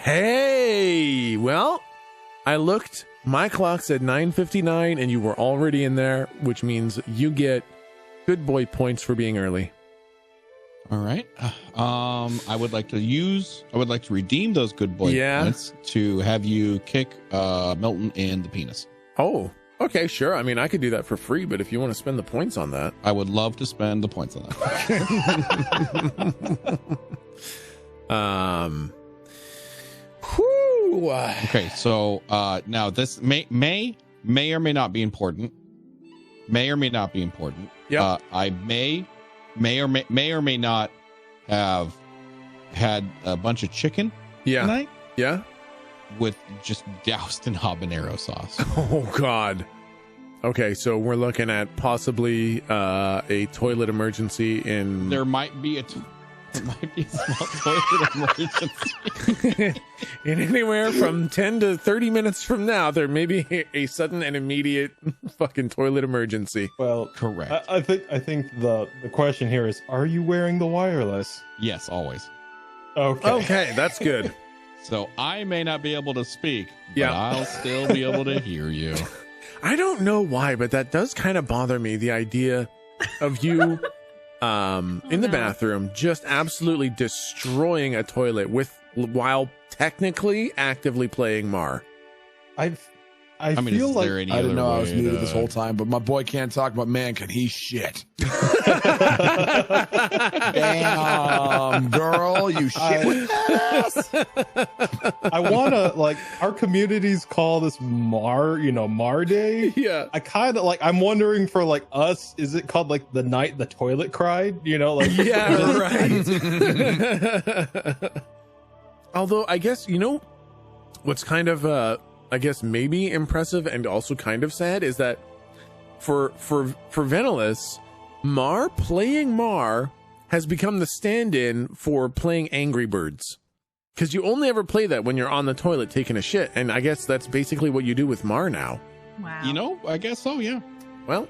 Hey, well, I looked. My clock said 9:59, and you were already in there, which means you get good boy points for being early. All right. I would like to redeem those good boy points to have you kick Milton in the penis. Oh, okay, sure. I mean, I could do that for free, but if you want to spend the points on that, I would love to spend the points on that. Whew. Okay, so now this may or may not be important. May or may not be important. Yeah. I may or may not have had a bunch of chicken tonight. Yeah. With just doused in habanero sauce. Oh God. Okay, so we're looking at possibly a toilet emergency in. There might be a small toilet emergency. In anywhere from 10 to 30 minutes from now, there may be a sudden and immediate fucking toilet emergency. Well, correct. I think the question here is: are you wearing the wireless? Yes, always. Okay, that's good. So I may not be able to speak, but I'll still be able to hear you. I don't know why, but that does kind of bother me. The idea of you in the bathroom just absolutely destroying a toilet while technically actively playing Mar. I mean, feel like I didn't know I was muted this whole time, but my boy can't talk, but man, can he shit. Damn, girl, you shit with ass. I want to, like, our communities call this Mar Day. Yeah. I kind of, like, I'm wondering for, like, us, is it called, like, the night the toilet cried? Like. Yeah, right. Although, I guess, what's kind of, I guess maybe impressive and also kind of sad is that for Venalis, playing Mar has become the stand-in for playing Angry Birds, because you only ever play that when you're on the toilet taking a shit, and I guess that's basically what you do with Mar now. Wow. I guess so, yeah. Well,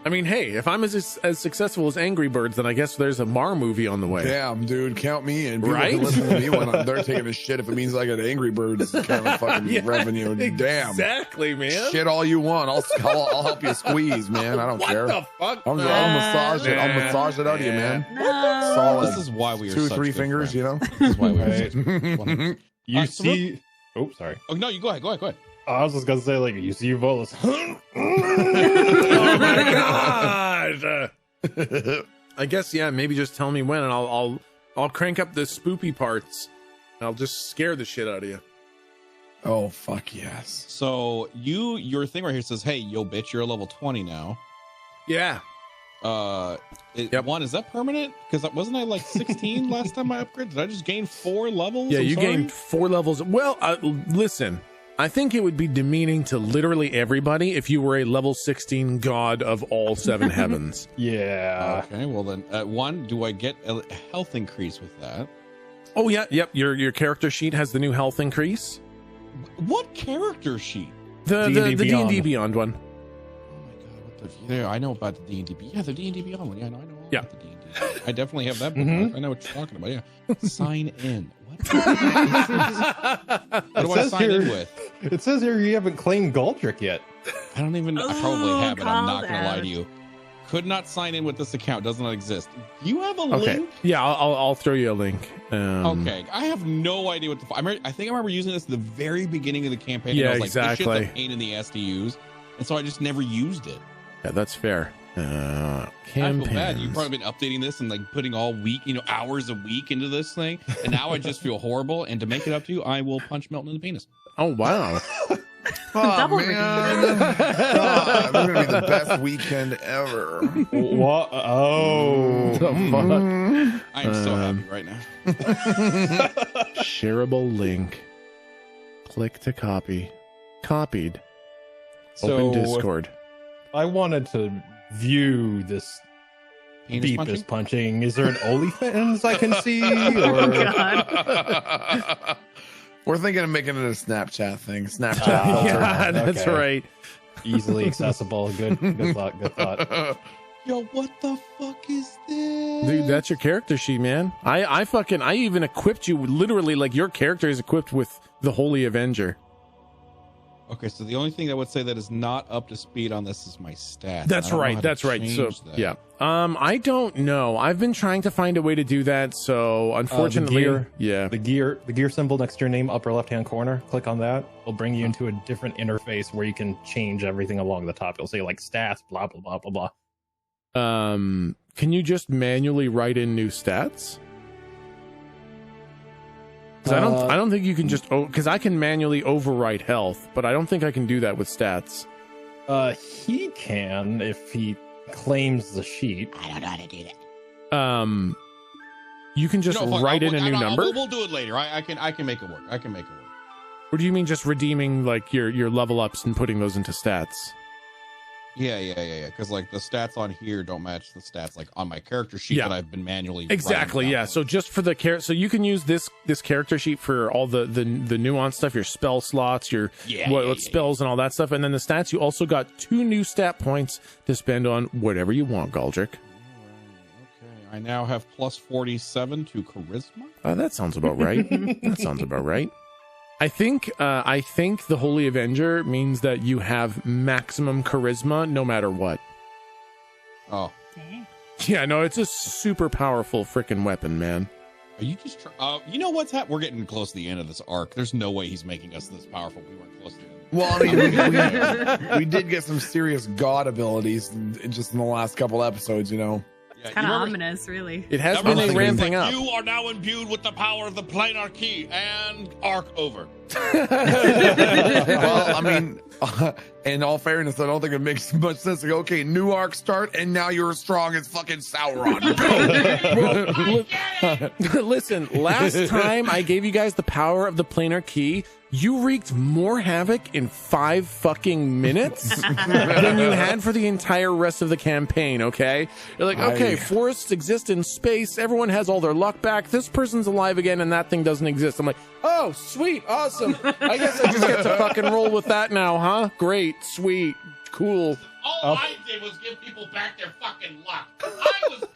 I mean, hey, if I'm as successful as Angry Birds, then I guess there's a Mar movie on the way. Damn, dude, count me in. People Right? can listen to me when they're taking a shit if it means I got Angry Birds kind of fucking revenue. Damn. Exactly, man. Shit all you want. I'll help you squeeze, man. I don't care. What the fuck? I'll massage it. I'll massage it out of you, man. No. Solid. This is why we are 2 or such 3 good fingers, friends. This is why we are such good friends. You see... Oh, sorry. Oh, no, you go ahead. I was just going to say, like, you see Venalis. Oh my god! I guess maybe just tell me when, and I'll crank up the spoopy parts. I'll just scare the shit out of you. Oh fuck yes! So your thing right here says, "Hey, yo, bitch, you're a level 20 now." Yeah. One, is that permanent? Because wasn't I like 16 last time I upgraded? Did I just gain 4 levels? Yeah, I'm you sorry? gained 4 levels. Well, listen. I think it would be demeaning to literally everybody if you were a level 16 god of all 7 heavens. Yeah. Okay, well then, one, do I get a health increase with that? Oh yeah, yep. Your character sheet has the new health increase. What character sheet? The D&D Beyond one. Oh my god, yeah, I know about the D&D. Yeah, the D&D Beyond one. Yeah, I know all about the D&D. I definitely have that book. I know what you're talking about. Yeah, sign in. What do I sign in with? It says here you haven't claimed Galdric yet. I don't even. I probably have it. I'm not gonna lie to you. Could not sign in with this account. Does not exist. You have a link? Yeah, I'll throw you a link. Okay, I have no idea what the. I think I remember using this at the very beginning of the campaign. Yeah, and I was like, exactly. This shit's a pain in the ass to use, and so I just never used it. Yeah, that's fair. I feel bad. You've probably been updating this and like putting all week, hours a week into this thing, and now I just feel horrible. And to make it up to you, I will punch Milton in the penis. Oh wow! Double man. God, we're gonna be the best weekend ever. What? Oh, the fuck! I am so happy right now. Shareable link. Click to copy. Copied. So Open Discord. I wanted to view this Penis Beepus punching. Is there an OnlyFans I can see? God. We're thinking of making it a Snapchat thing. Snapchat filter. Yeah, that's Okay. right. Easily accessible. Good thought. Yo, what the fuck is this? Dude, that's your character sheet, man. I even equipped you literally, like your character is equipped with the Holy Avenger. Okay, so the only thing I would say that is not up to speed on this is my stats. That's right. That's right. So that. yeah. I don't know. I've been trying to find a way to do that. So unfortunately, the gear symbol next to your name, upper left-hand corner. Click on that. It'll bring you into a different interface where you can change everything along the top. It'll say like stats, blah blah blah blah blah. Can you just manually write in new stats? Because I don't think you can just, because I can manually overwrite health, but I don't think I can do that with stats. He can if he claims the sheet. I don't know how to do that. You can just write in a new number. We'll do it later. I can make it work. I can make it work. Or do you mean just redeeming like your level ups and putting those into stats? Yeah. Because like the stats on here don't match the stats like on my character sheet that I've been manually. Exactly. Yeah. So just for the so you can use this character sheet for all the nuanced stuff, your spell slots, your what spells and all that stuff, and then the stats. You also got 2 new stat points to spend on whatever you want, Galdric. Okay. I now have plus 47 to charisma. That sounds about right. That sounds about right. I think the Holy Avenger means that you have maximum charisma no matter what. Oh. Dang. Yeah, no, it's a super powerful freaking weapon, man. Are you just you know what's happening? We're getting close to the end of this arc. There's no way he's making us this powerful. We weren't close to it. Well, I mean, we did get some serious god abilities just in the last couple episodes, you know. It's kind of ominous, really. It has been a ramping up. You are now imbued with the power of the planar key and arc over. Well, I mean, in all fairness, I don't think it makes much sense to go, okay, new arc start, and now you're as strong as fucking Sauron. Listen, last time I gave you guys the power of the planar key, you wreaked more havoc in 5 fucking minutes than you had for the entire rest of the campaign, okay? You're like, okay, forests exist in space, everyone has all their luck back, this person's alive again, and that thing doesn't exist. I'm like, oh, sweet, awesome. I guess I just get to fucking roll with that now, huh? Great, sweet, cool. All I did was give people back their fucking luck. I was good.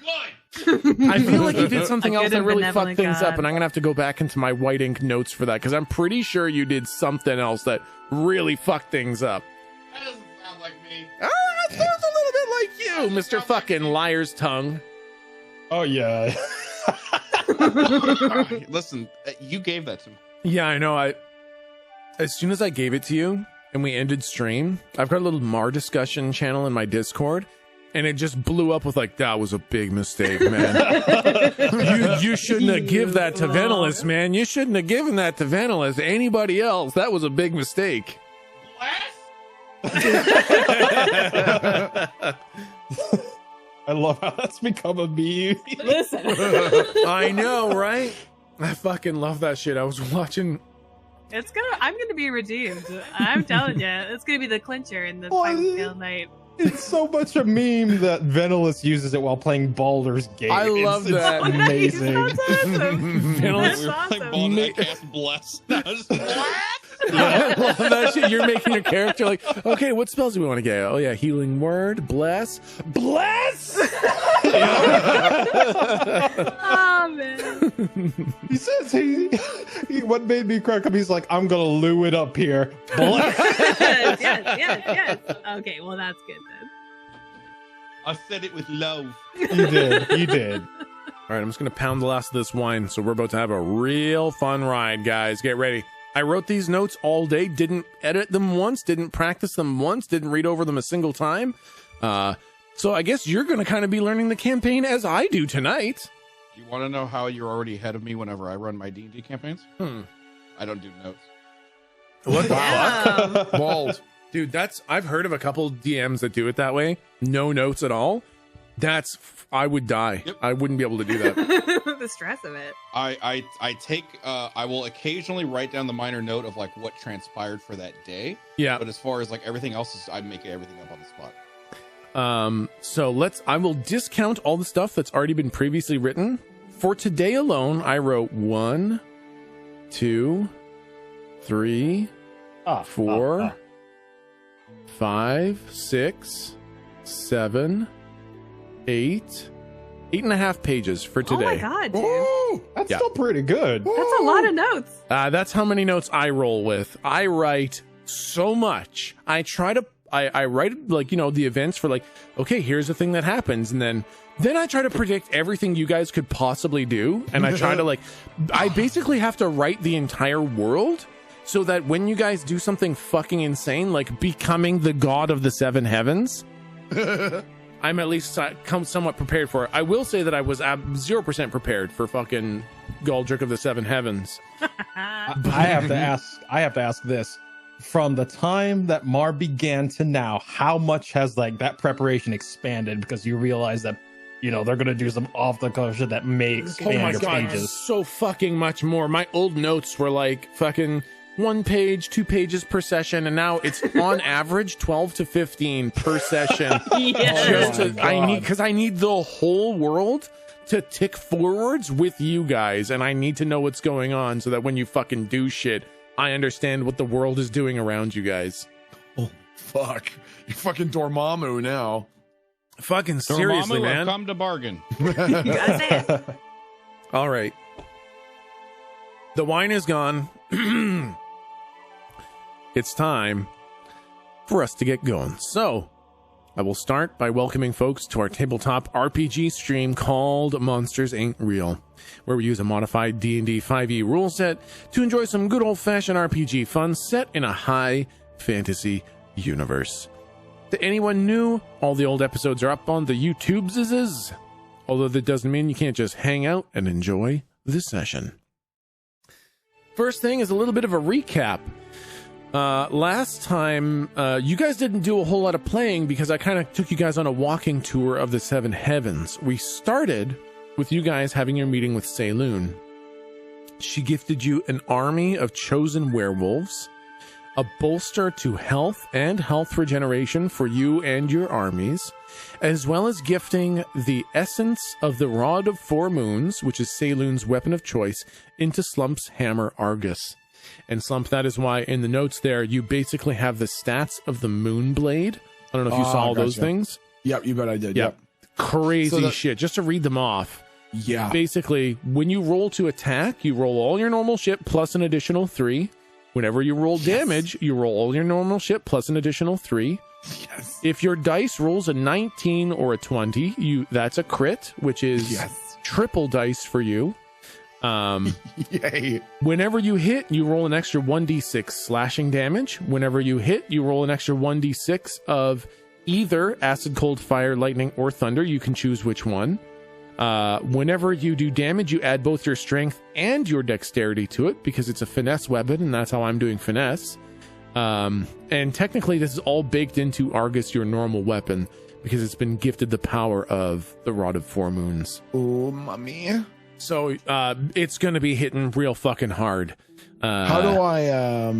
I feel like you did something else that really fucked things up, and I'm gonna have to go back into my white ink notes for that, because I'm pretty sure you did something else that really fucked things up. That doesn't sound like me. That sounds a little bit like you, Mr. fucking liar's tongue. Oh yeah. Listen, you gave that to me. Yeah, I know. As soon as I gave it to you and we ended stream, I've got a little Mar discussion channel in my Discord, and it just blew up with like, that was a big mistake, man. you shouldn't have given that to Venalis, man. You shouldn't have given that to Venalis. Anybody else, that was a big mistake. I love how that's become a meme. Listen. I know, right? I fucking love that shit. I was watching. I'm gonna be redeemed. I'm telling you, it's gonna be the clincher in the final night. It's so much a meme that Venalis uses it while playing Baldur's Gate. I love that. It's amazing. That's awesome. Venalis, We were playing Baldur's Gate, I cast Bless. I love that shit. You're making your character like, okay, what spells do we want to get? Oh yeah, healing word, bless. Oh man. He says he what made me crack up, he's like, I'm gonna loo it up here. yes. Okay, well that's good then. I said it with love. You did. All right, I'm just gonna pound the last of this wine, so we're about to have a real fun ride, guys. Get ready. I wrote these notes all day, didn't edit them once, didn't practice them once, didn't read over them a single time. So I guess you're going to kind of be learning the campaign as I do tonight. Do you want to know how you're already ahead of me whenever I run my D&D campaigns? I don't do notes. What the fuck? Bald. Dude, I've heard of a couple DMs that do it that way. No notes at all. I would die. Yep. I wouldn't be able to do that. The stress of it. I will occasionally write down the minor note of like what transpired for that day. Yeah. But as far as like everything else, I make everything up on the spot. So I will discount all the stuff that's already been previously written. For today alone, I wrote 1, 2, 3, 4, 5, 6, 7, 8.5 pages for today. Oh my god, dude. Ooh, That's Yeah. still pretty good. That's a lot of notes. That's how many notes I roll with. I write so much. I write like, the events for like, okay, here's the thing that happens. And then I try to predict everything you guys could possibly do. And I try to I basically have to write the entire world so that when you guys do something fucking insane, like becoming the god of the seven heavens, I'm at least come somewhat prepared for it. I will say that I was 0% prepared for fucking Galdric of the seven heavens. I have to ask this. From the time that Mar began to now, how much has that preparation expanded? Because you realize that, they're going to do some off the cuff shit that may expand your pages. So fucking much more. My old notes were like fucking 1 page, 2 pages per session, and now it's on average 12 to 15 per session. Yes. I need the whole world to tick forwards with you guys, and I need to know what's going on so that when you fucking do shit, I understand what the world is doing around you guys. Oh, fuck. You fucking Dormammu now. Fucking seriously, Dormammu, man. I've come to bargain. Gotta say it. All right. The wine is gone. It's time for us to get going. So, I will start by welcoming folks to our tabletop RPG stream called Monsters Ain't Real, where we use a modified D&D 5e rule set to enjoy some good old-fashioned RPG fun set in a high fantasy universe. To anyone new, all the old episodes are up on the YouTubes, although that doesn't mean you can't just hang out and enjoy this session. First thing is a little bit of a recap. Last time, you guys didn't do a whole lot of playing because I kind of took you guys on a walking tour of the Seven Heavens. We started with you guys having your meeting with Saloon. She gifted you an army of chosen werewolves, a bolster to health and health regeneration for you and your armies, as well as gifting the essence of the Rod of Four Moons, which is Saloon's weapon of choice, into Slump's hammer Argus. And Slump, that is why in the notes there, you basically have the stats of the Moonblade. I don't know if you saw all those things. Yep, you bet I did. Yep. Crazy shit. Just to read them off. Yeah. Basically, when you roll to attack, you roll all your normal shit plus an additional 3. Whenever you roll damage, you roll all your normal shit plus an additional 3. Yes. If your dice rolls a 19 or a 20, that's a crit, which is triple dice for you. Yay. Whenever you hit, you roll an extra 1d6 slashing damage. Whenever you hit, you roll an extra 1d6 of either acid, cold, fire, lightning, or thunder. You can choose which one. Whenever you do damage, you add both your strength and your dexterity to it because it's a finesse weapon, and that's how I'm doing finesse. And technically, this is all baked into Argus, your normal weapon, because it's been gifted the power of the Rod of Four Moons. Oh, mommy. So it's going to be hitting real fucking hard. How do I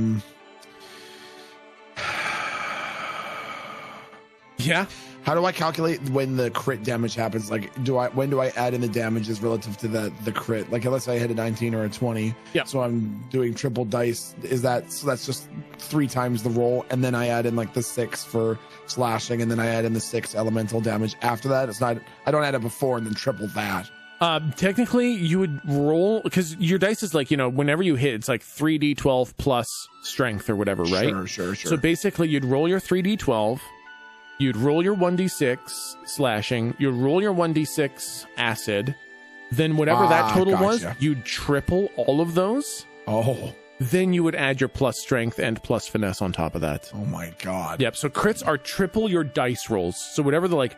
Yeah. How do I calculate when the crit damage happens? Like, when do I add in the damages relative to the crit? Like, unless I hit a 19 or a 20, so I'm doing triple dice. So that's just 3 times the roll, and then I add in like the 6 for slashing, and then I add in the 6 elemental damage after that. It's not. I don't add it before and then triple that. Technically, you would roll because your dice is like, whenever you hit, it's like 3d12 plus strength or whatever, right? Sure. So basically, you'd roll your 3d12. You'd roll your 1d6 slashing, you'd roll your 1d6 acid, then whatever that total was, you'd triple all of those. Oh. Then you would add your plus strength and plus finesse on top of that. Oh my god. Yep, so crits are triple your dice rolls. So whatever the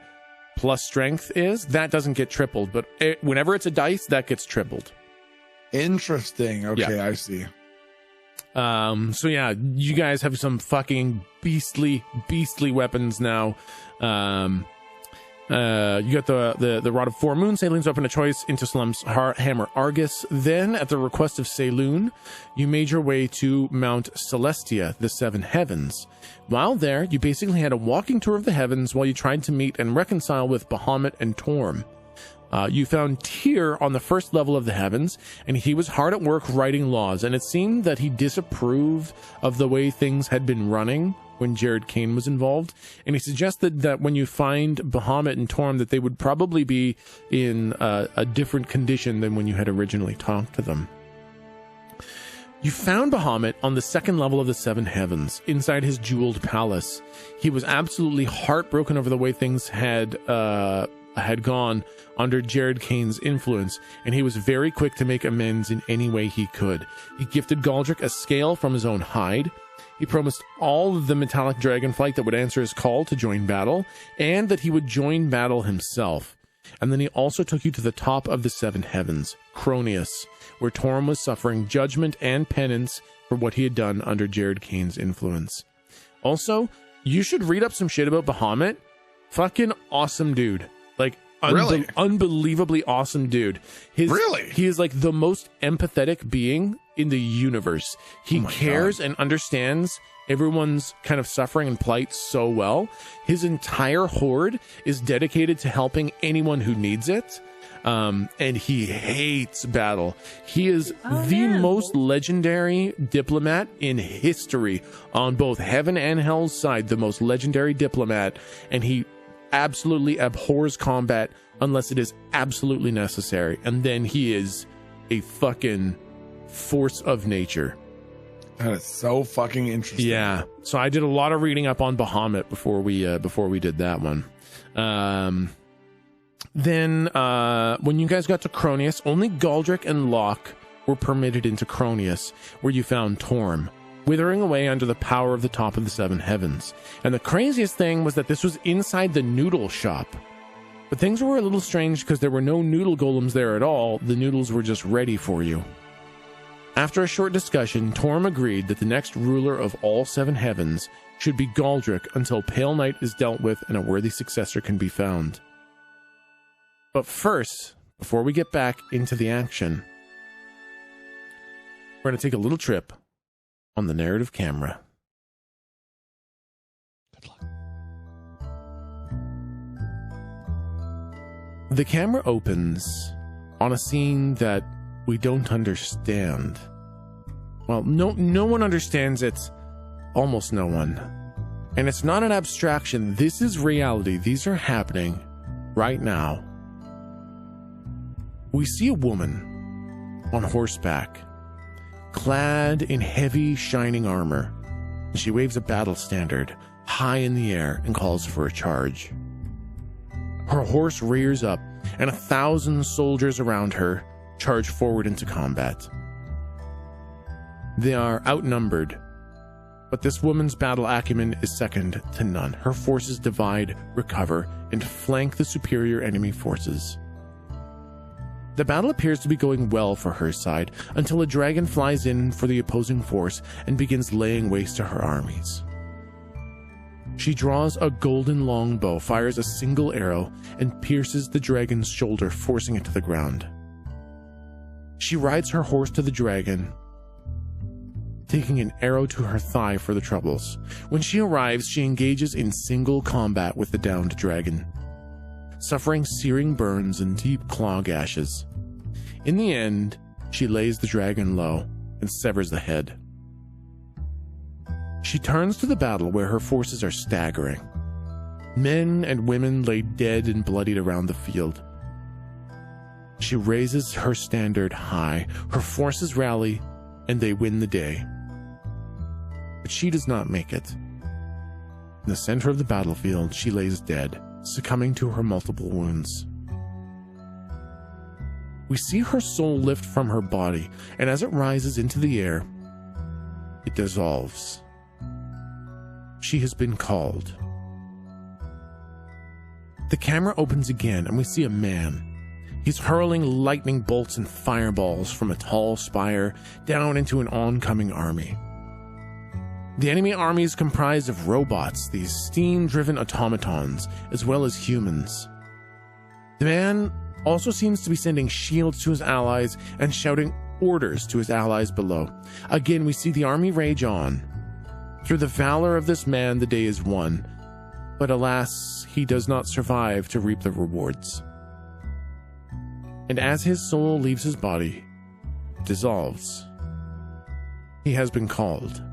plus strength is, that doesn't get tripled, but whenever it's a dice, that gets tripled. Interesting. Okay, I see. So yeah, you guys have some fucking beastly weapons now. You got the Rod of Four Moons, Saloon's weapon of choice, into Slump's hammer Argus. Then, at the request of Saloon, you made your way to Mount Celestia, the Seven Heavens. While there, you basically had a walking tour of the heavens while you tried to meet and reconcile with Bahamut and Torm. You found Tyr on the first level of the heavens, and he was hard at work writing laws, and it seemed that he disapproved of the way things had been running when Jared Kane was involved, and he suggested that when you find Bahamut and Torm, that they would probably be in a different condition than when you had originally talked to them. You found Bahamut on the second level of the Seven Heavens, inside his jeweled palace. He was absolutely heartbroken over the way things had gone under Jared Kane's influence, and he was very quick to make amends in any way he could. He gifted Galdric a scale from his own hide. He promised all of the metallic dragonflight that would answer his call to join battle, and that he would join battle himself. And then he also took you to the top of the Seven Heavens, Cronius, where Torm was suffering judgment and penance for what he had done under Jared Kane's influence. Also, you should read up some shit about Bahamut. Fucking awesome dude. Like, really? Unbelievably awesome dude. Really? He is like the most empathetic being in the universe. He cares and understands everyone's kind of suffering and plight so well. His entire horde is dedicated to helping anyone who needs it. And he hates battle. He is the most legendary diplomat in history on both heaven and hell's side, the most legendary diplomat. And he absolutely abhors combat unless it is absolutely necessary. And then he is a fucking force of nature. That is so fucking interesting. Yeah. So I did a lot of reading up on Bahamut before we did that one. Then when you guys got to Cronius, only Galdric and Locke were permitted into Cronius, where you found Torm, withering away under the power of the top of the Seven Heavens. And the craziest thing was that this was inside the noodle shop. But things were a little strange because there were no noodle golems there at all. The noodles were just ready for you. After a short discussion, Torm agreed that the next ruler of all Seven Heavens should be Galdric until Pale Night is dealt with and a worthy successor can be found. But first, before we get back into the action, we're going to take a little trip on the narrative camera. Good luck. The camera opens on a scene that we don't understand. Well, no one understands it. Almost no one. And it's not an abstraction. This is reality. These are happening right now. We see a woman on horseback, clad in heavy, shining armor. She waves a battle standard high in the air and calls for a charge. Her horse rears up, and 1,000 soldiers around her charge forward into combat. They are outnumbered, but this woman's battle acumen is second to none. Her forces divide, recover, and flank the superior enemy forces. The battle appears to be going well for her side until a dragon flies in for the opposing force and begins laying waste to her armies. She draws a golden longbow, fires a single arrow, and pierces the dragon's shoulder, forcing it to the ground. She rides her horse to the dragon, taking an arrow to her thigh for the troubles. When she arrives, she engages in single combat with the downed dragon, suffering searing burns and deep claw gashes. In the end, she lays the dragon low and severs the head. She turns to the battle where her forces are staggering. Men and women lay dead and bloodied around the field. She raises her standard high, her forces rally, and they win the day. But she does not make it. In the center of the battlefield, she lays dead, succumbing to her multiple wounds. We see her soul lift from her body, and as it rises into the air, it dissolves. She has been called. The camera opens again, and we see a man. He's hurling lightning bolts and fireballs from a tall spire down into an oncoming army. The enemy army is comprised of robots, these steam-driven automatons, as well as humans. The man also seems to be sending shields to his allies and shouting orders to his allies below. Again, we see the army rage on. Through the valor of this man, the day is won, but alas, he does not survive to reap the rewards. And as his soul leaves his body, it dissolves. He has been called.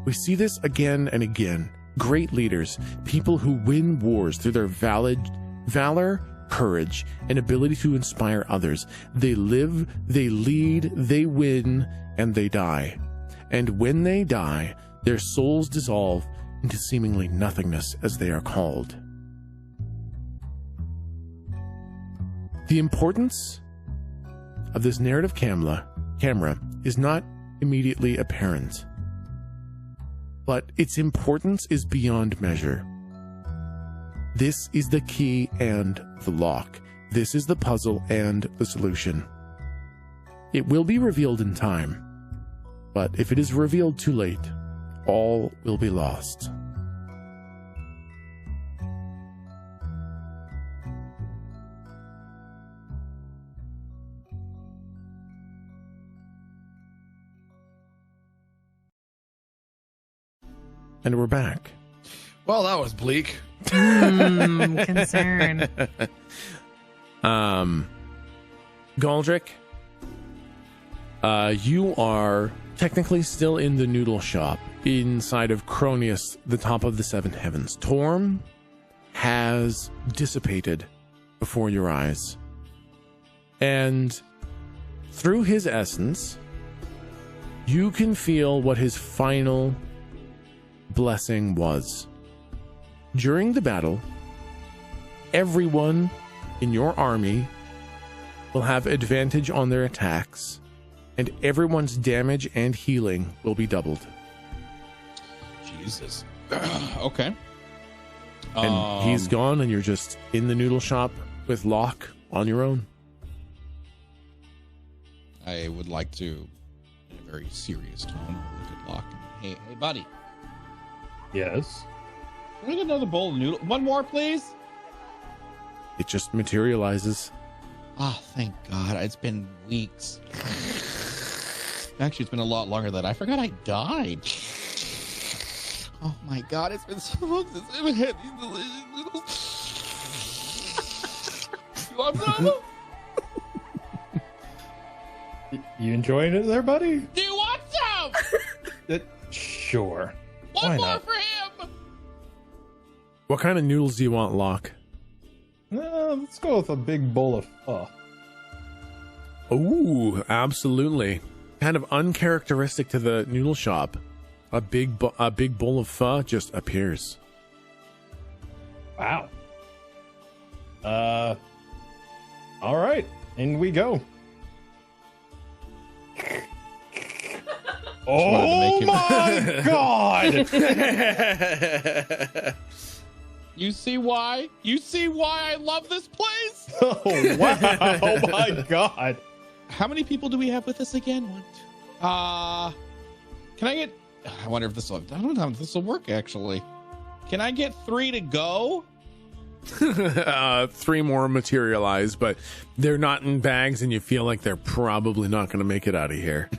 We see this again and again. Great leaders, people who win wars through their valor, courage, and ability to inspire others. They live, they lead, they win, and they die. And when they die, their souls dissolve into seemingly nothingness, as they are called. The importance of this narrative camera is not immediately apparent, but its importance is beyond measure. This is the key and the lock. This is the puzzle and the solution. It will be revealed in time, but if it is revealed too late, all will be lost. And we're back. Well, that was bleak. Concern. Galdric, you are technically still in the noodle shop inside of Cronius, the top of the seven heavens. Torm has dissipated before your eyes, and through his essence, you can feel what his final blessing was. During the battle, everyone in your army will have advantage on their attacks, and everyone's damage and healing will be doubled. Jesus. Okay. And he's gone, and you're just in the noodle shop with Locke on your own. I would like to, in a very serious tone, look at Locke. Hey, buddy. Yes. Can we get another bowl of noodle? One more, please. It just materializes. Oh, thank God. It's been weeks. Actually, it's been a lot longer than I forgot I died. Oh my God, it's been so long since I've had these delicious noodles. You want some? You enjoying it there, buddy? Do you want some? Sure. One Why more not? for him. What kind of noodles do you want, Locke? Let's go with a big bowl of pho. Ooh, absolutely. Kind of uncharacteristic to the noodle shop. A big bowl of pho just appears. Wow. All right, in we go. Oh my God! You see why? You see why I love this place? Oh wow! Oh my God! How many people do we have with us again? Can I get? I wonder if this will. I don't know if this will work. Actually, can I get 3 to go? 3 more materialize, but they're not in bags, and you feel like they're probably not going to make it out of here.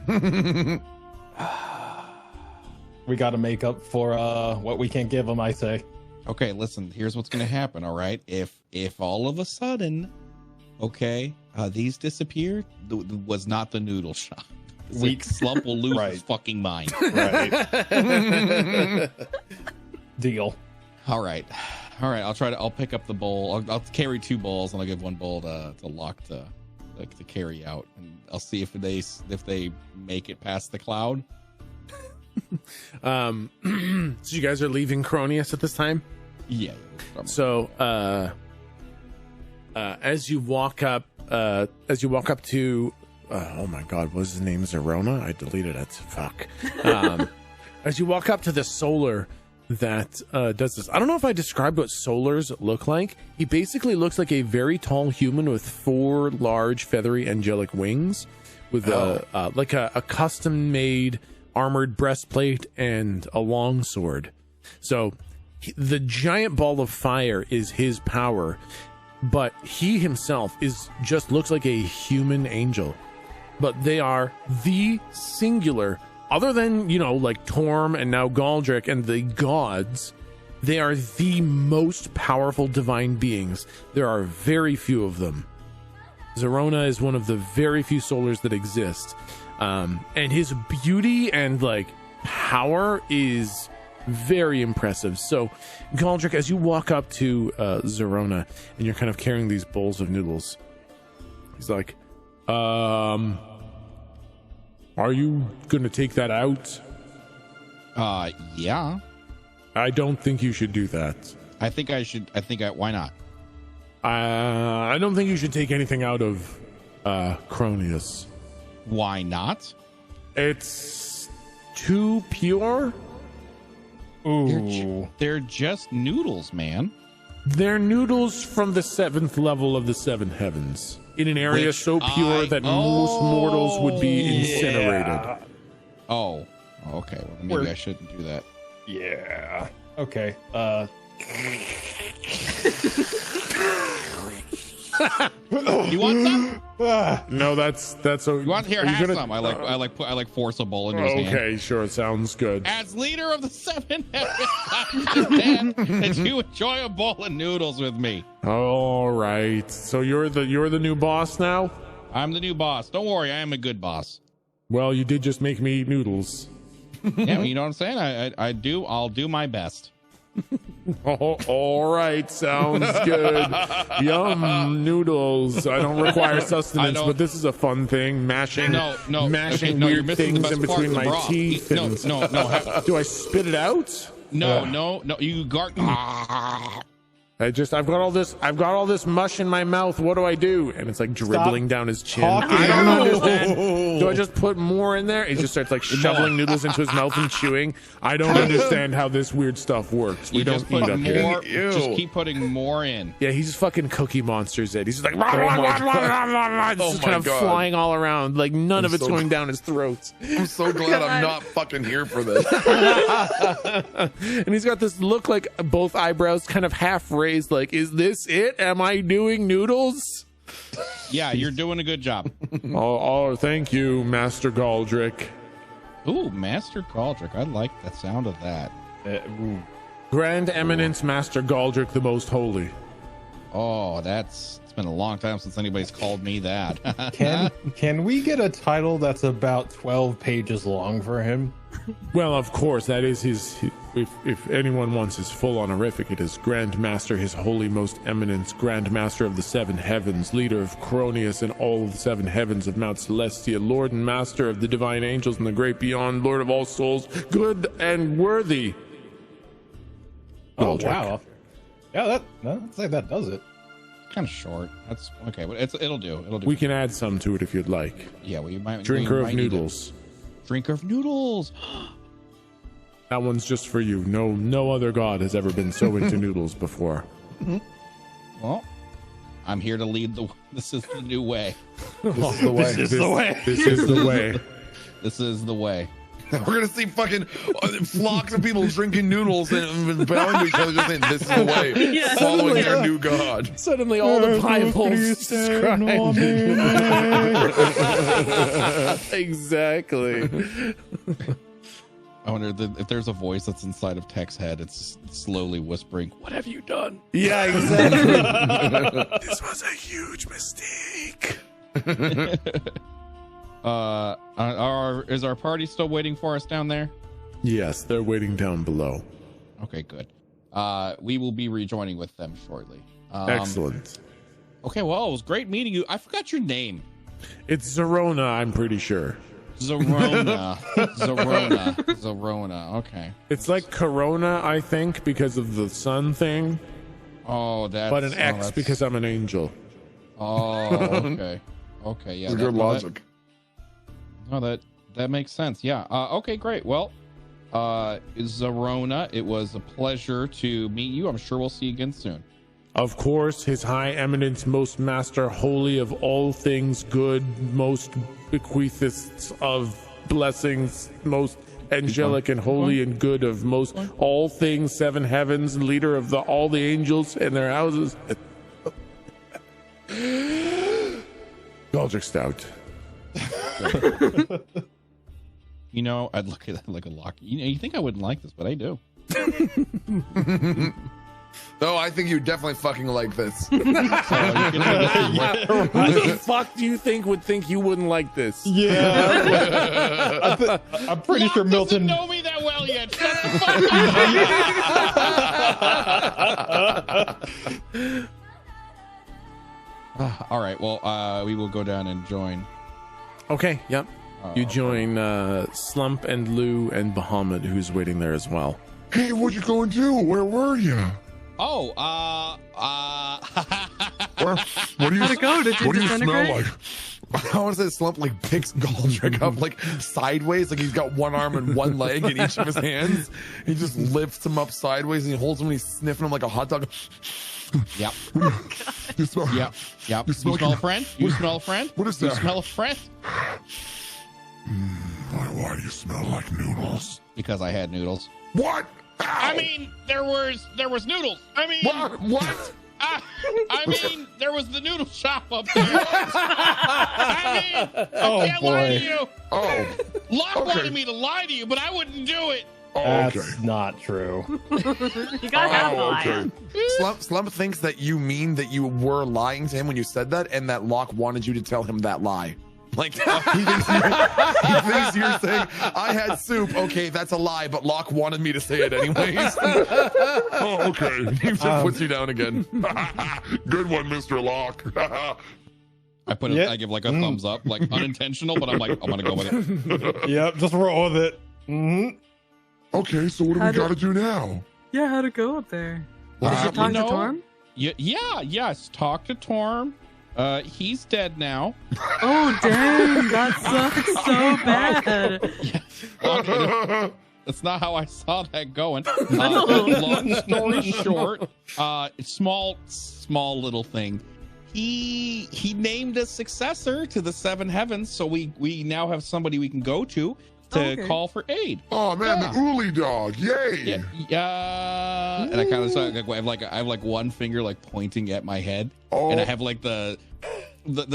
We got to make up for what we can't give them, I say. Okay, listen. Here's what's going to happen. All right, if all of a sudden, okay, these disappear, was not the noodle shop. Slump will lose his fucking mind. Right. Deal. All right. I'll pick up the bowl. I'll carry 2 bowls, and I'll give 1 bowl to Locke to carry out, and I'll see if they make it past the cloud. So you guys are leaving Cronius at this time? Yeah. So as you walk up to oh my God, what was his name? Zerona? I deleted it. Fuck. As you walk up to the solar that does this, I don't know if I described what solars look like. He basically looks like a very tall human with 4 large feathery angelic wings, with a custom made armored breastplate and a long sword. So the giant ball of fire is his power, but he himself looks like a human angel. But they are the singular, other than, like Torm and now Galdric and the gods, they are the most powerful divine beings. There are very few of them. Zerona is one of the very few solars that exist. And his beauty and power is very impressive. So, Galdric, as you walk up to Zerona and you're kind of carrying these bowls of noodles, he's like, are you gonna take that out? Yeah. I don't think you should do that. I think I should. Why not? I don't think you should take anything out of Cronius. Why not? It's too pure. Ooh. They're just noodles, man. They're noodles from the 7th level of the 7 heavens in an area so pure that most mortals would be incinerated. Yeah. Oh, okay. Well, maybe I shouldn't do that. Yeah. Okay. You want some? No, that's a. You want here? Have some. I like force a bowl into his hand. Okay, sure, sounds good. As leader of the 7 heavens, that you enjoy a bowl of noodles with me. All right. So you're the new boss now? I'm the new boss. Don't worry, I am a good boss. Well, you did just make me eat noodles. Yeah, you know what I'm saying? I'll do my best. Oh, all right, sounds good. Yum, noodles. I don't require sustenance, but this is a fun thing. Mashing weird things in between my teeth. No. Do I spit it out? No. You I've got all this mush in my mouth. What do I do? And it's like dribbling down his chin. I don't understand. Do I just put more in there? He just starts like shoveling noodles into his mouth and chewing. I don't understand how this weird stuff works. We don't eat up here. Just keep putting more in. Yeah, he's fucking Cookie Monsters it. He's just like it's just kind of flying all around. Like none of it's going down his throat. I'm so glad I'm not fucking here for this. And he's got this look like both eyebrows kind of half raised. Like, is this it? Am I doing noodles? Yeah, you're doing a good job. Oh, thank you, Master Galdric. Ooh, Master Galdric. I like the sound of that. Grand Eminence Master Galdric the Most Holy. Oh, it's been a long time since anybody's called me that. Can we get a title that's about 12 pages long for him? Well, of course, that is his. If anyone wants his full honorific, it is Grand Master, His Holy Most Eminence, Grand Master of the 7 heavens, leader of Cronius and all of the 7 heavens of Mount Celestia, Lord and Master of the divine angels and the great beyond, Lord of all souls, good and worthy. Oh, wow. Yeah, I'd say that does it. Kind of short. That's okay, but it'll do. We can add some to it if you'd like. Yeah, well, you might. Drinker of noodles. Drinker of noodles. That one's just for you. No other god has ever been so into noodles before. Well, I'm here to lead the. This is the new way. This is the way. This is the way. This is the way. We're gonna see fucking flocks of people drinking noodles and bowing to each other, just saying, "This is the way." Following our new god. Suddenly, all the Bibles describe. Exactly. I wonder if there's a voice that's inside of Tech's head. It's slowly whispering, "What have you done?" Yeah, exactly. This was a huge mistake. Is our party still waiting for us down there? Yes, they're waiting down below. Okay, good. We will be rejoining with them shortly. Excellent. Okay, well, it was great meeting you. I forgot your name. It's Zerona, I'm pretty sure. Zerona. Okay. It's like Corona, I think, because of the sun thing. Oh, that's... But an X because I'm an angel. Oh, okay. Okay, yeah. That's good logic. That makes sense. Yeah. Okay, great. Well, Zerona, it was a pleasure to meet you. I'm sure we'll see you again soon. Of course, His High Eminence, Most Master, holy of all things good, most bequeathest of blessings, most angelic and holy and good of most all things, 7 heavens, leader of all the angels and their houses. Galdric Stout. You know, I'd look at that like a Locke. You think I wouldn't like this, but I do. Oh, I think you definitely fucking like this. Who the fuck do you think would think you wouldn't like this? Yeah, I'm pretty Locke sure Milton. doesn't know me that well yet. Shut the fuck up. All right. Well, we will go down and join. Okay, yep. You join Slump and Lou and Bahamut, who's waiting there as well. Hey, what you going to do? Where were you? Oh, What do you? How'd it go? Did you What do you smell disintegrate? like? I want to say Slump like picks Galdric up like sideways, like he's got one arm and one leg in each of his hands. He just lifts him up sideways and he holds him and he's sniffing him like a hot dog. yep. You smell. Yep. You You smell smell a like- friend? You smell a friend? What is You that? smell a friend? Why do you smell like noodles? Because I had noodles. What? I Ow. mean, there was noodles. I mean, What? I mean, there was the noodle shop up there. I mean, I can't lie to you. Oh, Locke Okay. wanted me to lie to you, but I wouldn't do it. That's okay. not true. You gotta have the Oh, lie. okay. Slump thinks that you mean that you were lying to him when you said that, and that Locke wanted you to tell him that lie. Like he thinks you're saying I had soup. Okay, that's a lie, but Locke wanted me to say it anyways. Oh, okay. He just puts you down again. Good one, Mr. Locke. I put it. Yeah. I give like a thumbs up, like unintentional, but I'm like, I'm gonna go with it. Yep, just roll with it. Okay, so what do we got to do now? Yeah, how'd it go up there? What Did is you it? talk know- to Torm? Yes. Talk to Torm. He's dead now. Oh, dang. That sucks so bad. Okay, that's not how I saw that going. Long story short, small little thing. He named a successor to the Seven Heavens, so we now have somebody we can go to Okay. call for aid. Oh man, Yeah. the Uli dog! Yay! Yeah. And I kind of saw like I have like one finger like pointing at my head, Oh, and I have like the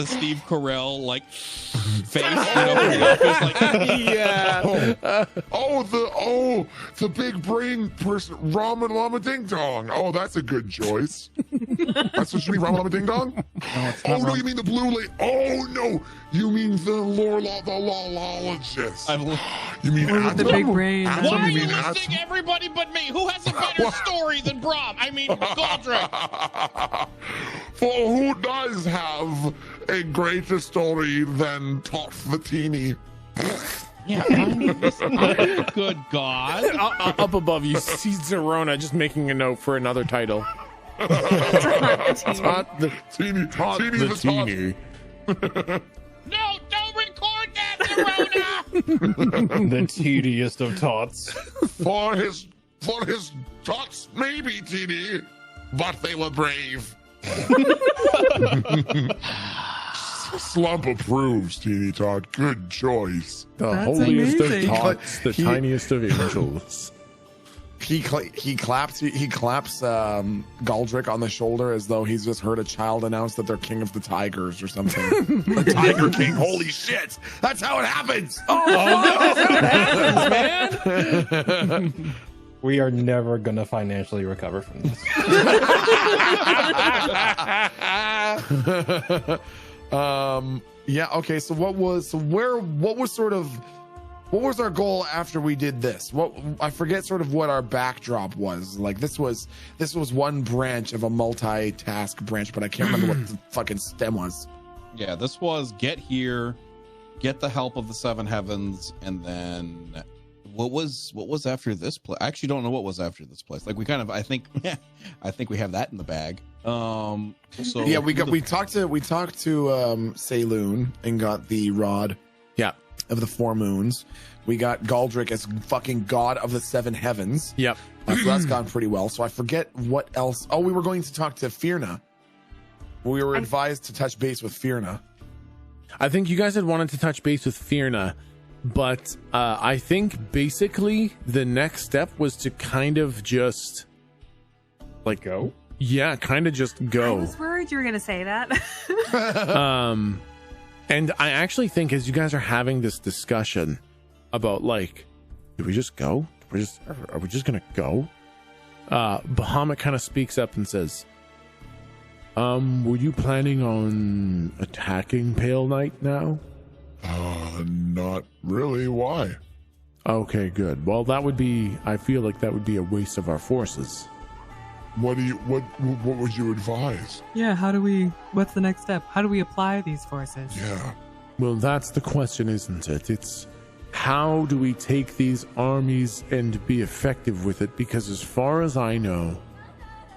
Steve Carell like face, you know, from the office, like Yeah. the big brain person, Ramen Lama Ding Dong. Oh, that's a good choice. That's what you mean, Ramen Lama Ding Dong? No, it's Oh not no, wrong. you mean the blue lady? Oh no, you mean the lolologist. You mean With the Atom? big brain. Atom, Why are you you mean listing Atom? everybody but me? Who has a better story than Brom? I mean, Galdric. For who does have a greater story than Tot the Teeny? Yeah, good God. Up above you see Zerona just making a note for another title. Tot the Teeny, Tot Teeny the the Tot. Teeny. No, don't record that, Verona. The tediest of tots. For his tots, maybe Teeny, but they were brave. Slump approves, Teeny Tot. Good choice. The That's holiest amazing. of tots, the tiniest of angels. He claps Galdric on the shoulder as though he's just heard a child announce that they're king of the tigers or something. The Tiger King. Holy shit! That's how it happens. Man. We are never gonna financially recover from this. Yeah. Okay. So what was our goal after we did this? I forget sort of what our backdrop was. Like this was one branch of a multitask branch, but I can't remember what the fucking stem was. Yeah, this was get here, get the help of the Seven Heavens, and then what was after this place? I actually don't know what was after this place. Like we kind of, I think we have that in the bag. So Yeah, we talked to Saloon and got the rod. Yeah. Of the four moons. We got Galdric as fucking god of the seven heavens. Yep. So that's gone pretty well. So I forget what else. Oh, we were going to talk to Firna. We were advised to touch base with Firna. I think you guys had wanted to touch base with Firna, but I think basically the next step was to kind of just like Go? Yeah, kind of just I go. was worried you were gonna say that. And I actually think as you guys are having this discussion about like, do we just go? Are we just gonna go? Bahamut kind of speaks up and says, were you planning on attacking Pale Knight now? Not really. Why? Okay, good. Well, I feel like that would be a waste of our forces. What would you advise? Yeah, what's the next step? How do we apply these forces? Yeah. Well, that's the question, isn't it? It's how do we take these armies and be effective with it? Because as far as I know,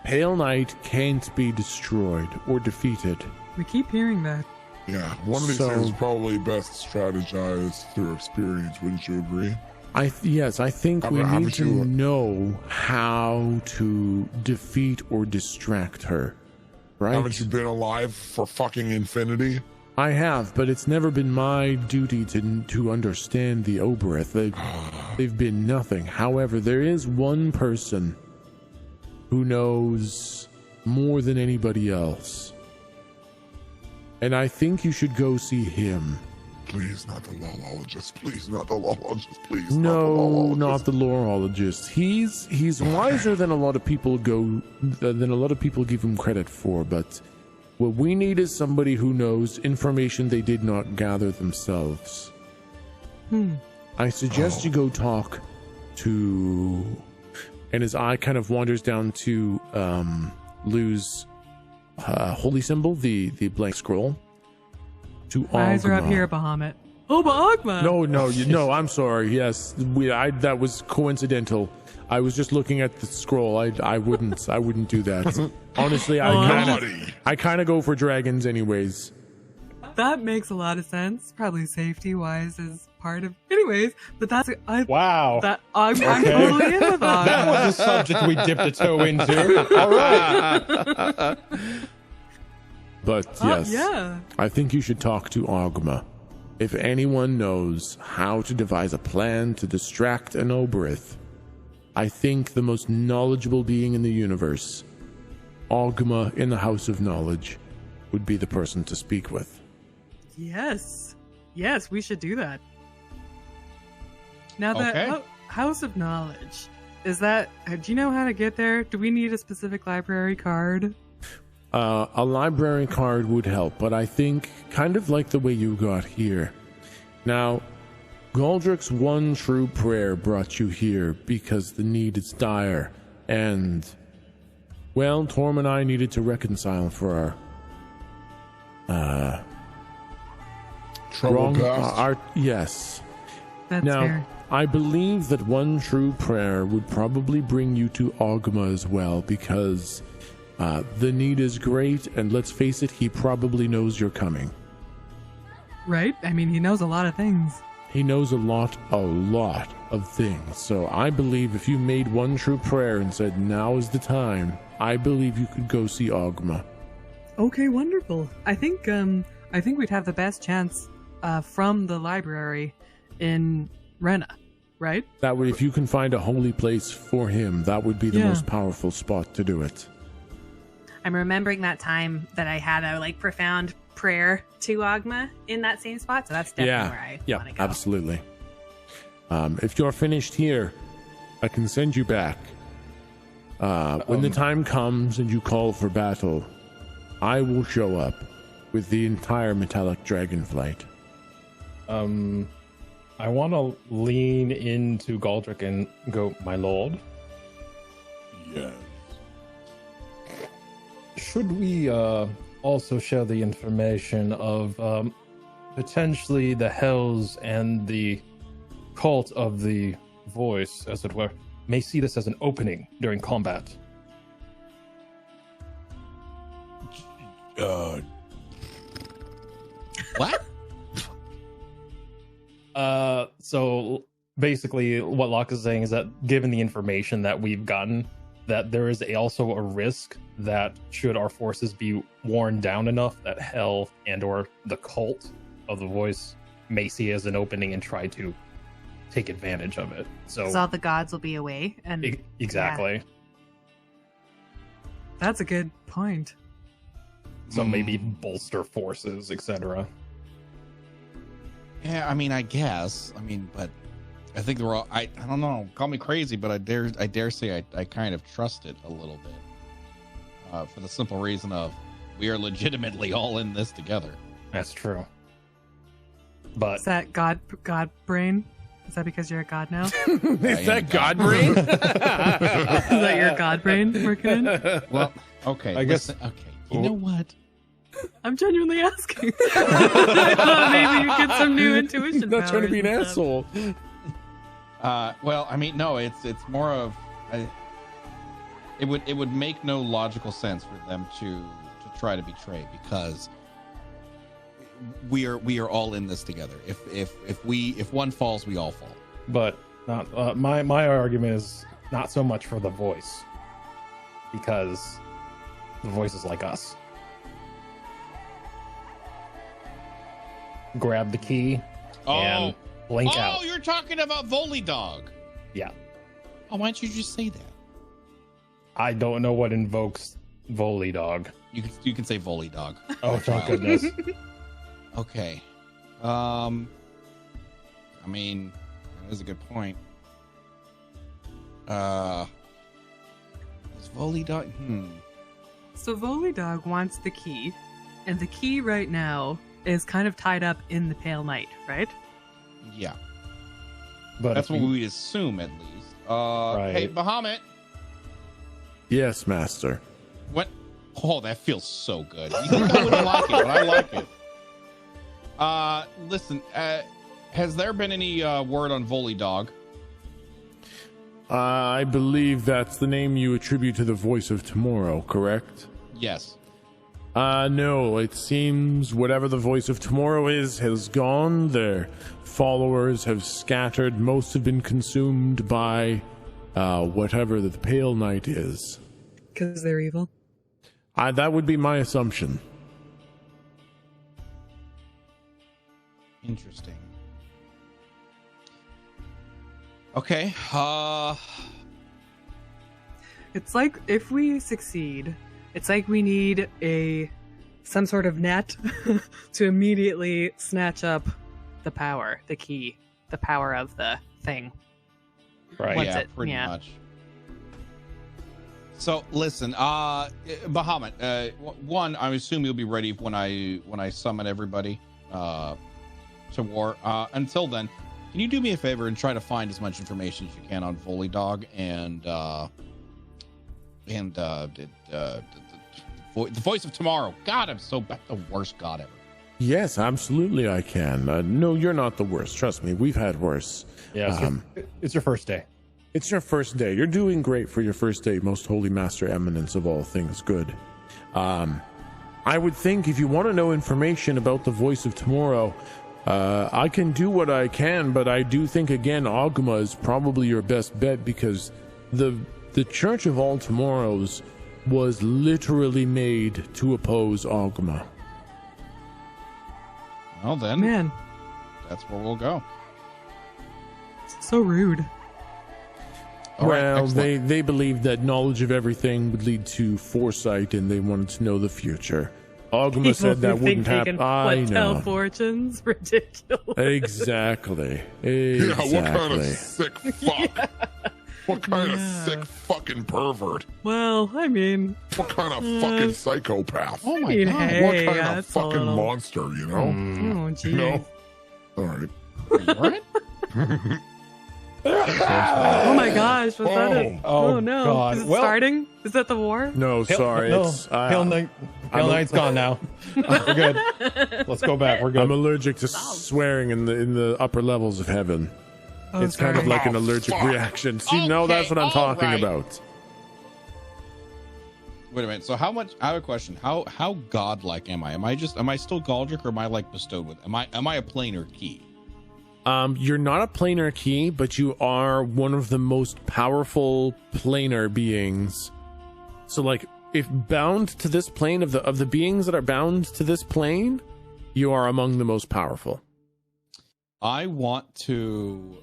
Pale Knight can't be destroyed or defeated. We keep hearing that. Yeah, one of these things is probably best strategized through experience, wouldn't you agree? Yes, I think we need to know how to defeat or distract her, right? Haven't you been alive for fucking infinity? I have, but it's never been my duty to understand the Oberith. They've been nothing. However, there is one person who knows more than anybody else. And I think you should go see him. Please, not the lolologist. Please, not the lolologist. Please, no, not the lorologist. He's wiser than a lot of people give him credit for. But what we need is somebody who knows information they did not gather themselves. I suggest you go talk to. And his eye kind of wanders down to Lou's holy symbol, the blank scroll. To eyes are up here, Bahamut. Oh, Bahamut! No, I'm sorry. Yes, that was coincidental. I was just looking at the scroll. I wouldn't do that. Honestly, I kind of go for dragons anyways. That makes a lot of sense. Probably safety wise is part of. Anyways, but that's wow. I'm totally in with that. That was a subject we dipped a toe into. All right. But yes, yeah. I think you should talk to Ogma. If anyone knows how to devise a plan to distract an Oberith, I think the most knowledgeable being in the universe, Ogma in the House of Knowledge, would be the person to speak with. Yes, we should do that. Now that House of Knowledge, do you know how to get there? Do we need a specific library card? A library card would help, but I think kind of like the way you got here. Now, Galdric's one true prayer brought you here because the need is dire, and, well, Torm and I needed to reconcile for our trouble past. Yes. That's now, fair. I believe that one true prayer would probably bring you to Ogma as well, because the need is great, and let's face it, he probably knows you're coming. Right? I mean, he knows a lot of things. He knows a lot of things. So I believe if you made one true prayer and said, now is the time, I believe you could go see Ogma. Okay, wonderful. I think we'd have the best chance from the library in Rena, right? That would, if you can find a holy place for him, that would be the most powerful spot to do it. I'm remembering that time that I had a profound prayer to Ogma in that same spot, so that's definitely where I want to go. Absolutely. If you're finished here, I can send you back. When the time comes and you call for battle, I will show up with the entire metallic dragon flight. I want to lean into Galdric and go, my lord. Yes. Should we also share the information of potentially the Hells and the cult of the voice, as it were, may see this as an opening during combat? What? So basically what Locke is saying is that given the information that we've gotten, that there is also a risk that should our forces be worn down enough, that Hell and or the cult of the voice may see as an opening and try to take advantage of it. So all the gods will be away. And exactly. Yeah. That's a good point. So maybe bolster forces, etc. Yeah, I mean, I guess. I mean, but I think they're all. I don't know. Call me crazy, but I dare say I kind of trust it a little bit. For the simple reason of we are legitimately all in this together. That's true. But Is that God brain? Is that because you're a god now? Is that God brain? Is that your god brain working in? Well, okay. I guess- Okay. You know what? I'm genuinely asking. I thought maybe you get some new intuition. Not trying to be an powers and stuff. asshole. Well, I mean, no. It's more of. It would make no logical sense for them to try to betray, because we are all in this together. If one falls, we all fall. but not my argument is not so much for the voice, because the voice is like us. Grab the key and blink out. Oh, you're talking about Volley Dog. Yeah. Oh, why don't you just say that? I don't know what invokes Volley Dog. You can say Volley Dog. Oh, thank goodness. Okay. I mean, that is a good point. Is Volley Dog? So Volley Dog wants the key, and the key right now is kind of tied up in the Pale Knight, right? Yeah. But That's if what you- we assume, at least. Right. Hey, Bahamut. Yes, master. What? Oh, that feels so good. You think I wouldn't like it, but I like it. Listen, has there been any word on Volley Dog? I believe that's the name you attribute to the voice of tomorrow, correct? Yes. No, it seems whatever the voice of tomorrow is has gone. Their followers have scattered. Most have been consumed by whatever the Pale Knight is. Because they're evil. That would be my assumption. Interesting. Okay. It's like if we succeed, it's like we need some sort of net to immediately snatch up the power, the key, the power of the thing. right. What's yeah, it? pretty Yeah. much. So listen, Bahamut. One, I assume you'll be ready when I summon everybody to war. Until then, can you do me a favor and try to find as much information as you can on Volley Dog and the voice of tomorrow? God, I'm so bad. The worst god ever. Yes, absolutely I can. No, you're not the worst. Trust me, we've had worse. Yeah. It's your first day. It's your first day. You're doing great for your first day, most holy master eminence of all things good. I would think if you want to know information about the voice of tomorrow, I can do what I can, but I do think, again, Ogma is probably your best bet, because the Church of All Tomorrows was literally made to oppose Ogma. Well then, Man, that's where we'll go. so rude. All right, Well, excellent. they believed that knowledge of everything would lead to foresight, and they wanted to know the future. Ogma said that wouldn't happen. I Tell know. fortunes, ridiculous. Exactly. Yeah, what kind of Exactly. sick fuck? What kind of Yeah. sick fucking pervert? Well, I mean, What kind of fucking psychopath? Oh my mean, god. hey. What kind of that's a fucking little- monster, you know? oh geez. You know? All right. What? Oh my gosh, was that it? Oh, Oh no. God. Is it Well- starting? Is that the war? No, sorry. No, It's, Pale Knight's gone now. We're good. Let's go back. We're good. I'm allergic to swearing in the upper levels of heaven. Oh, It's kind of sorry. like an Oh, allergic fuck. reaction. See, no, that's what I'm Okay, talking all right. about. Wait a minute. So how much? I have a question. How godlike am I? Am I still Galdric, or am I like bestowed with? Am I a planar key? You're not a planar key, but you are one of the most powerful planar beings. So, like, if bound to this plane of the beings that are bound to this plane, you are among the most powerful. I want to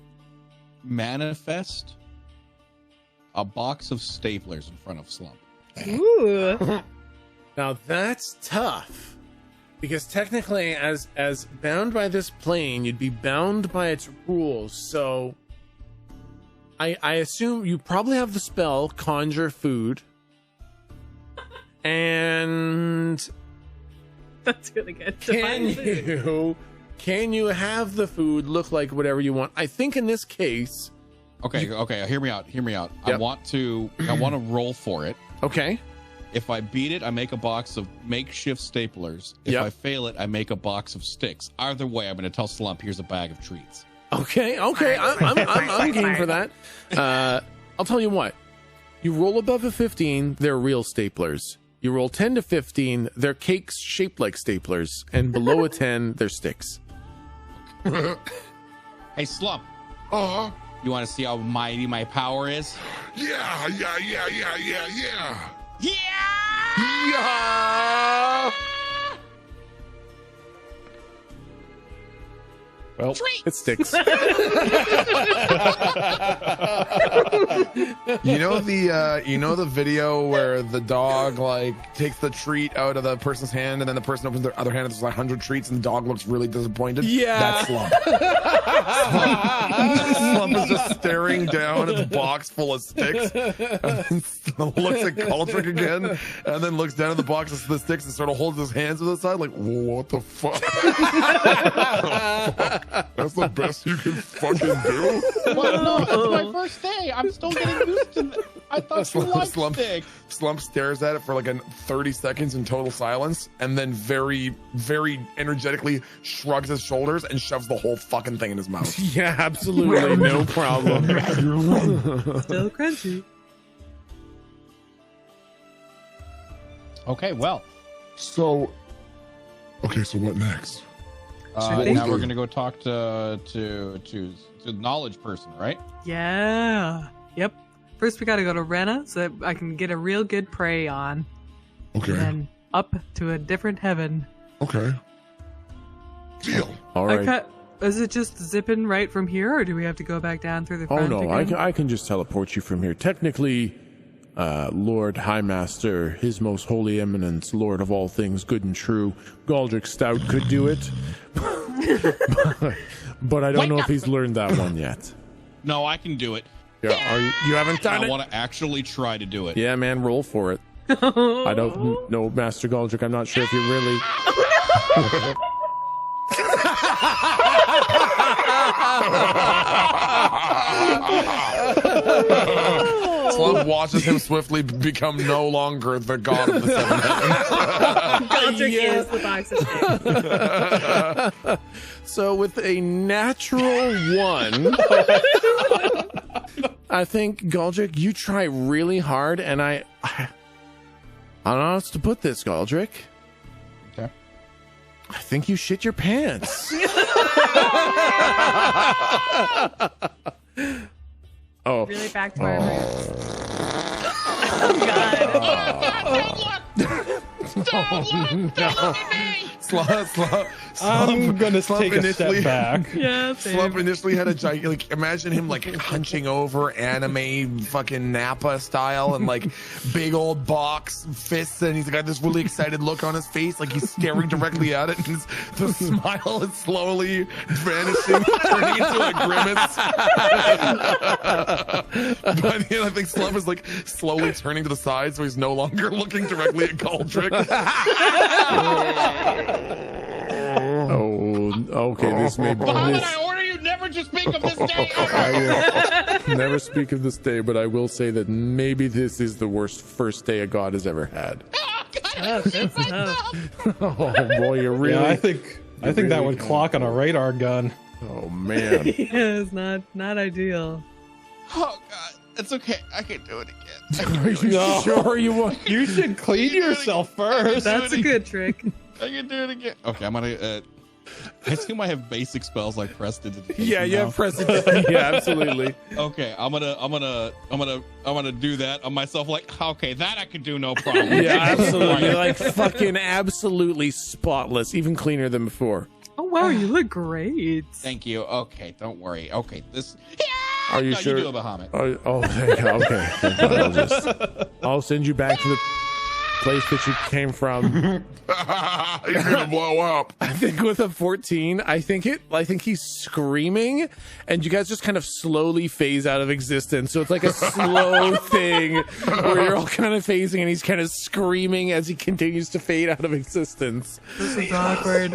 manifest a box of staplers in front of Slump. Ooh. Now that's tough, because technically, as bound by this plane, you'd be bound by its rules. So I assume you probably have the spell conjure food. And That's really good. can you have the food look like whatever you want? I think in this case. Okay. Hear me out. Yep. I want to roll for it. Okay. If I beat it, I make a box of makeshift staplers. If I fail it, I make a box of sticks. Either way, I'm going to tell Slump, here's a bag of treats. Okay. I'm game for that. I'll tell you what. You roll above a 15, they're real staplers. You roll 10 to 15, they're cakes shaped like staplers, and below a 10, they're sticks. Hey, Slump. Uh-huh. You want to see how mighty my power is? Yeah. Yeah! Yeah. Well, It sticks. You know the video where the dog like takes the treat out of the person's hand and then the person opens their other hand and there's like 100 treats and the dog looks really disappointed? Yeah. That's Slump. Slump is just staring down at the box full of sticks and then looks at Galdric again and then looks down at the box of the sticks and sort of holds his hands to the side like, what the fuck? That's the best you can fucking do? Well, no, it's my first day. I'm still getting used to it. I thought you liked sticks. Slump stares at it for like 30 seconds in total silence and then very, very energetically shrugs his shoulders and shoves the whole fucking thing in his mouth. Yeah, absolutely. No problem. Still crunchy. Okay, well. So what next? Now we're gonna go talk to the knowledge person, right? Yeah. Yep. First, we gotta go to Rena so that I can get a real good prey on. Okay. And then up to a different heaven. Okay. Deal. All right. Is it just zipping right from here, or do we have to go back down through the Oh front no, again? I can just teleport you from here. Technically, Lord High Master, His Most Holy Eminence, Lord of all things good and true, Galdric Stout could do it, but I don't know if he's learned that one yet. No, I can do it. Yeah, you haven't done I it? want to actually try to do it. Yeah, man, roll for it. I don't know, Master Galdric. I'm not sure if you really. Slump watches him swiftly become no longer the god of the seven heavens. Galdric is the box of sticks. So with a natural 1, I think Galdric, you try really hard, and I don't know how else to put this, Galdric. Okay. I think you shit your pants. Oh. Really backfired. Oh, God. I'm gonna take a step back. Yeah, Slump initially had a giant, like, imagine him like hunching over anime fucking Nappa style and like big old box fists, and he's got this really excited look on his face, like he's staring directly at it, and the smile is slowly vanishing, turning into a grimace. But I think Slump is like slowly turning to the side, so he's no longer looking directly at Galdric. Oh, okay. This may be. Muhammad, I order you never to speak of this day. I will never speak of this day, but I will say that maybe this is the worst first day a god has ever had. Oh boy, you're really. Yeah, I think that would clock on a radar gun. Oh man. Yeah, it's not ideal. Oh God, it's okay. I can do it again. Are you sure you want? You should clean yourself first. That's a good trick. I can do it again. Okay, I'm gonna. I assume I have basic spells like prestidigitation. Yeah, you now. have precedent. Yeah, absolutely. Okay, I'm gonna do that on myself. Like, okay, that I can do no problem. Yeah, absolutely. You're like fucking absolutely spotless, even cleaner than before. Oh wow, you look great. Thank you. Okay, don't worry. Okay, this. Are you No, sure? You do it, Bahamut. Oh, thank God. Okay. I'll send you back to the. place that you came from. He's gonna blow up. I think with a 14, I think he's screaming, and you guys just kind of slowly phase out of existence. So it's like a slow thing where you're all kind of phasing, and he's kind of screaming as he continues to fade out of existence. This is awkward.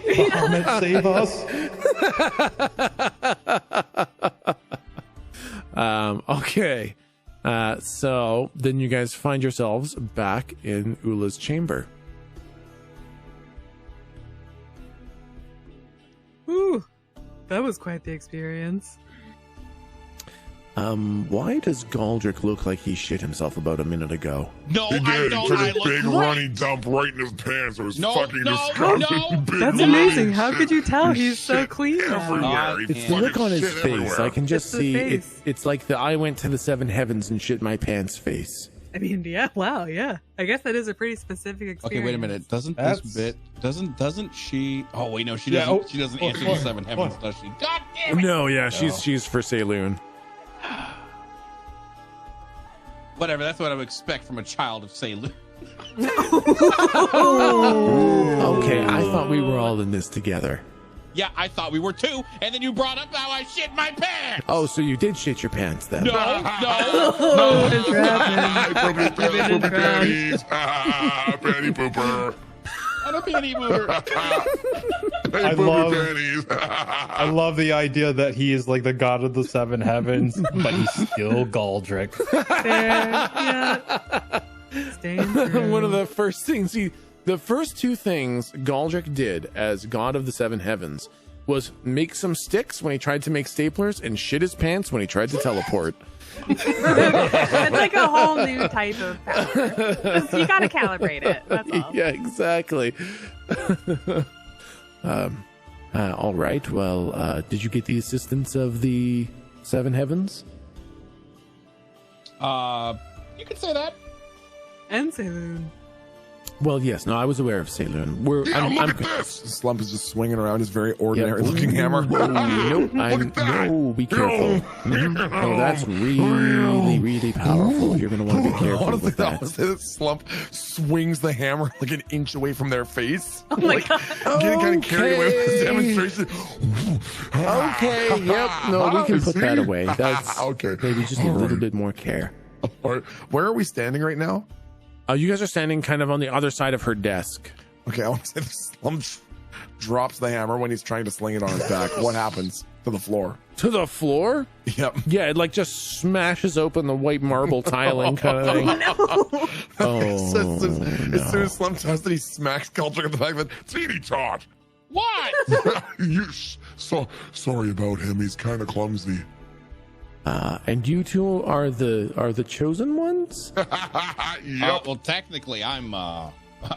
Bahamut, save us. Okay. So then you guys find yourselves back in Ula's chamber. Ooh, that was quite the experience. Why does Galdric look like he shit himself about a minute ago? No, He I did. He don't. took I a look big great. runny dump right in his pants. It was fucking no, disgusting. no. Big That's runny amazing. How shit. could you tell He he's so shit clean now? everywhere. He It's the look fucking on his shit face. everywhere. I can just It's the see face. it's like the I went to the seven heavens and shit my pants face. I mean, yeah, wow, yeah. I guess that is a pretty specific experience. Okay, wait a minute. Doesn't That's- this bit doesn't she? Oh wait, no, she Yeah, doesn't. oh, she doesn't oh, answer oh, the seven heavens, oh. does she? God damn it! No, yeah, she's for Saloon. Whatever. That's what I would expect from a child of Sailor. Okay, I thought we were all in this together. Yeah, I thought we were too, and then you brought up how I shit my pants. Oh, so you did shit your pants then? No, Oh, it's happening. Poopy You've been panties. Panty pooper. I'm a penny mover. Hey, love- poopy panties. I love the idea that he is like the god of the seven heavens, but he's still Galdric. Yeah. Staying true. One of the first things the first two things Galdric did as God of the Seven Heavens was make some sticks when he tried to make staplers and shit his pants when he tried to teleport. It's like a whole new type of power. Just- you gotta calibrate it. That's all. Yeah, exactly. All right. Well, did you get the assistance of the Seven Heavens? You could say that. And Saloon. Well, yes. No, I was aware of Saloon. Yeah, look at this. Slump is just swinging around his very ordinary looking hammer. Nope. No, be careful. Oh, that's really powerful. You're going to want to be careful Honestly, with that that. was it. Slump swings the hammer like an inch away from their face. Oh my god. Getting kind of carried away with this demonstration. Okay. Yep. No, we can put that away. That's Okay. maybe just a little bit more care. All right. Where are we standing right now? You guys are standing kind of on the other side of her desk. Okay, I want to say the Slump drops the hammer when he's trying to sling it on his back. What happens to the floor? To the floor? Yep. Yeah, it like just smashes open the white marble tiling kind of thing. As soon as Slump does it, he smacks Galdric in the back of it. Teeny tot. What? So sorry about him. He's kind of clumsy. And you two are the chosen ones? Yep. Well, technically, I'm. I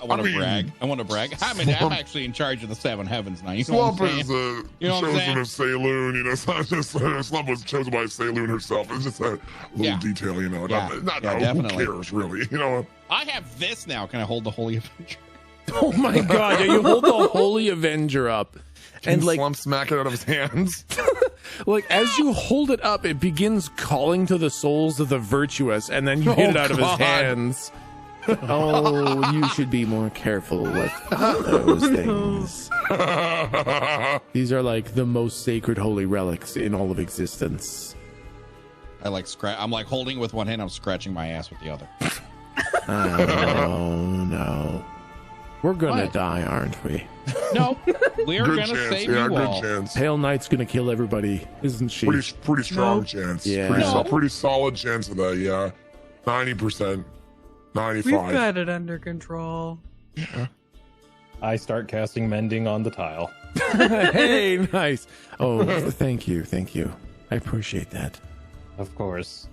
want to mean- brag. I'm actually in charge of the seven heavens now. You know what Slump I'm is saying? You know what I'm chosen saying? of Saloon. You know, it's not just Slump was chosen by Saloon herself. It's just a little Yeah. detail, you know. Yeah. Not Yeah, who definitely. cares, really. You know. I have this now. Can I hold the Holy Avenger? Oh my god, yeah, you hold the Holy Avenger up. And And like Slump smack it out of his hands. as you hold it up, it begins calling to the souls of the virtuous, and then you hit it out of his God. hands. Oh, you should be more careful with those things. These are like the most sacred holy relics in all of existence. I like scratch. I'm like holding with one hand. I'm scratching my ass with the other. Oh no. We're gonna What? die, aren't we? No, we're Good gonna chance. save Yeah, you good all. chance. Pale Knight's gonna kill everybody, isn't she? Pretty strong No. chance. Yeah. Pretty solid chance of that. Yeah, 90%, 95. We've got it under control. I start casting mending on the tile. Hey, nice. Oh, thank you. I appreciate that. Of course.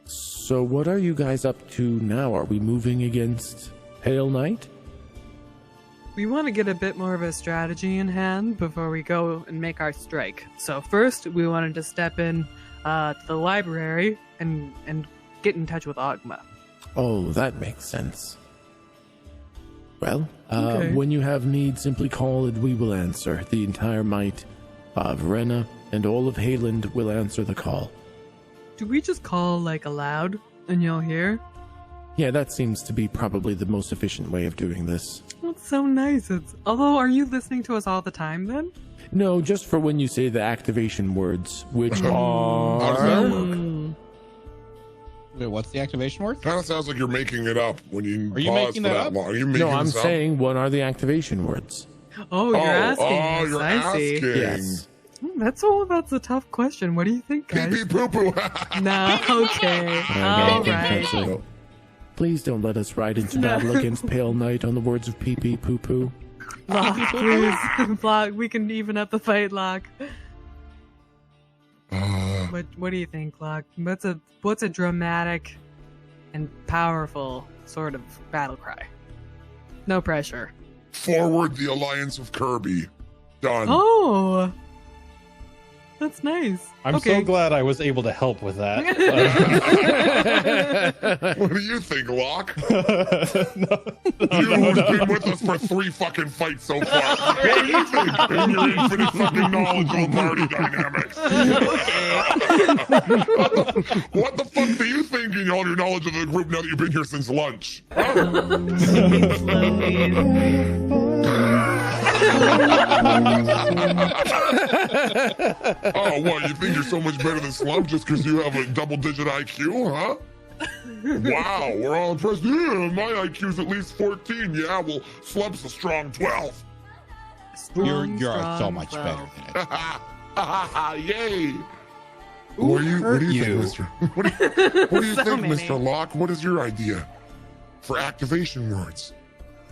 So what are you guys up to now? Are we moving against Pale Knight? We want to get a bit more of a strategy in hand before we go and make our strike. So first, we wanted to step in to the library and get in touch with Ogma. Oh, that makes sense. Well, Okay. when you have need, simply call and we will answer. The entire might of Rena and all of Hayland will answer the call. Do we just call like aloud and you'll hear? Yeah, that seems to be probably the most efficient way of doing this. That's so nice. Although, are you listening to us all the time then? No, just for when you say the activation words, which How does are... that work? Wait, what's the activation word? Kind of sounds like you're making it up when you Are you pause making for that that up? long. Are you making No, I'm this up? saying what are the activation words? Oh, you're asking. Oh, us. you're I see. asking. Yes. That's a tough question. What do you think, Pee guys? pee poo poo. No, okay. I All don't think right. that's it. Please don't let us ride into battle against Pale Knight on the words of pee pee poo poo. Locke, please. Locke, we can even up the fight, Locke. What do you think, Locke? What's a dramatic and powerful sort of battle cry? No pressure. Forward the alliance of Kirby. Done. Oh, that's nice. I'm okay. so glad I was able to help with that. What do you think, Locke? No, You've been with us for 3 fucking fights so far. What do you think? In your infinite fucking knowledge of party dynamics. What the fuck do you think in all your knowledge of the group now that you've been here since lunch? Oh, what? You think you're so much better than Slump just because you have a double-digit IQ, huh? Wow, we're all impressed. Yeah, my IQ's at least 14. Yeah, well, Slump's a strong 12. You're so much better than it. Yay! What do you think, Mr. What do you think, many. Mr. Locke? What is your idea for activation words?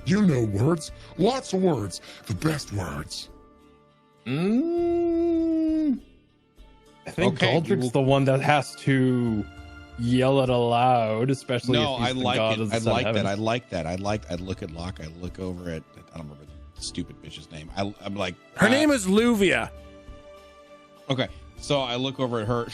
You know words, lots of words, the best words. I think Okay, Galdric's the one that has to yell it aloud, especially No, if he's I the like god it. of the I sun like that. heavens. I like that. I'd look at Locke. I look over at, I don't remember the stupid bitch's name. I'm like, Her name is Luvia. okay. So I look over at her.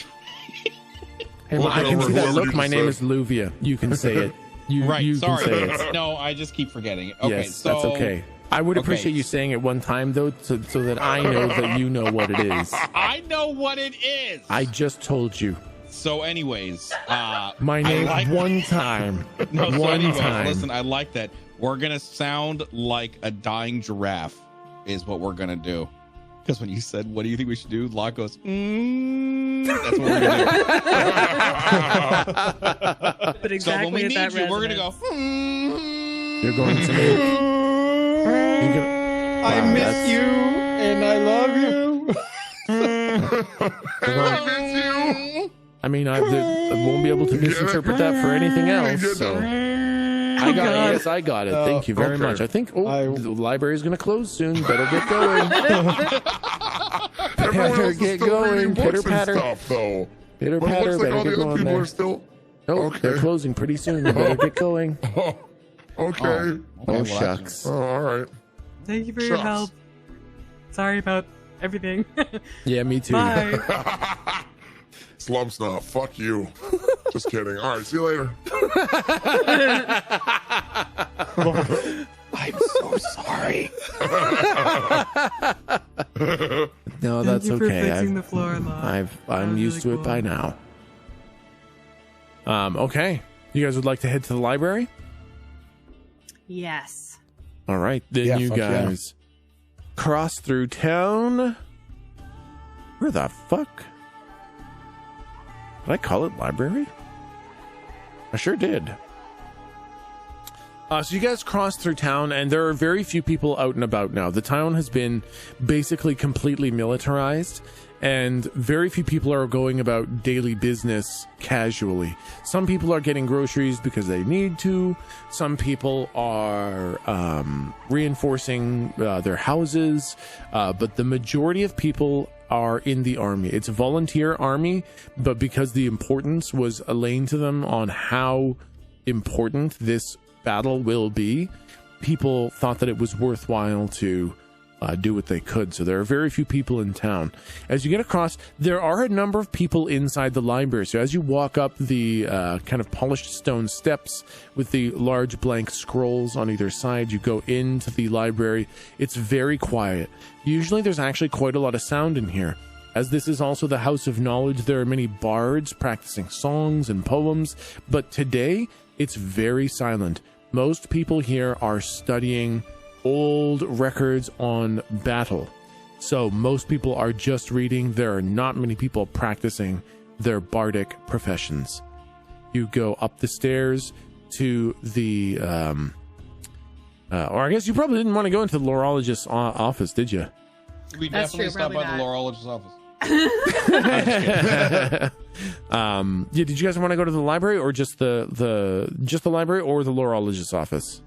Hey, Look I can over see that. whoever Look, you my just name said. is Luvia. You can say it. You Sorry. can say it. No, I just keep forgetting it. Okay, Yes, so that's okay. I would okay. appreciate you saying it one time, though, so that I know that you know what it is. I know what it is. I just told you. So, anyways, My name I like one time. No, so one anyways, time. listen, I like that. We're gonna sound like a dying giraffe, is what we're gonna do. Because when you said, "What do you think we should do?" Locke goes, That's what we're gonna do. But So exactly when we at need that you, we're gonna go. resonance. You're going to make. You're gonna, I Wow, miss that's- you and I love you. I miss you. I mean, I won't be able to misinterpret that for anything else. So I got it. Yes, I got it. Thank you very Okay. much. I think the library's going to close soon. Better get Everyone going. else Better is get still reading going. books Pitter and patter. stuff, though. Pitter But it patter. looks like Better all the get other going people there. are still. Oh, Okay. they're closing pretty soon. You better get going. Oh, okay. Okay, Oh, well, that's- shucks. Oh, all right. Thank you for your Shucks. help. Sorry about everything. Yeah, me too. Bye. Slump's not. Fuck you. Just kidding. All right. See you later. I'm so sorry. No, that's Thank you for okay. fixing the floor, Locke. I'm was used really to it cool. by now. Okay. You guys would like to head to the library? Yes. All right. Then Yeah, you fuck yeah. guys cross through town. Where the fuck? Did I call it library? I sure did. So you guys cross through town, and there are very few people out and about now. The town has been basically completely militarized, and very few people are going about daily business casually. Some people are getting groceries because they need to. Some people are reinforcing their houses, but the majority of people are in the army. It's a volunteer army, but because the importance was laying to them on how important this battle will be, people thought that it was worthwhile to do what they could. So there are very few people in town. As you get across, there are a number of people inside the library. So as you walk up the kind of polished stone steps with the large blank scrolls on either side, you go into the library. It's very quiet. Usually there's actually quite a lot of sound in here. As this is also the House of Knowledge, there are many bards practicing songs and poems, but today it's very silent. Most people here are studying old records on battle. So most people are just reading. There are not many people practicing their bardic professions. You go up the stairs to the, or I guess you probably didn't want to go into the lorologist's office, did you? We That's definitely true, stopped by probably the not. laryngologist's office. Yeah, did you guys want to go to the library or just the library or the laryngologist's office?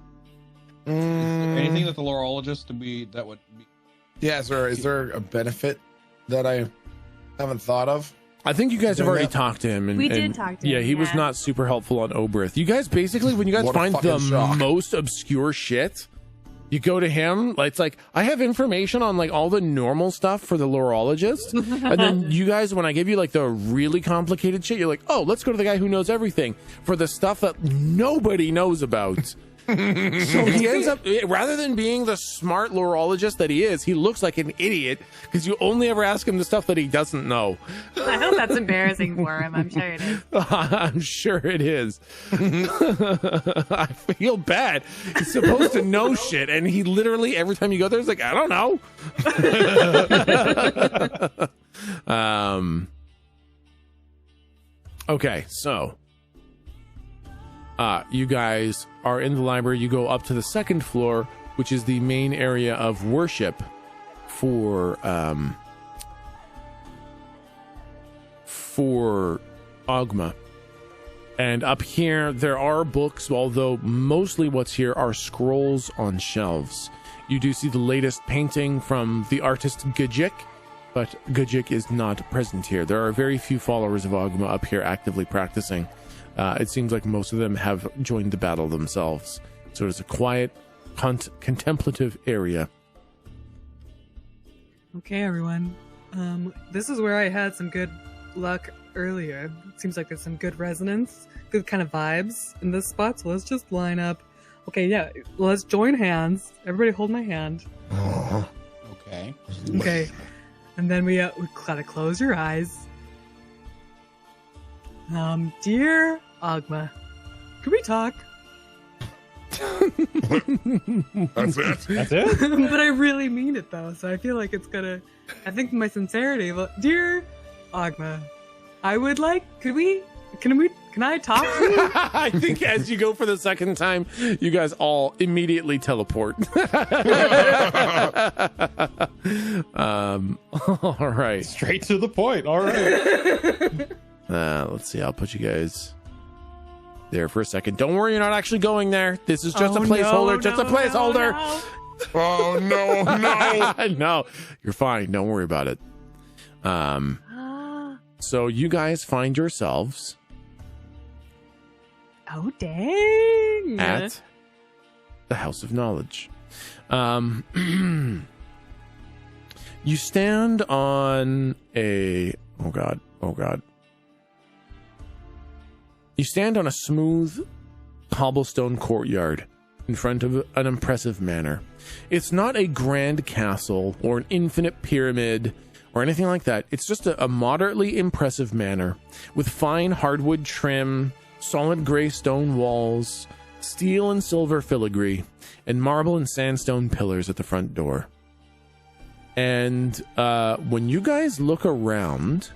Anything that the laryngologist that would be. Yeah, is there a benefit that I haven't thought of? I think you guys have already talked to him. We did talk to him, Yeah, he was yeah. not super helpful on Oberth. You guys basically, when you guys What a find fucking the shock. most obscure shit, you go to him. It's like, I have information on like all the normal stuff for the laryngologist. And then you guys, when I give you like the really complicated shit, you're like, oh, let's go to the guy who knows everything for the stuff that nobody knows about. So he ends up, rather than being the smart laryngologist that he is, he looks like an idiot because you only ever ask him the stuff that he doesn't know. I hope that's embarrassing for him. I'm sure it is. I'm sure it is. I feel bad. He's supposed to know shit, and he literally, every time you go there, he's like, I don't know. Okay, so you guys are in the library. You go up to the second floor, which is the main area of worship for Ogma. And up here there are books, although mostly what's here are scrolls on shelves. You do see the latest painting from the artist Galdric, but Galdric is not present here. There are very few followers of Ogma up here actively practicing. It seems like most of them have joined the battle themselves. So it's a quiet, contemplative area. Okay, everyone. This is where I had some good luck earlier. It seems like there's some good resonance, good kind of vibes in this spot. So let's just line up. Okay, yeah, let's join hands. Everybody hold my hand. Okay. Okay. And then we gotta close your eyes. Dear Ogma, can we talk? That's it. That's it? But I really mean it though, so I feel like it's gonna. I think my sincerity. Dear Ogma, I would like. Can I talk to you? I think as you go for the second time, you guys all immediately teleport. All right. Straight to the point. All right. Let's see. I'll put you guys there for a second. Don't worry, you're not actually going there. This is just a placeholder. Just a placeholder. No. Oh no, no. No, you're fine. Don't worry about it. So you guys find yourselves Oh dang! at the House of Knowledge. You stand on a oh god. You stand on a smooth cobblestone courtyard in front of an impressive manor. It's not a grand castle or an infinite pyramid or anything like that. It's just a moderately impressive manor with fine hardwood trim, solid gray stone walls, steel and silver filigree, and marble and sandstone pillars at the front door. And when you guys look around,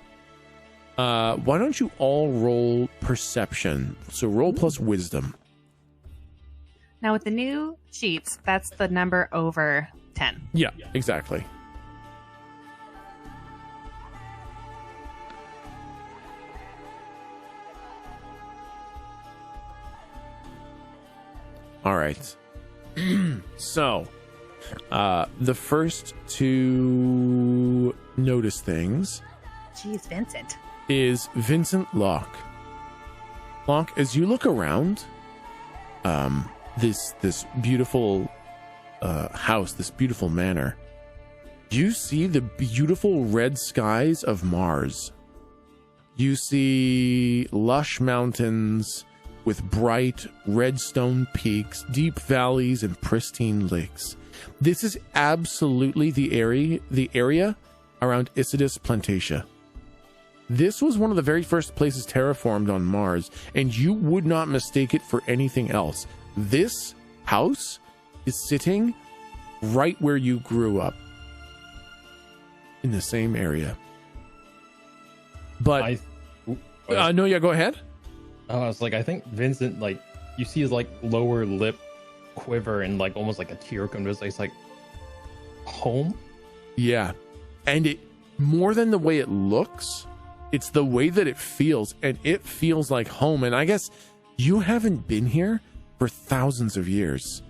why don't you all roll perception? So roll plus wisdom. Now with the new sheets, that's the number over 10. Yeah, exactly. All right. So, the first to notice things Jeez, Vincent. is Vincent Locke. Locke, as you look around, this beautiful house, this beautiful manor, you see the beautiful red skies of Mars. You see lush mountains with bright red stone peaks, deep valleys, and pristine lakes. This is absolutely the area around Isidis Plantatia. This was one of the very first places terraformed on Mars, and you would not mistake it for anything else. This house is sitting right where you grew up, in the same area. But no, yeah, go ahead. I was like, I think Vincent, like, you see his like lower lip quiver and like almost like a tear come to his face, like, home. Yeah, and it more than the way it looks, it's the way that it feels, and it feels like home. And I guess you haven't been here for thousands of years,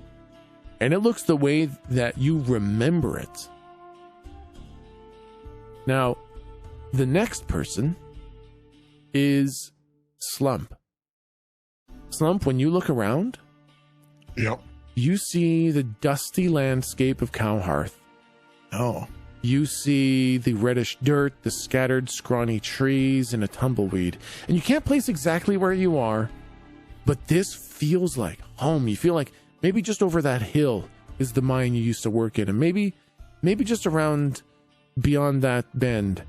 and it looks the way that you remember it. Now, the next person is Slump. Slump, when you look around, Yep. you see the dusty landscape of Cowhearth. Oh. You see the reddish dirt, the scattered scrawny trees, and a tumbleweed. And you can't place exactly where you are, but this feels like home. You feel like maybe just over that hill is the mine you used to work in, and maybe just around beyond that bend,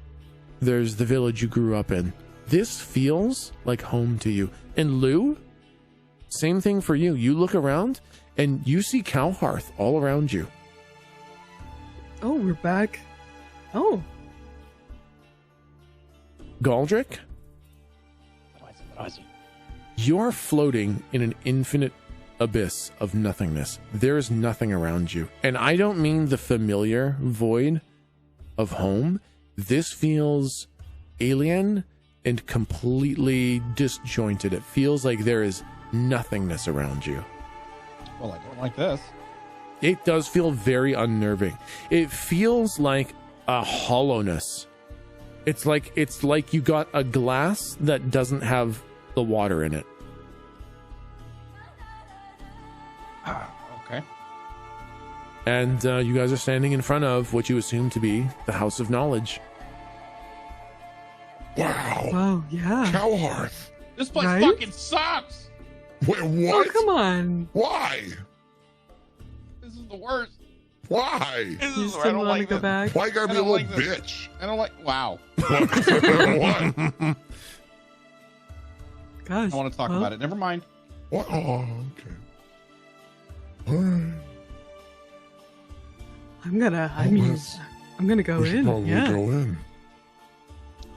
there's the village you grew up in. This feels like home to you. And Lou, same thing for you. You look around and you see Cowhearth all around you. Oh, we're back. Oh. Galdric, you're floating in an infinite abyss of nothingness. There is nothing around you. And I don't mean the familiar void of home. This feels alien and completely disjointed. It feels like there is nothingness around you. Well, I don't like this. It does feel very unnerving. It feels like a hollowness. It's like you got a glass that doesn't have the water in it. Okay. And you guys are standing in front of what you assume to be the House of Knowledge. Wow. Wow, yeah. Cowhearth. This place Right? fucking sucks. Wait, Oh, what? come on. Why? This is the worst. Why? This You is, just I didn't don't want to like go this. back? Why you gotta I be a don't little like this. bitch? I don't like. Wow. What? Gosh. I want to talk well, about it. Never mind. What? Oh, okay. All right. I'm gonna go We should in. probably Yeah. go in.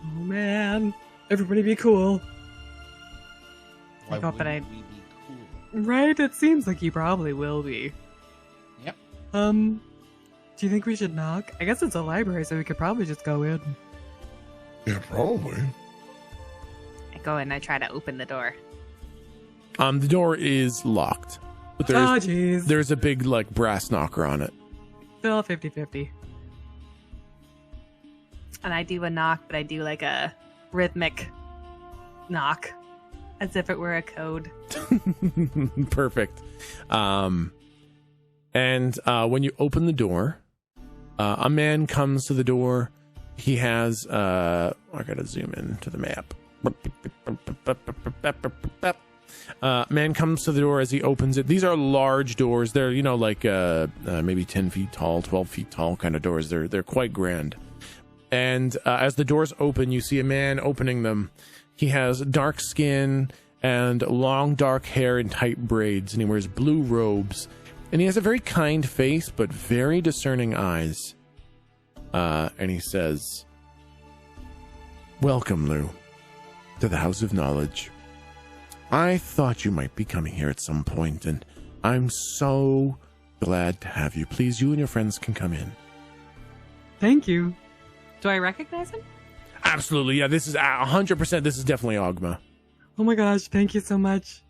Oh man. Everybody be cool. Why hope that wouldn't I- we be cool? Right? It seems like you probably will be. Yep. Do you think we should knock? I guess it's a library, so we could probably just go in. Yeah, probably. I go and I try to open the door. The door is locked, but Oh, jeez. there's a big like brass knocker on it. Still 50-50. And I do a knock, but I do like a rhythmic knock, as if it were a code. Perfect. And when you open the door, a man comes to the door. He has I gotta zoom in to the map. Man comes to the door as he opens it. These are large doors. They're, like maybe 10 feet tall, 12 feet tall kind of doors. They're quite grand. And as the doors open, you see a man opening them. He has dark skin and long dark hair in tight braids, and he wears blue robes. And he has a very kind face, but very discerning eyes. And he says, "Welcome, Lou, to the House of Knowledge. I thought you might be coming here at some point, and I'm so glad to have you. Please, you and your friends can come in." Thank you. Do I recognize him? Absolutely, yeah. This is 100%. This is definitely Ogma. Oh my gosh, thank you so much.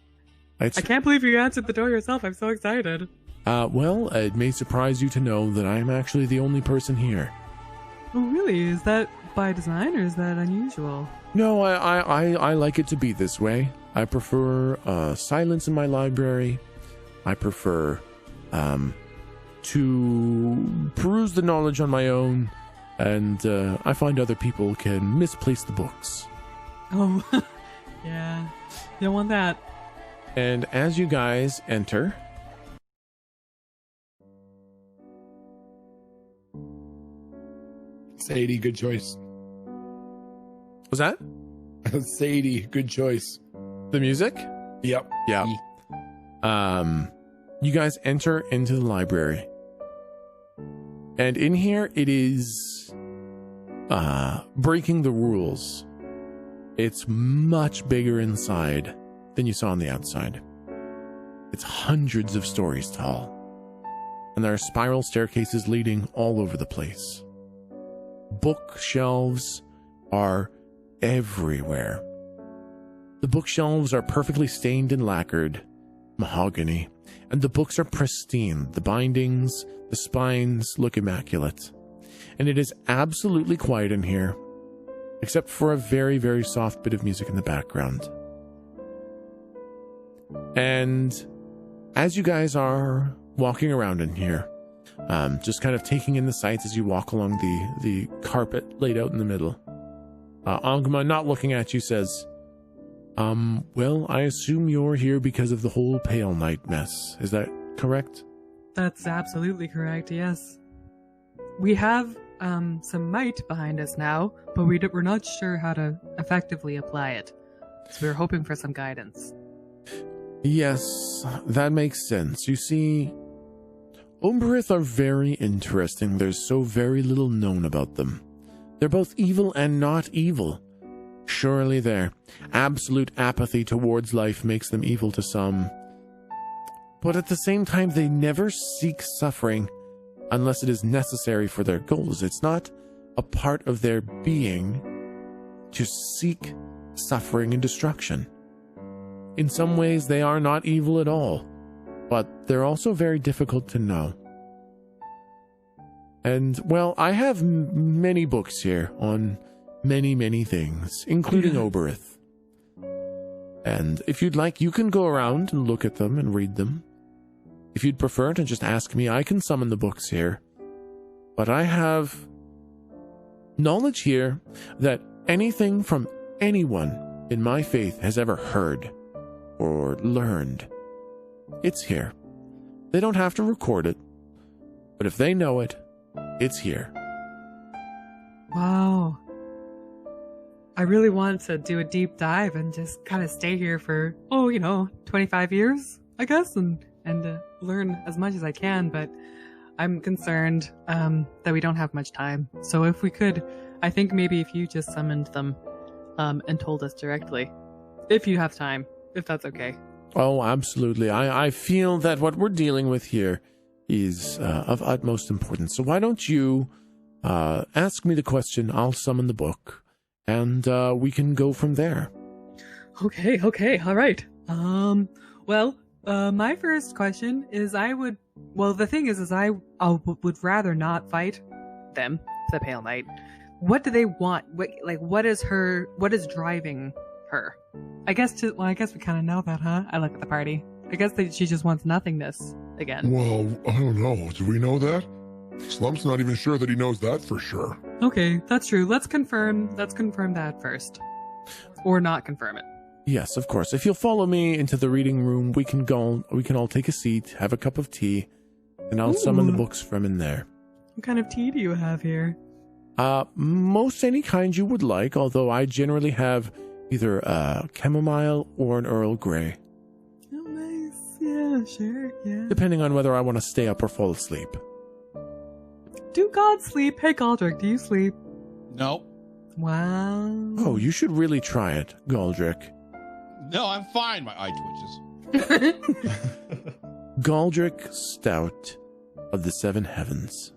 It's, I can't believe you answered the door yourself. I'm so excited. well, it may surprise you to know that I am actually the only person here. Oh, really? Is that by design or is that unusual? No, I like it to be this way. I prefer silence in my library. I prefer to peruse the knowledge on my own, and I find other people can misplace the books. Oh, yeah. You don't want that. And as you guys enter, Sadie, good choice. Was that Sadie? Good choice. the music? Yep. Yeah. You guys enter into the library. And in here, it is breaking the rules. It's much bigger inside than you saw on the outside. It's hundreds of stories tall. And there are spiral staircases leading all over the place. Bookshelves are everywhere. The bookshelves are perfectly stained and lacquered mahogany, and the books are pristine. The bindings, the spines look immaculate. And it is absolutely quiet in here, except for a very, very soft bit of music in the background. And as you guys are walking around in here, just kind of taking in the sights as you walk along the carpet laid out in the middle, Angma, not looking at you, says, well, I assume you're here because of the whole Pale Knight mess. Is that correct? That's absolutely correct, yes. We have some might behind us now, but we're not sure how to effectively apply it. So we're hoping for some guidance. Yes, that makes sense. You see, Umberith are very interesting. There's so very little known about them. They're both evil and not evil. Surely their absolute apathy towards life makes them evil to some. But at the same time, they never seek suffering unless it is necessary for their goals. It's not a part of their being to seek suffering and destruction. In some ways, they are not evil at all, but they're also very difficult to know. And, well, I have many books here on many, many things, including Oberith. And if you'd like, you can go around and look at them and read them. If you'd prefer to just ask me, I can summon the books here. But I have knowledge here that anything from anyone in my faith has ever heard or learned, it's here. They don't have to record it, but if they know it, it's here. Wow. I really want to do a deep dive and just kind of stay here for, 25 years, I guess, and learn as much as I can, but I'm concerned that we don't have much time. So if we could, I think maybe if you just summoned them and told us directly, if you have time, if that's okay. Oh, absolutely. I feel that what we're dealing with here is of utmost importance. So why don't you ask me the question, I'll summon the book, and we can go from there. Okay, all right. My first question is I would rather not fight them, the Pale Knight. What do they want? What is driving her? I guess we kind of know that, huh? I look at the party. I guess she just wants nothingness again. Well, I don't know. Do we know that? Slump's not even sure that he knows that for sure. Okay, that's true. Let's confirm that first. Or not confirm it. Yes, of course. If you'll follow me into the reading room, we can all take a seat, have a cup of tea, and I'll summon the books from in there. What kind of tea do you have here? Most any kind you would like, although I generally have either a chamomile or an Earl Grey. Oh, nice. Yeah, sure, yeah. Depending on whether I want to stay up or fall asleep. Do gods sleep? Hey, Galdric, do you sleep? No. Wow. Oh, you should really try it, Galdric. No, I'm fine. My eye twitches. Galdric Stout of the Seven Heavens.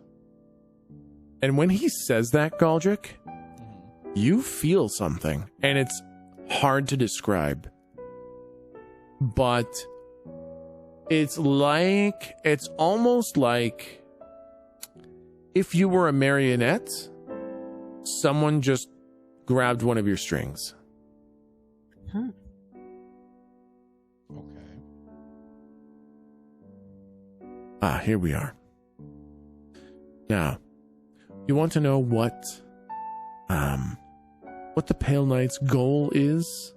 And when he says that, Galdric, you feel something, and it's hard to describe. But it's almost like if you were a marionette, someone just grabbed one of your strings. Huh. Okay. Here we are. Now, you want to know what the Pale Knight's goal is?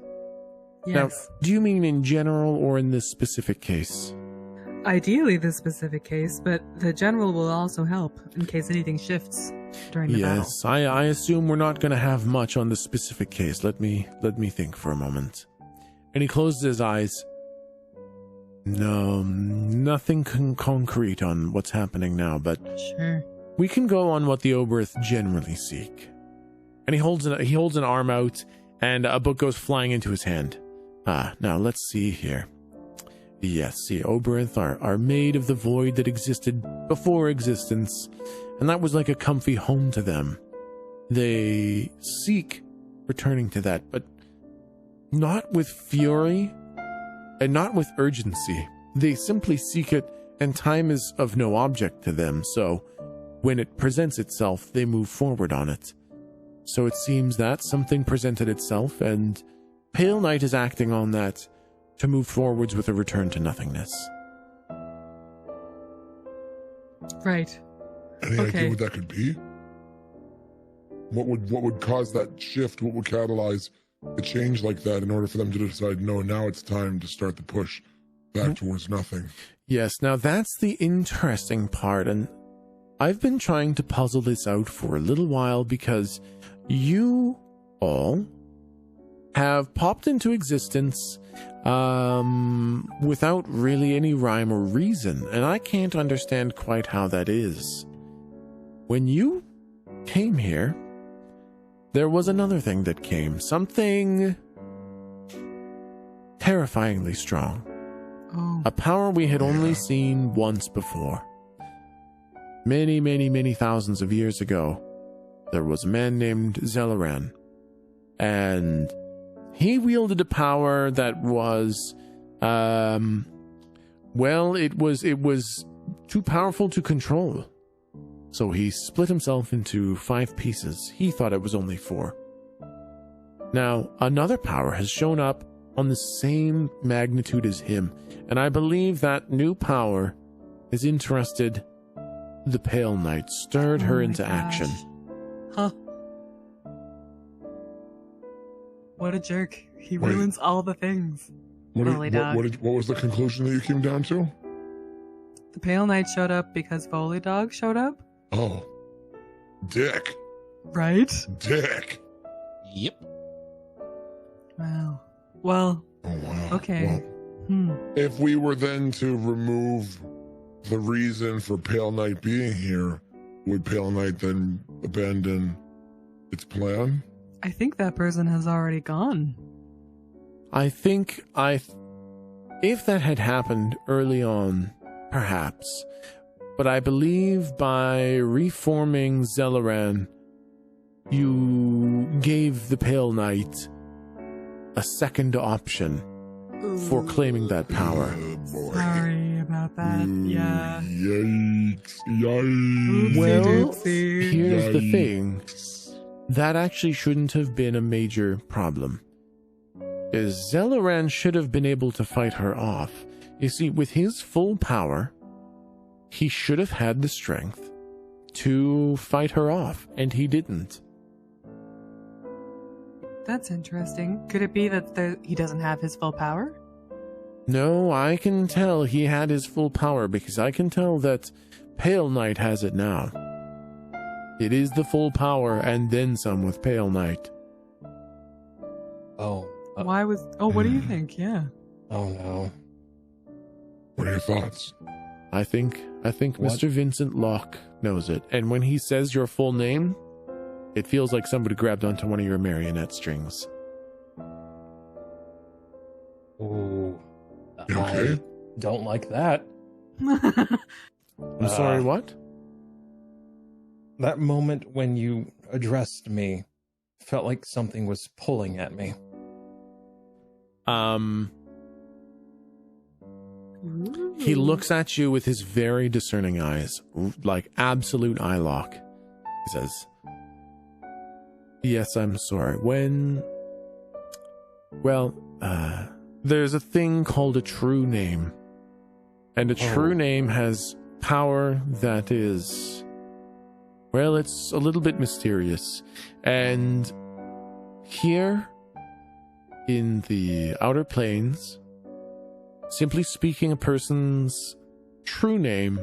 Yes. Now, do you mean in general or in this specific case? ideally this specific case, but the general will also help in case anything shifts during the battle. Yes, I assume we're not going to have much on this specific case. Let me think for a moment. And he closes his eyes. No, nothing concrete on what's happening now, but Sure. we can go on what the Oberth generally seek. And he holds an arm out, and a book goes flying into his hand. Now let's see here. Yes, the Oberth are made of the void that existed before existence, and that was like a comfy home to them. They seek returning to that, but not with fury and not with urgency. They simply seek it, and time is of no object to them, so when it presents itself, they move forward on it. So it seems that something presented itself, and Pale Knight is acting on that to move forwards with a return to nothingness. Right. Any idea what that could be? What would cause that shift? What would catalyze a change like that in order for them to decide, no, now it's time to start the push back towards nothing? Yes, now that's the interesting part, and I've been trying to puzzle this out for a little while because you all have popped into existence without really any rhyme or reason, and I can't understand quite how that is. When you came here, there was another thing that came, something terrifyingly strong. Oh. A power we had only seen once before. Many, many, many thousands of years ago, there was a man named Zelleran, and he wielded a power that was, it was too powerful to control. So he split himself into 5 pieces. He thought it was only 4. Now, another power has shown up on the same magnitude as him, and I believe that new power has interested the Pale Knight, stirred her into action. Huh. What a jerk. He ruins all the things. What Volleydog. was the conclusion that you came down to? The Pale Knight showed up because Volleydog showed up? Oh. Dick. Right? Dick. Yep. Wow. Well, Oh, wow. okay. Well, if we were then to remove the reason for Pale Knight being here, would Pale Knight then abandon its plan? I think that person has already gone. I think if that had happened early on, perhaps. But I believe by reforming Zelleran, you gave the Pale Knight a second option for claiming that power. Oh, boy. Sorry about that. Yeah. Yikes. Yikes. Well, Oopsie-doopsie. here's the thing. That actually shouldn't have been a major problem. Is Zelleran should have been able to fight her off. You see, with his full power, he should have had the strength to fight her off, and he didn't. That's interesting. Could it be that he doesn't have his full power? No, I can tell he had his full power, because I can tell that Pale Knight has it now. It is the full power, and then some with Pale Knight. Oh. Why was... Oh, what do you think? Yeah. Oh no. What are your thoughts? I think What? Mr. Vincent Locke knows it, and when he says your full name, it feels like somebody grabbed onto one of your marionette strings. Oh. You okay? I don't like that. I'm sorry, what? That moment when you addressed me felt like something was pulling at me. He looks at you with his very discerning eyes, like absolute eye lock. He says, yes, I'm sorry. There's a thing called a true name. And a true name has power that is, well, it's a little bit mysterious. And here in the Outer Planes, simply speaking, a person's true name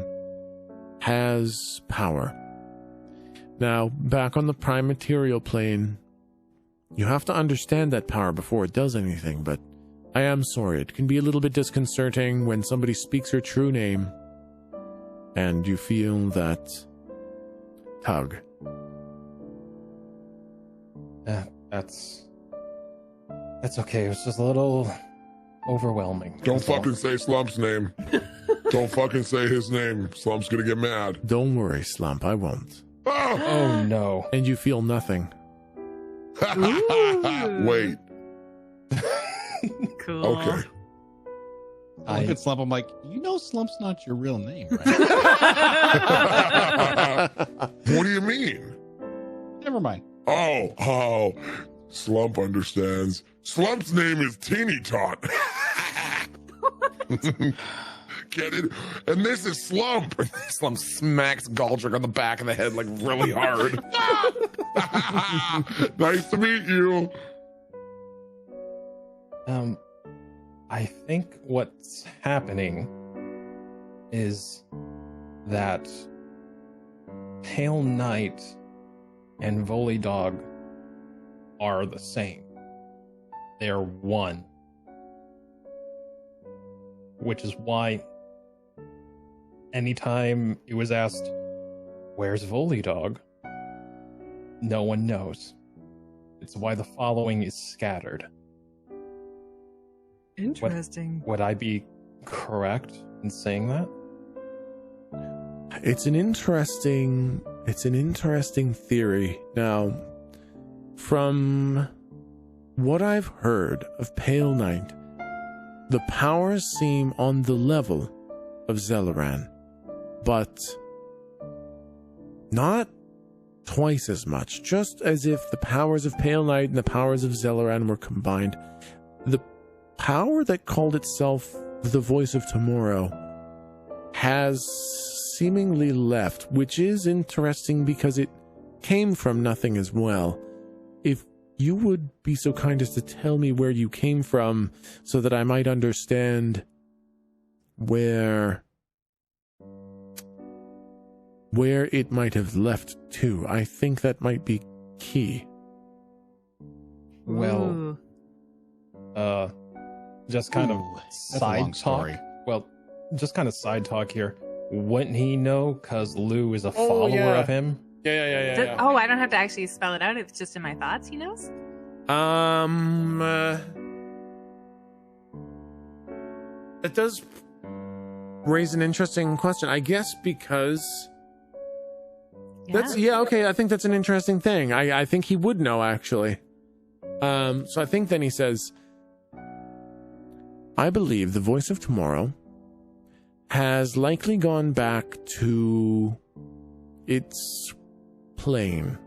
has power. Now, back on the prime material plane, you have to understand that power before it does anything, but I am sorry, it can be a little bit disconcerting when somebody speaks your true name and you feel that tug. That's okay. It was just a little overwhelming. Don't fucking say Slump's name. Don't fucking say his name. Slump's gonna get mad. Don't worry, Slump, I won't. Oh no. And you feel nothing. Wait. Cool. Okay. I look at Slump. I'm like, you know, Slump's not your real name, right? What do you mean? Never mind. Oh, Slump understands. Slump's name is Teeny Tot. Get it? And this is Slump. Slump smacks Galdric on the back of the head like really hard. Nice to meet you. I think what's happening is that Pale Knight and Volley Dog are the same. They're one. Which is why anytime it was asked, where's Volley Dog? No one knows. It's why the following is scattered. Interesting. Would I be correct in saying that? It's an interesting theory. Now, from what I've heard of Pale Knight, the powers seem on the level of Zelleran, but not twice as much, just as if the powers of Pale Knight and the powers of Zelleran were combined. The power that called itself the Voice of Tomorrow has seemingly left, which is interesting because it came from nothing as well. If you would be so kind as to tell me where you came from so that I might understand where it might have left to. I think that might be key. Well, just kind of side talk. Well, just kind of side talk here. Wouldn't he know? Because Lou is a follower of him. Yeah. Oh, I don't have to actually spell it out. It's just in my thoughts. He knows. It does raise an interesting question. I guess because okay. I think that's an interesting thing. I think he would know actually. So I think then he says, I believe the Voice of Tomorrow has likely gone back to its plane.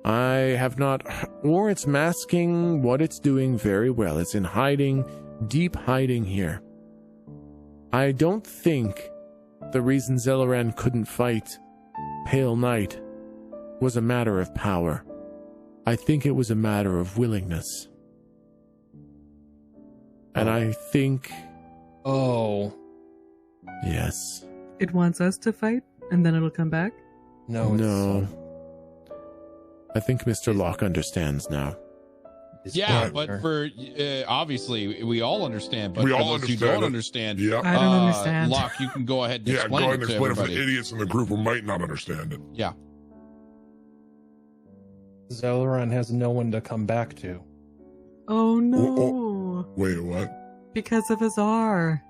I have not, or it's masking what it's doing very well. It's in hiding, deep hiding here. I don't think the reason Zelleran couldn't fight Pale Knight was a matter of power. I think it was a matter of willingness. And I think... Oh. Yes. It wants us to fight, and then it'll come back? No. I think Mr. Locke understands now. Yeah, but for obviously we all understand. But we for all those who don't understand, yeah. I don't understand. Locke, you can go ahead and go explain ahead it and to explain it everybody. for the idiots in the group who might not understand it. Yeah. Zelleran has no one to come back to. Oh no. Oh. Wait, what? Because of Azar.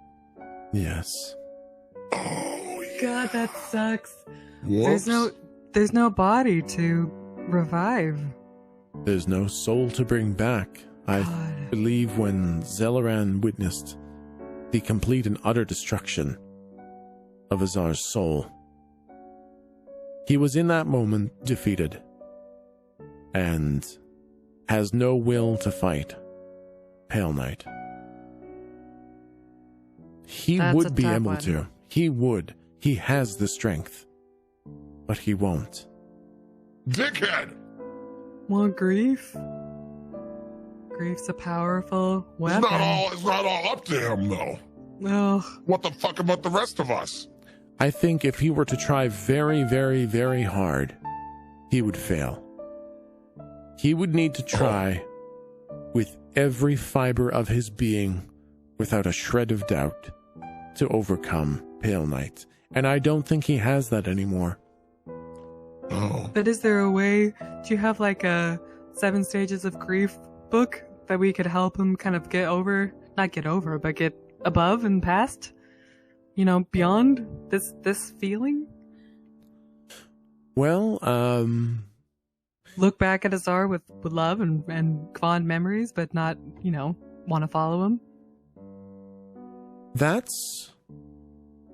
Yes. Oh, yeah. God, that sucks. Whoops. There's no body to revive. There's no soul to bring back. I God. believe when Zelleran witnessed the complete and utter destruction of Azar's soul, he was in that moment defeated and has no will to fight Pale Knight. He That's a would be tough able one. to. He would. He has the strength. But he won't. Dickhead! Well, grief. Grief's a powerful weapon. It's not all up to him, though. Oh. What the fuck about the rest of us? I think if he were to try very, very, very hard, he would fail. He would need to try with every fiber of his being, without a shred of doubt, to overcome Pale Knight. And I don't think he has that anymore. Oh. But is there a way, do you have like a 7 Stages of Grief book that we could help him kind of not get over, but get above and past? You know, beyond this feeling? Well, Look back at Azar with love and fond memories, but not, want to follow him? that's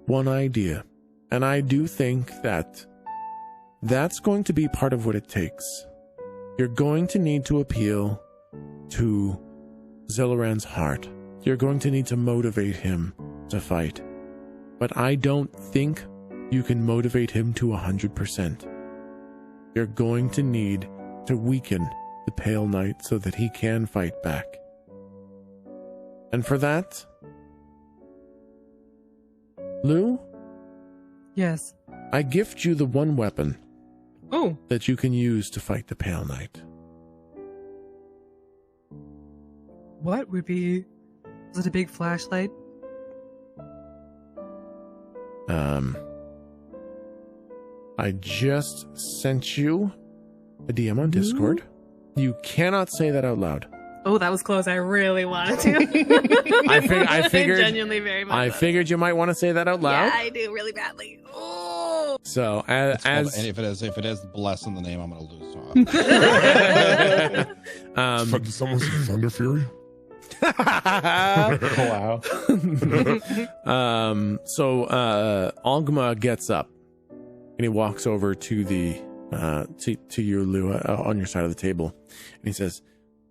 one idea. And I do think that that's going to be part of what it takes. You're going to need to appeal to Zelloran's heart. You're going to need to motivate him to fight. But I don't think you can motivate him to 100%. You're going to need to weaken the Pale Knight so that he can fight back. And for that, Lou? Yes. I gift you the one weapon that you can use to fight the Pale Knight. What would be... Is it a big flashlight? I just sent you a DM on Discord. You cannot say that out loud. Oh, that was close. I really wanted to. I figured genuinely very much. I figured you might want to say that out loud. Yeah, I do really badly. Oh. So And if it has bless in the name, I'm gonna lose. So. Did someone say Thunder Fury? Wow. So Ogma gets up and he walks over to the to you, Lou, on your side of the table, and he says,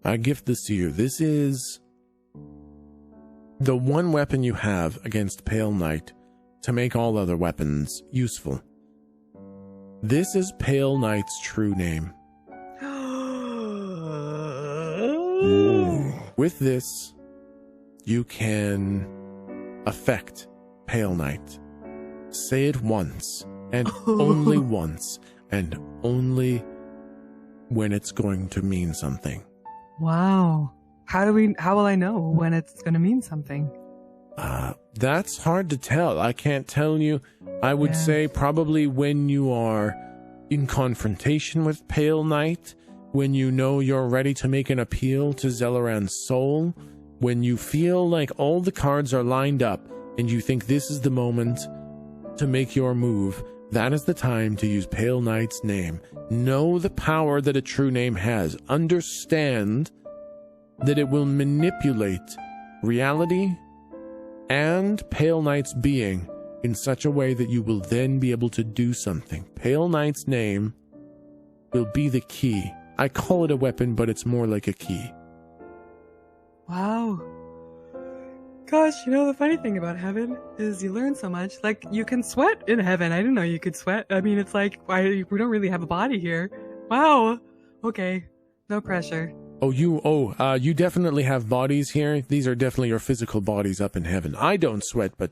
I gift this to you. This is the one weapon you have against Pale Knight to make all other weapons useful. This is Pale Knight's true name. With this, you can affect Pale Knight. Say it once, and only once, and only when it's going to mean something. Wow. How will I know when it's going to mean something? That's hard to tell. I can't tell you. I would say probably when you are in confrontation with Pale Knight, when you know you're ready to make an appeal to Zelloran's soul, when you feel like all the cards are lined up and you think this is the moment to make your move, that is the time to use Pale Knight's name. Know the power that a true name has. Understand that it will manipulate reality and Pale Knight's being in such a way that you will then be able to do something. Pale Knight's name will be the key. I call it a weapon, but it's more like a key. Wow. Gosh, the funny thing about heaven is you learn so much. Like, you can sweat in heaven. I didn't know you could sweat. I mean, it's like, we don't really have a body here. Wow. Okay. No pressure. You definitely have bodies here. These are definitely your physical bodies up in heaven. I don't sweat, but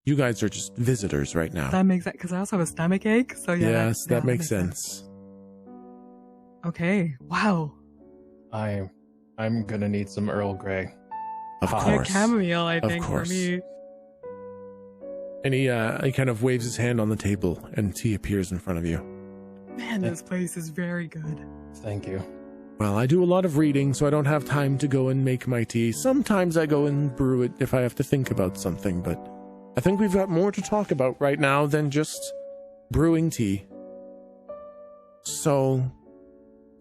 you guys are just visitors right now. That makes sense, because I also have a stomach ache, so yeah. Yes, that makes sense. Okay. Wow. I'm gonna need some Earl Grey. Of course. Chamomile, I think, Of course. for me. And he kind of waves his hand on the table, and tea appears in front of you. Man, this place is very good. Thank you. Well, I do a lot of reading, so I don't have time to go and make my tea. Sometimes I go and brew it if I have to think about something, but I think we've got more to talk about right now than just brewing tea. So,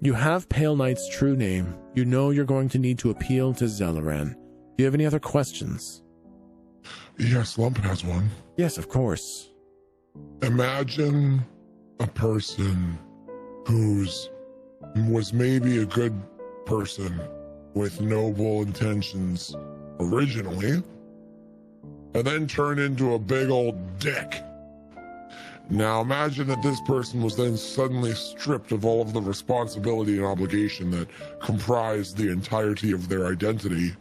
you have Pale Knight's true name. You know you're going to need to appeal to Zelloran. Do you have any other questions? Yeah, Slump has one. Yes, of course. Imagine a person was maybe a good person with noble intentions originally, and then turned into a big old dick. Now imagine that this person was then suddenly stripped of all of the responsibility and obligation that comprised the entirety of their identity.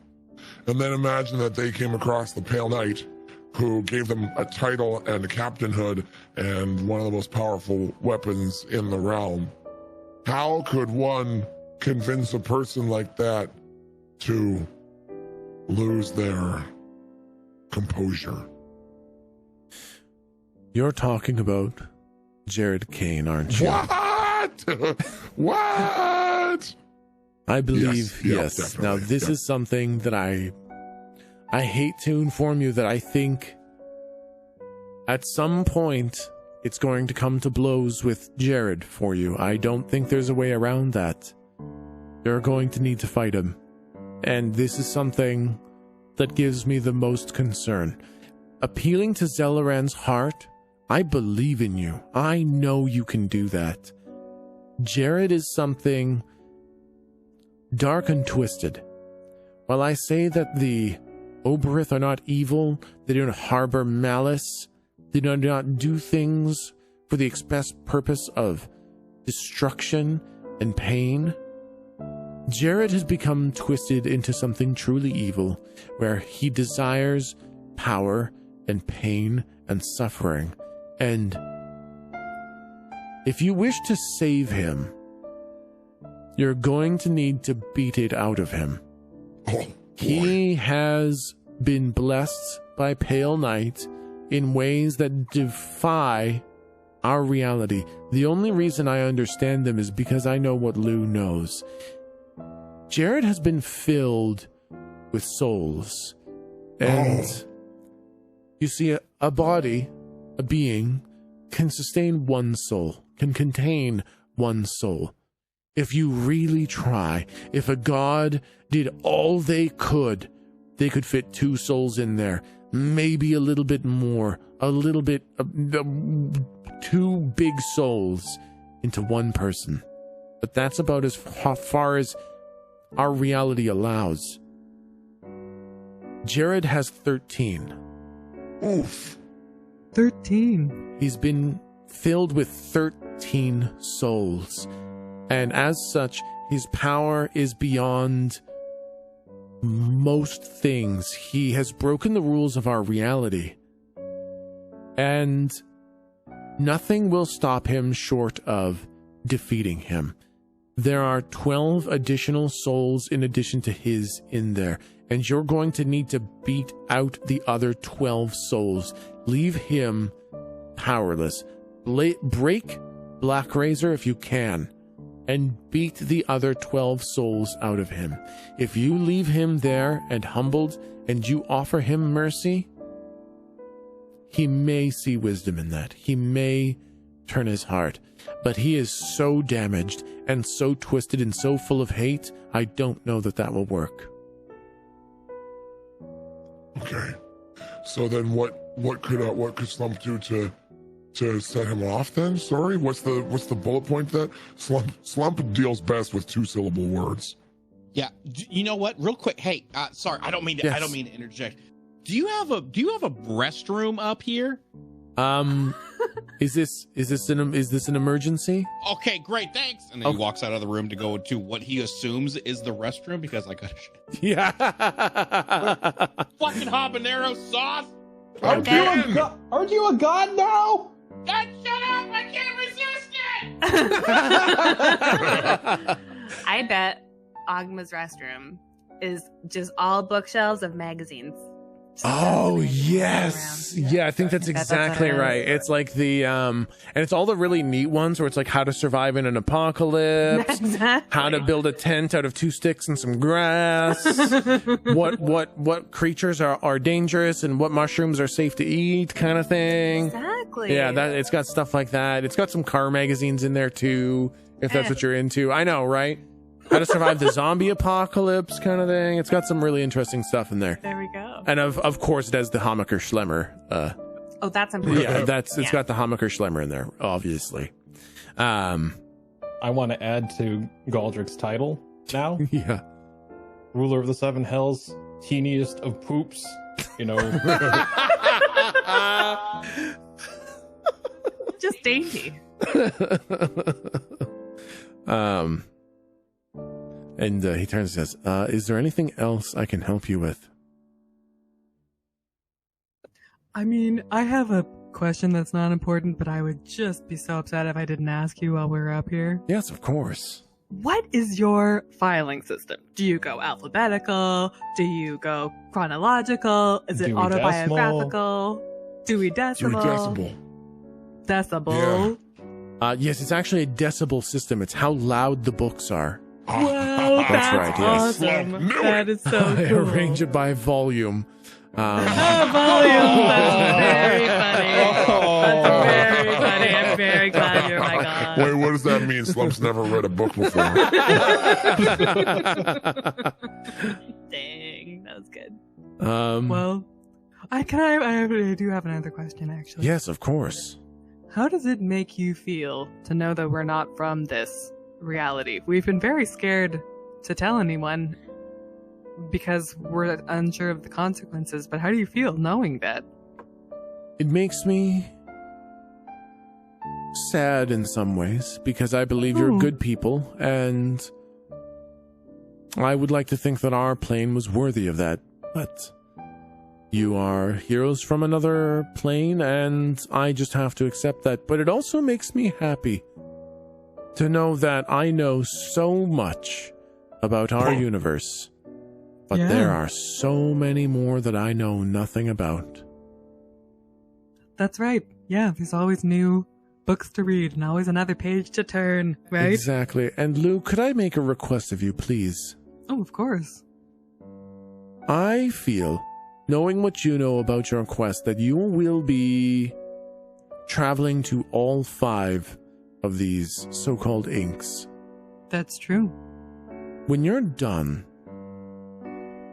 And then imagine that they came across the Pale Knight who gave them a title and a captainhood and one of the most powerful weapons in the realm. How could one convince a person like that to lose their composure? You're talking about Jared Kane, aren't you? What? What? I believe, yes. Definitely. Now, this is something that I hate to inform you that I think at some point it's going to come to blows with Jared for you. I don't think there's a way around that. You're going to need to fight him. And this is something that gives me the most concern. Appealing to Zelleran's heart, I believe in you. I know you can do that. Jared is something dark and twisted. While I say that the Oberith are not evil, they don't harbor malice, they do not do things for the express purpose of destruction and pain, Jared has become twisted into something truly evil, where he desires power and pain and suffering. And if you wish to save him, you're going to need to beat it out of him. He has been blessed by Pale Night in ways that defy our reality. The only reason I understand them is because I know what Lou knows. Jared has been filled with souls. And you see, a body, a being, can sustain one soul, can contain one soul. If you really try, if a god did all they could fit 2 souls in there, maybe a little bit more, a little bit, 2 big souls into one person. But that's about as far as our reality allows. Jared has 13. Oof. 13. He's been filled with 13 souls. And as such, his power is beyond most things. He has broken the rules of our reality. And nothing will stop him short of defeating him. There are 12 additional souls in addition to his in there. And you're going to need to beat out the other 12 souls. Leave him powerless. Break Black Razor if you can. And beat the other 12 souls out of him. If you leave him there and humbled, and you offer him mercy, he may see wisdom in that. He may turn his heart. But he is so damaged, and so twisted, and so full of hate, I don't know that that will work. Okay. So then what could Slump do to set him off then? Sorry, what's the bullet point that Slump deals best with 2-syllable words? Yeah, you know what? Real quick, hey, sorry, I don't mean to interject. Do you have a restroom up here? Is this an emergency? Okay, great, thanks. And then he walks out of the room to go to what he assumes is the restroom because I got shit. Yeah. Fucking habanero sauce. Aren't you a god now? God, shut up! I can't resist it. I bet Ogma's restroom is just all bookshelves of magazines. Oh yes, yeah. I think that's exactly right. It's like the and it's all the really neat ones where it's like how to survive in an apocalypse, Exactly. how to build a tent out of 2 sticks and some grass, what creatures are dangerous and what mushrooms are safe to eat, kind of thing. Exactly. Yeah, that it's got stuff like that. It's got some car magazines in there too, if that's what you're into. I know, right? How to survive the zombie apocalypse kind of thing. It's got some really interesting stuff in there. There we go. And of course it has the Hammacher Schlemmer. Oh, that's important. Yeah, it's got the Hammacher Schlemmer in there, obviously. I want to add to Galdric's title now. Yeah. Ruler of the 7 Hells, teeniest of poops. You know. Just dainty. And he turns and says, is there anything else I can help you with? I mean, I have a question that's not important, but I would just be so upset if I didn't ask you while we were up here. Yes, of course. What is your filing system? Do you go alphabetical? Do you go chronological? Is it Dewey autobiographical? Dewey Decimal? Decibel. Decibel? Yes, it's actually a decibel system. It's how loud the books are. Well, That's that's right, yes. awesome. Knew it. That is so I cool. arrange it by volume. Volume. That's very funny. That's very funny. I'm very glad you're my god. Wait, what does that mean? Slump's never read a book before. Dang, that was good. Well, I do have another question actually. yes, of course. How does it make you feel to know that we're not from this reality? We've been very scared to tell anyone because we're unsure of the consequences, but how do you feel knowing that? It makes me sad in some ways because I believe you're good people, and I would like to think that our plane was worthy of that, but you are heroes from another plane, and I just have to accept that. But it also makes me happy to know that I know so much about our universe, but Yeah. there are so many more that I know nothing about. That's right. Yeah, there's always new books to read and always another page to turn, right? Exactly. And Lou, could I make a request of you, please? Oh, of course. I feel, knowing what you know about your quest, that you will be traveling to all 5 of these so-called inks. That's true. When you're done,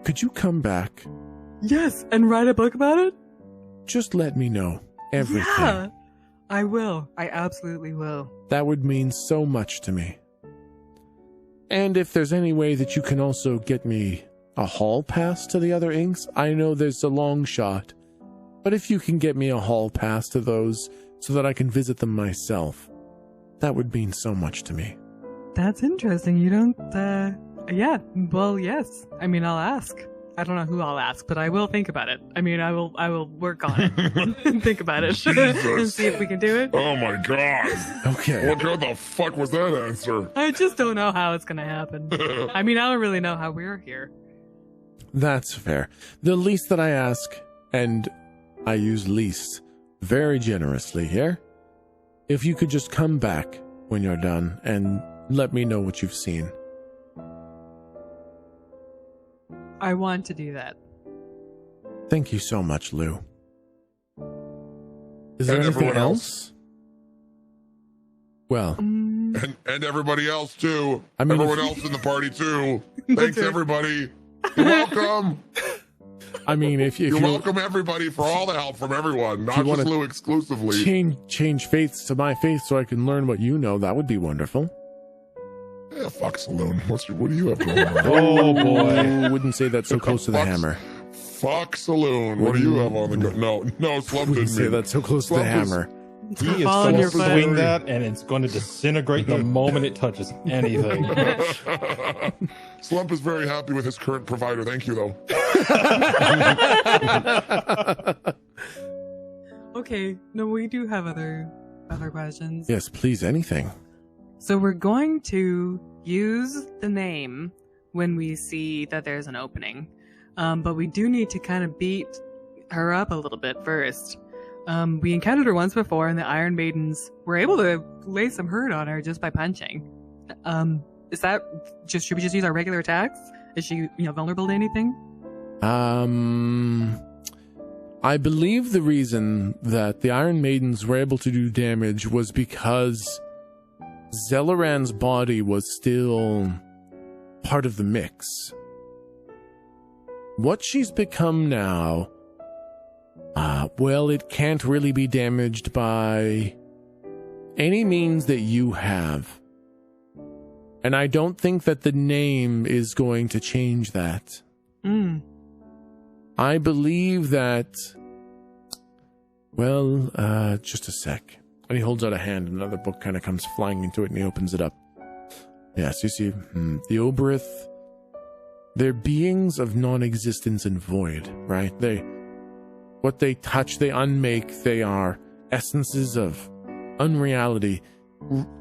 could you come back? Yes, and write a book about it? Just let me know everything. Yeah, I will. I absolutely will. That would mean so much to me. And if there's any way that you can also get me a hall pass to the other inks, I know there's a long shot, but if you can get me a hall pass to those so that I can visit them myself, that would mean so much to me. That's interesting. You don't, yeah, well, yes. I mean, I'll ask. I don't know who I'll ask, but I will think about it. I mean, I will work on it and think about it and see if we can do it. Oh my god. Okay. What the fuck was that answer? I just don't know how it's gonna happen. I mean, I don't really know how we're here. That's fair. The least that I ask, and I use least very generously here, if you could just come back when you're done and let me know what you've seen. I want to do that. Thank you so much, Lou. Is there And anything everyone else? Well, And everybody else too. I mean, everyone if- else in the party too. Thanks everybody. You're welcome. I mean, if You're you welcome everybody for all the help from everyone, not wanna just Lou exclusively. change faiths to my faith so I can learn what you know, that would be wonderful. Yeah, fuck Saloon. What do you have going on? Oh boy. I wouldn't say that so close to the Fuck- hammer. Fuck Saloon. What do you have on the go? No, Slump Wouldn't didn't say mean that so close to the Slump is- hammer. He is Fall on going your to foot. swing that, and it's going to disintegrate the moment it touches anything. Slump is very happy with his current provider. Thank you, though. Okay, no, we do have other questions. Yes, please, anything. So we're going to use the name when we see that there's an opening, but we do need to kind of beat her up a little bit first. We encountered her once before, and the Iron Maidens were able to lay some hurt on her just by punching. Is that just, should we just use our regular attacks? Is she, vulnerable to anything? I believe the reason that the Iron Maidens were able to do damage was because Zelleran's body was still part of the mix. What she's become now, well, it can't really be damaged by any means that you have. And I don't think that the name is going to change that. I believe that, well, just a sec. And he holds out a hand, and another book kind of comes flying into it, and he opens it up. Yes, you see, the Oberith, they're beings of non-existence and void, right? What they touch, they unmake. They are essences of unreality.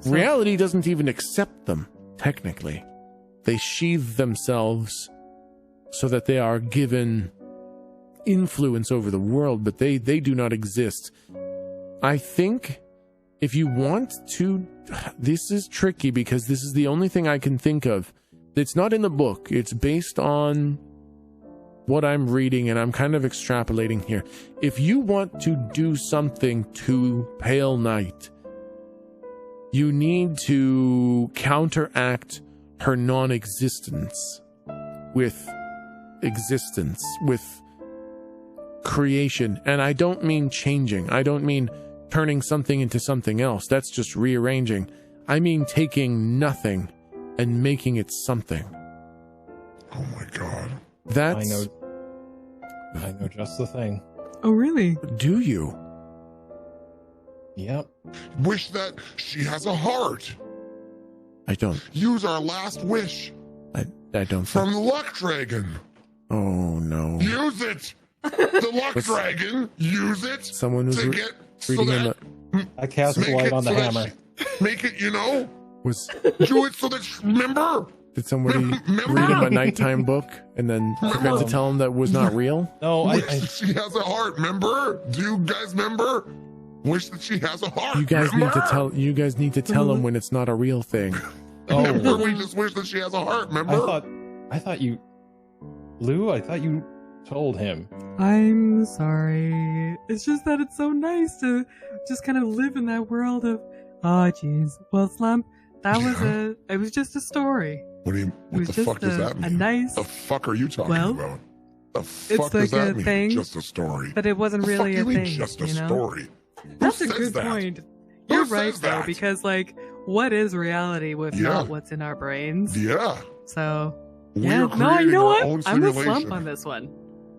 Reality doesn't even accept them, technically. They sheathe themselves so that they are given influence over the world, but they do not exist. I think if you want to, this is tricky because this is the only thing I can think of. It's not in the book. It's based on what I'm reading, and I'm kind of extrapolating here. If you want to do something to Pale Knight, you need to counteract her non-existence with existence, with creation. And I don't mean changing. I don't mean turning something into something else. That's just rearranging. I mean taking nothing and making it something. Oh my god. That's... I know just the thing. Oh, really? Do you? Yep. Wish that she has a heart. I don't. Use our last wish. I don't. From the Luck Dragon. Oh no. Use it. The Luck Dragon. Use it. Someone was to get reading so him that, I cast light on the hammer. Make it, you know. Was do it so that remember. Did somebody read him a nighttime book and then forget to tell him that was not real? No, she has a heart. Remember? Do you guys remember? Wish that she has a heart. You guys remember? need to tell. You guys need to tell him when it's not a real thing. Remember, we just wish that she has a heart. Remember? I thought you, Lou. I thought you told him. I'm sorry. It's just that it's so nice to just kind of live in that world of, oh, jeez. Well, Slump, that was it was just a story. What the fuck does that mean? A nice. The fuck are you talking about? The fuck it's does like that a mean? thing, just a story. But it wasn't really a thing. Just a story. That's a good point. You're right, though, because what is reality with not what's in our brains? Yeah. So, you know what? I'm a Slump on this one.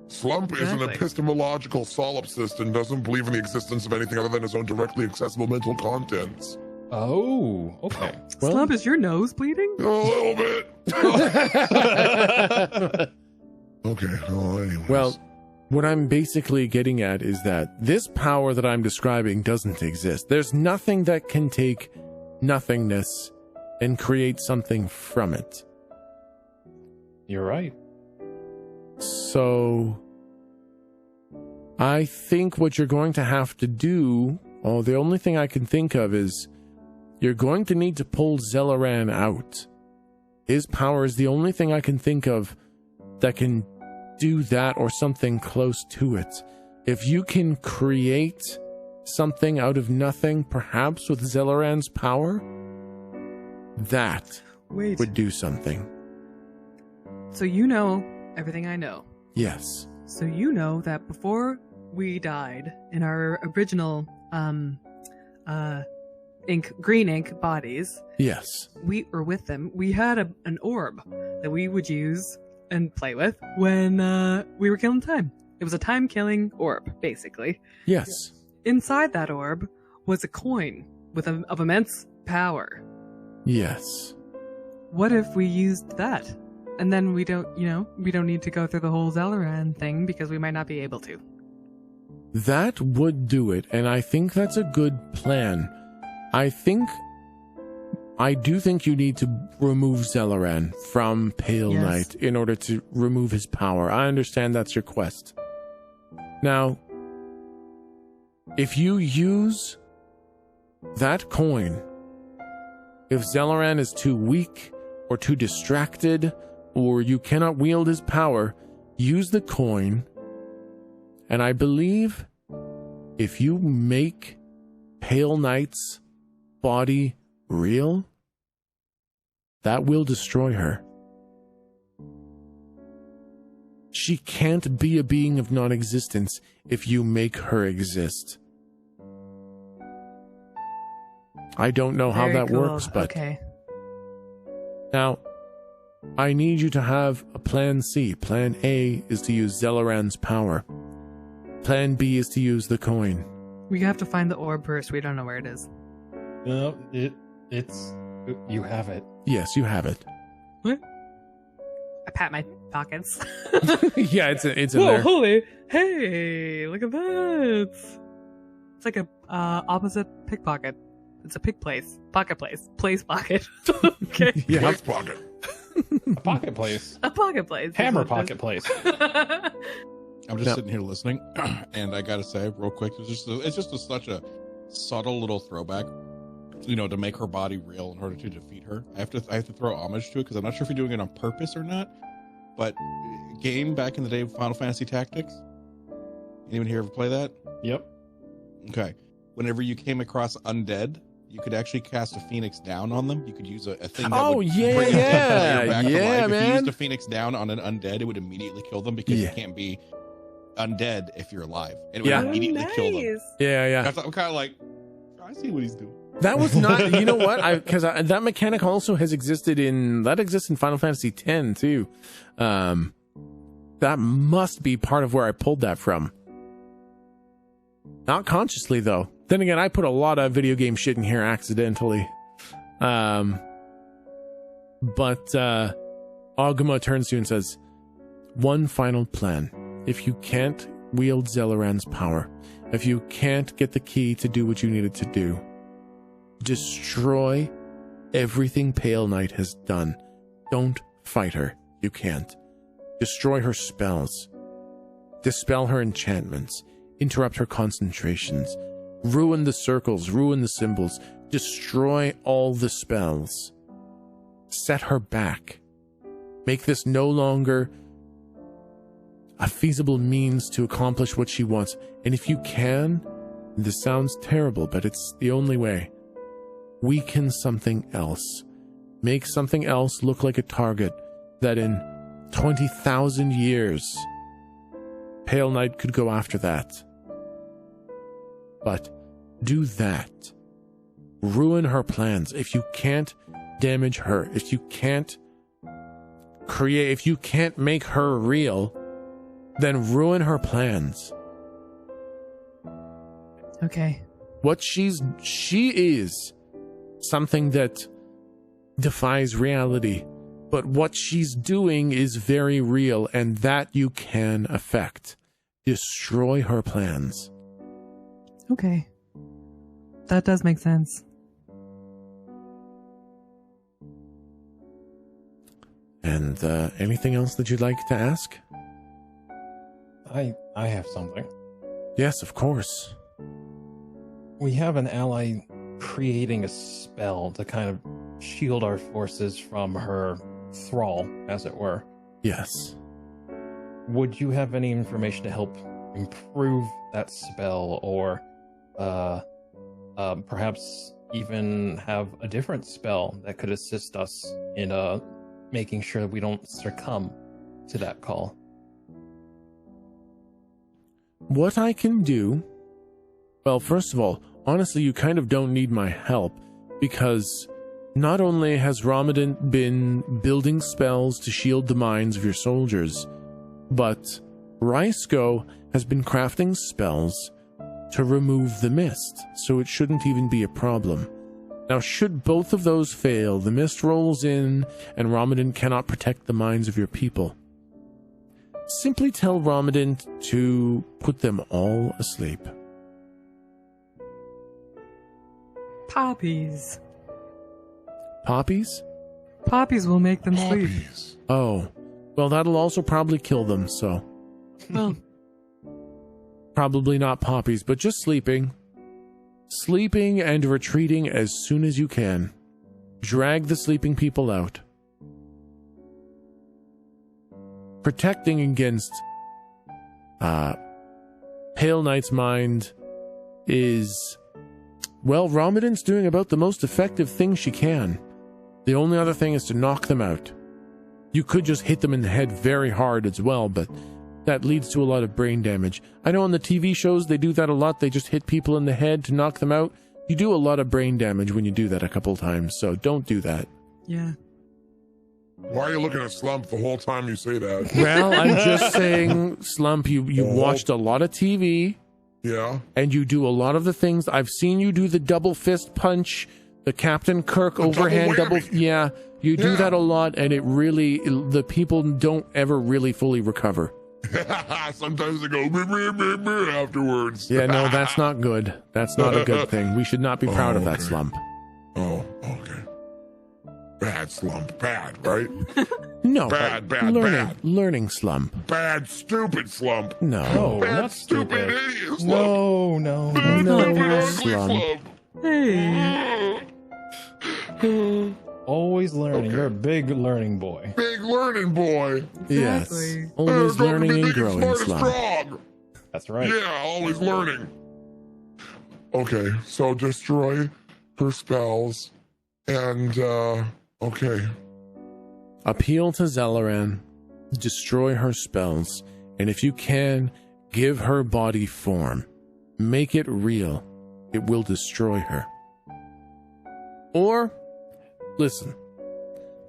Slump is an epistemological solipsist and doesn't believe in the existence of anything other than his own directly accessible mental contents. Oh, okay. Well, Slump, is your nose bleeding? A little bit. Okay, well, anyways. Well, what I'm basically getting at is that this power that I'm describing doesn't exist. There's nothing that can take nothingness and create something from it. You're right. So, I think what you're going to have to do, the only thing I can think of is you're going to need to pull Zelleran out. His power is the only thing I can think of that can do that or something close to it. If you can create something out of nothing, perhaps with Zelleran's power, that would do something. So you know everything I know. Yes. So you know that before we died in our original green ink bodies. Yes. We were with them. We had an orb that we would use and play with when we were killing time. It was a time-killing orb, basically. Yes. Inside that orb was a coin of immense power. Yes. What if we used that? And then we don't need to go through the whole Zelleran thing because we might not be able to. That would do it, and I think that's a good plan. I do think you need to remove Zelleran from Pale Knight in order to remove his power. I understand that's your quest. Now, if you use that coin, if Zelleran is too weak or too distracted or you cannot wield his power, use the coin, and I believe if you make Pale Knight's body real, that will destroy her. She can't be a being of non-existence if you make her exist. I don't know how that works, but... Okay. Now, I need you to have a plan C. Plan A is to use Zelleran's power. Plan B is to use the coin. We have to find the orb first. We don't know where it is. No, it's... You have it. Yes, you have it. What? I pat my pockets. Yeah, it's in Whoa, there. holy! Hey, look at that! It's like a opposite pickpocket. It's a pick place, pocket place, place pocket. Okay, Yeah. Place pocket. A pocket place. A pocket place. Hammer pocket place. I'm just No. sitting here listening, and I gotta say, real quick, it's just such a subtle little throwback, to make her body real in order to defeat her. I have to throw homage to it because I'm not sure if you're doing it on purpose or not. But game back in the day of Final Fantasy Tactics. Anyone here ever play that? Yep. Okay. Whenever you came across undead, you could actually cast a phoenix down on them. You could use a thing that Oh, would yeah, bring a dead yeah. player back to Yeah, life. If you man. used a phoenix down on an undead, it would immediately kill them because Yeah. you can't be undead if you're alive. It would Yeah. immediately kill them. Nice. Yeah. I'm kind of like, I see what he's doing. That was not, you know what? Because that mechanic also exists in Final Fantasy X too. That must be part of where I pulled that from. Not consciously though. Then again, I put a lot of video game shit in here accidentally. But Aguma turns to you and says, "One final plan. If you can't wield Zelleran's power, if you can't get the key to do what you needed to do, destroy everything Pale Knight has done. Don't fight her. You can't. Destroy her spells. Dispel her enchantments. Interrupt her concentrations. Ruin the circles. Ruin the symbols. Destroy all the spells. Set her back. Make this no longer a feasible means to accomplish what she wants. And if you can, this sounds terrible, but it's the only way. Weaken something else. Make something else look like a target that in 20,000 years, Pale Knight could go after that. But do that. Ruin her plans. If you can't damage her, if you can't make her real, then ruin her plans. Okay. What she is something that defies reality, but what she's doing is very real, and that you can affect. Destroy her plans. Okay. That does make sense. And anything else that you'd like to ask? I have something. Yes, of course. We have an ally creating a spell to kind of shield our forces from her thrall, as it were. Yes. Would you have any information to help improve that spell, or perhaps even have a different spell that could assist us in making sure that we don't succumb to that call? What I can do... Well, first of all, honestly, you kind of don't need my help, because not only has Ramadan been building spells to shield the minds of your soldiers, but Raisko has been crafting spells to remove the mist, so it shouldn't even be a problem. Now, should both of those fail, the mist rolls in, and Ramadan cannot protect the minds of your people. Simply tell Ramadan to put them all asleep. Poppies. Poppies? Poppies will make them sleep. Poppies. Oh, well, that'll also probably kill them, so... Well, Probably not poppies, but just sleeping. Sleeping and retreating as soon as you can. Drag the sleeping people out. Protecting against Pale Knight's mind is... Well, Ramadan's doing about the most effective thing she can. The only other thing is to knock them out. You could just hit them in the head very hard as well, but that leads to a lot of brain damage. I know on the TV shows they do that a lot. They just hit people in the head to knock them out. You do a lot of brain damage when you do that a couple times, so don't do that. yeah. Why are you looking at Slump the whole time you say that? Well, I'm just saying, Slump, you watched a lot of TV, Yeah. and you do a lot of the things. I've seen you do the double fist punch, The Captain Kirk overhand double. Yeah, you do that a lot, and the people don't ever really fully recover. Sometimes they go brr, afterwards. Yeah, no, that's not good. That's not a good thing. We should not be proud of that, Slump. Oh, okay. Bad Slump. Bad, right? No, bad, learning Slump. Bad, stupid Slump. No, bad, not stupid, idiot Slump. No, Bad, Slump. Hey. Always learning. Okay. You're a big learning boy. Big learning boy. Yes, Exactly. always Don't learning be and thinking growing, smart and Slump. strong. That's right. Yeah, always learning. Okay, so destroy her spells, and okay. Appeal to Zelleran, destroy her spells, and if you can, give her body form. Make it real. It will destroy her. Or, listen,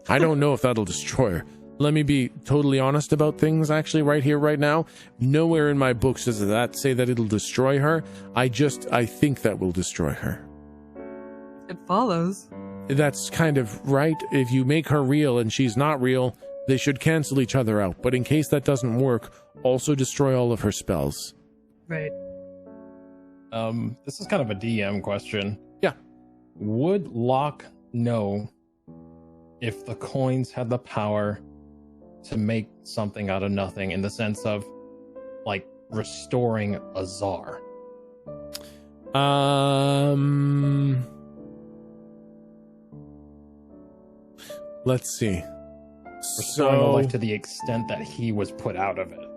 I don't know if that'll destroy her. Let me be totally honest about things, actually, right here, right now. Nowhere in my books does that say that it'll destroy her. I think that will destroy her. It follows. That's kind of right. If you make her real and she's not real, they should cancel each other out. But in case that doesn't work, also destroy all of her spells. Right. This is kind of a DM question. Yeah. Would Locke know if the coins had the power to make something out of nothing, in the sense of, like, restoring a czar? Let's see. Restoring a life to the extent that he was put out of it.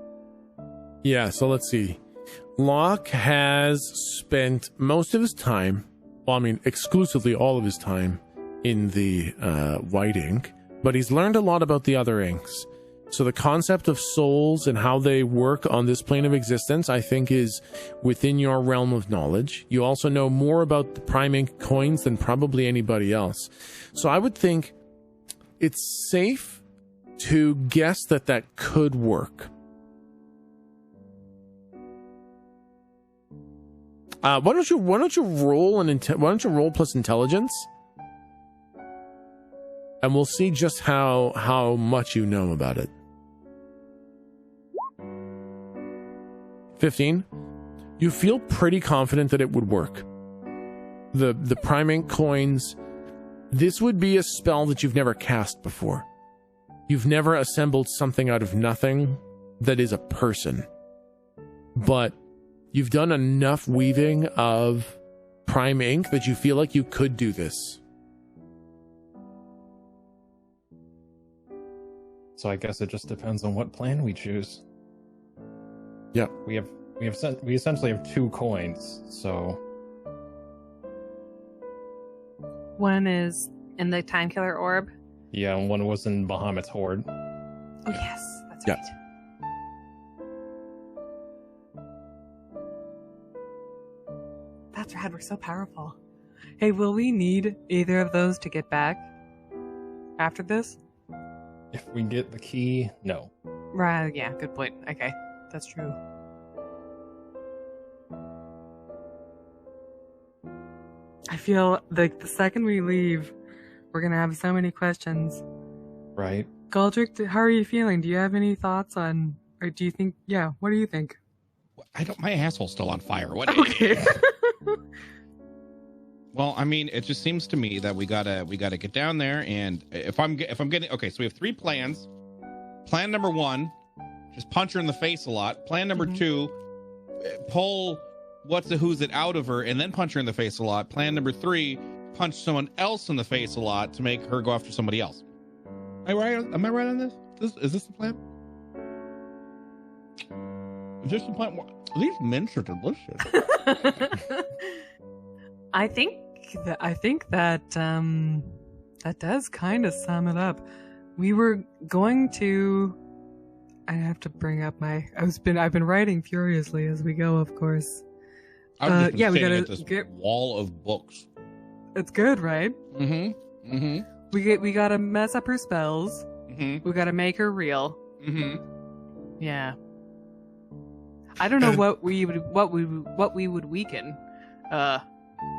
Yeah, so let's see. Locke has spent most of his time, well, I mean, exclusively all of his time in the white ink, but he's learned a lot about the other inks. So the concept of souls and how they work on this plane of existence, I think, is within your realm of knowledge. You also know more about the prime ink coins than probably anybody else. So I would think it's safe to guess that that could work. Why don't you roll plus intelligence, and we'll see just how much you know about it. 15. You feel pretty confident that it would work. The prime ink coins. This would be a spell that you've never cast before. You've never assembled something out of nothing that is a person, but you've done enough weaving of prime ink that you feel like you could do this. So I guess it just depends on what plan we choose. Yeah. We essentially have 2 coins, so One is in the Time Killer Orb. yeah, and one was in Bahamut's Horde. Oh, yes. That's Yeah. right. That's rad. We're so powerful. Hey, will we need either of those to get back after this? If we get the key, no. Right, yeah, good point. Okay, that's true. I feel like the second we leave, we're gonna have so many questions. Right? Galdric, how are you feeling? Do you have any thoughts on, or do you think, yeah, what do you think? My asshole's still on fire. What? Okay. Well, I mean, it just seems to me that we gotta get down there, and if I'm getting okay, so we have 3 plans. Plan number 1, just punch her in the face a lot. Plan number 2, pull who's it out of her and then punch her in the face a lot. Plan number 3, punch someone else in the face a lot to make her go after somebody else. Am I right on this? Is this the plan? Is this the plan? These mints are delicious. I think that that does kind of sum it up. We were going to. I have to bring up I've been writing furiously as we go, of course. I was just yeah, we staring gotta at this get. wall of books. It's good, right? Mm-hmm. Mm-hmm. We gotta mess up her spells. Mm-hmm. We gotta make her real. Mm-hmm. Yeah. I don't know what we would weaken,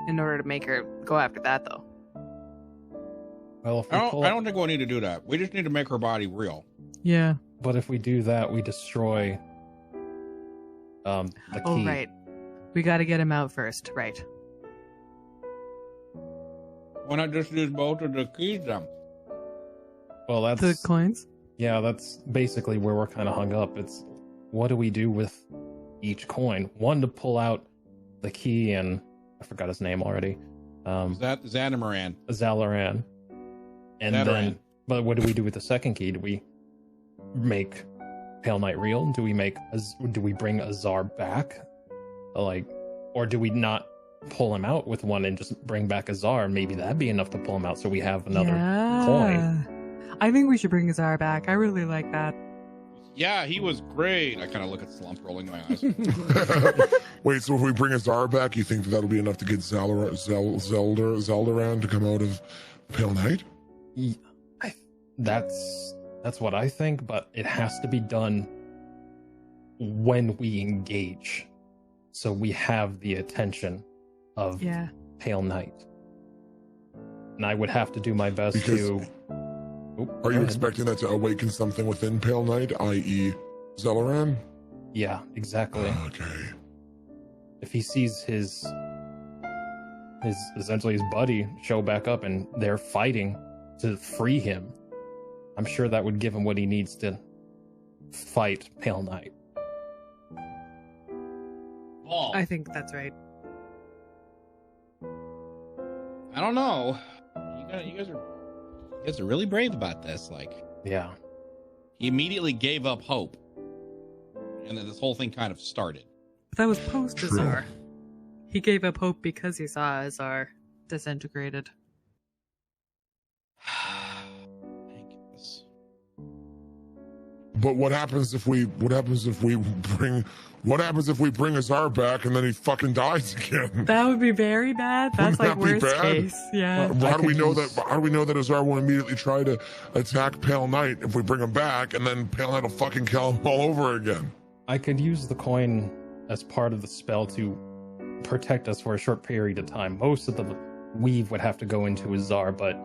in order to make her go after that though. Well, if we I pull don't think we'll need to do that. We just need to make her body real. Yeah. But if we do that, we destroy the key. Oh, right. We got to get him out first. Right. Why not just use both of the keys then? Well, that's The coins? yeah, that's basically where we're kind of hung up. It's what do we do with each coin? One to pull out the key, and I forgot his name already. Is that Zanamoran? Zalaran. And Zadaran. then, but what do we do with the second key? Do we make Pale Knight real? Do we bring Azar back? Like, or do we not pull him out with one and just bring back Azar? Maybe that'd be enough to pull him out, so we have another coin. I think we should bring Azar back. I really like that. Yeah, he was great. I kind of look at Slump, rolling my eyes. Wait, so if we bring Azar back, you think that'll be enough to get Zeldaran to come out of Pale Knight? That's what I think, but it has to be done when we engage, so we have the attention of Pale Knight. And I would have to do my best to. Are you expecting that to awaken something within Pale Knight, i.e., Zelaran? Yeah, exactly. Okay. If he sees his essentially his buddy show back up and they're fighting to free him, I'm sure that would give him what he needs to fight Pale Knight. Oh, I think that's right. I don't know. You guys are really brave about this. Like, Yeah. he immediately gave up hope, and then this whole thing kind of started. But that was post Azar. He gave up hope because he saw Azar disintegrated. Thank goodness. But what happens if we bring Azar back and then he fucking dies again? That would be very bad. That's Wouldn't like that be worst bad? case. Yeah. How do we know that Azar won't immediately try to attack Pale Knight if we bring him back, and then Pale Knight will fucking kill him all over again? I could use the coin as part of the spell to protect us for a short period of time. Most of the weave would have to go into Azar, but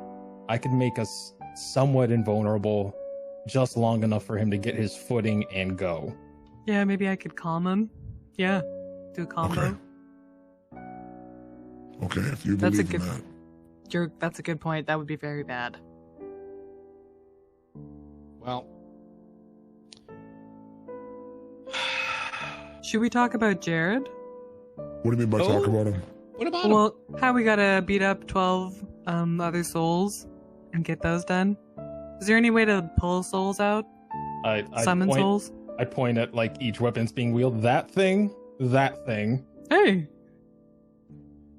I could make us somewhat invulnerable just long enough for him to get his footing and go. Yeah, maybe I could calm him. Yeah. Do a combo. Okay, if you That's believe a in good- that. That's a good point. That would be very bad. Well, Should we talk about Jared? What do you mean by talk about him? what about him? Well, how we gotta beat up 12 other souls and get those done? Is there any way to pull souls out? I Summon point, souls? I point at like each weapon's being wielded. That thing, Hey!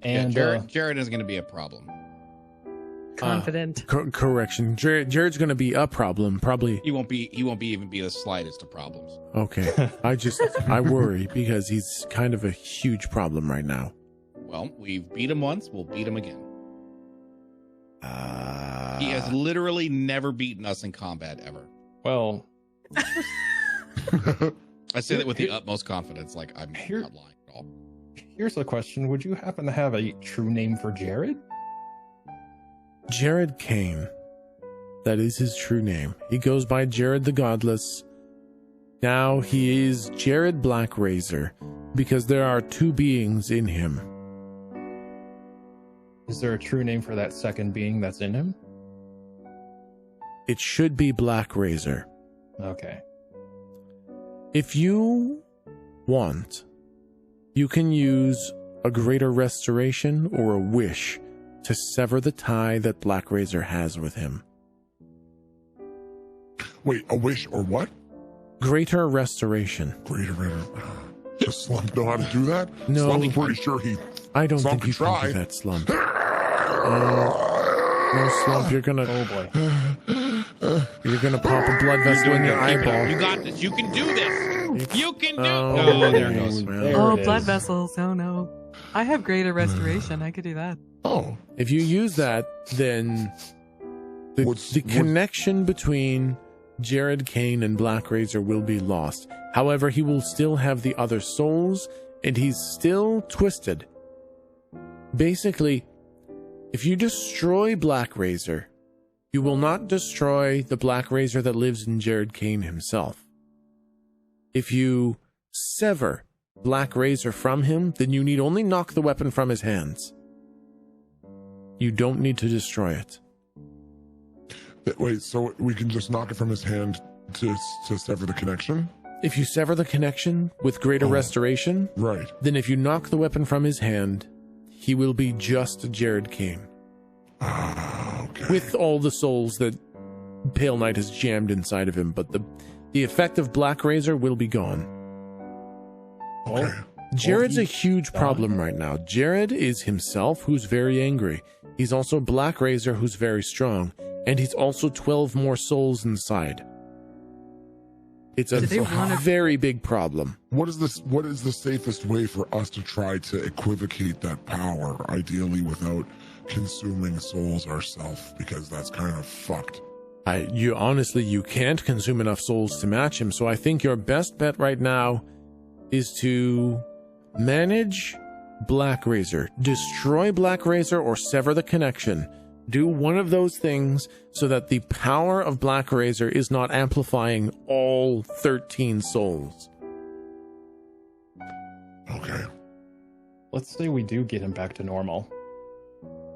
and Jared is going to be a problem. Confident. Correction. Jared's going to be a problem. Probably. He won't even be the slightest of problems. Okay. I worry because he's kind of a huge problem right now. Well, we've beat him once. We'll beat him again. He has literally never beaten us in combat ever. well, I say that with the utmost confidence. Like, I'm not lying at all. here's a question: would you happen to have a true name for Jared? Jared Kane. That is his true name. He goes by Jared the Godless. Now he is Jared Blackrazor because there are two beings in him. Is there a true name for that second being that's in him? It should be Blackrazor. Okay. If you want, you can use a greater restoration or a wish to sever the tie that Blackrazor has with him. Wait, a wish or what? Greater restoration. Greater. Does Slump know how to do that? No. Slump's pretty sure he. I don't Slump think you could can try. do that, Slump. No, Slump, you're gonna pop a blood vessel in your eyeball. You got this. You can do this. You can do. Oh, There it goes. There Oh, it blood is. vessels. Oh, no. I have greater restoration. I could do that. Oh, If you use that, then the connection between Jared Kane and Blackrazor will be lost. However, he will still have the other souls, and he's still twisted. Basically, if you destroy Blackrazor, You will not destroy the Black Razor that lives in Jared Kane himself. If you sever Black Razor from him, then you need only knock the weapon from his hands. You don't need to destroy it. Wait, so we can just knock it from his hand to sever the connection? If you sever the connection with greater restoration, right, then if you knock the weapon from his hand, he will be just Jared Kane. Okay. With all the souls that Pale Knight has jammed inside of him, but the effect of Black Razor will be gone. Okay. Jared's a huge problem right now. Jared is himself, who's very angry. He's also Black Razor, who's very strong. And he's also 12 more souls inside. It's a very big problem. What is the safest way for us to try to equivocate that power, ideally without consuming souls ourselves? Because that's kind of fucked. You can't consume enough souls to match him. So I think your best bet right now is to manage Black Razor. Destroy Black Razor or sever the connection. Do one of those things so that the power of Black Razor is not amplifying all 13 souls. Okay. Let's say we do get him back to normal.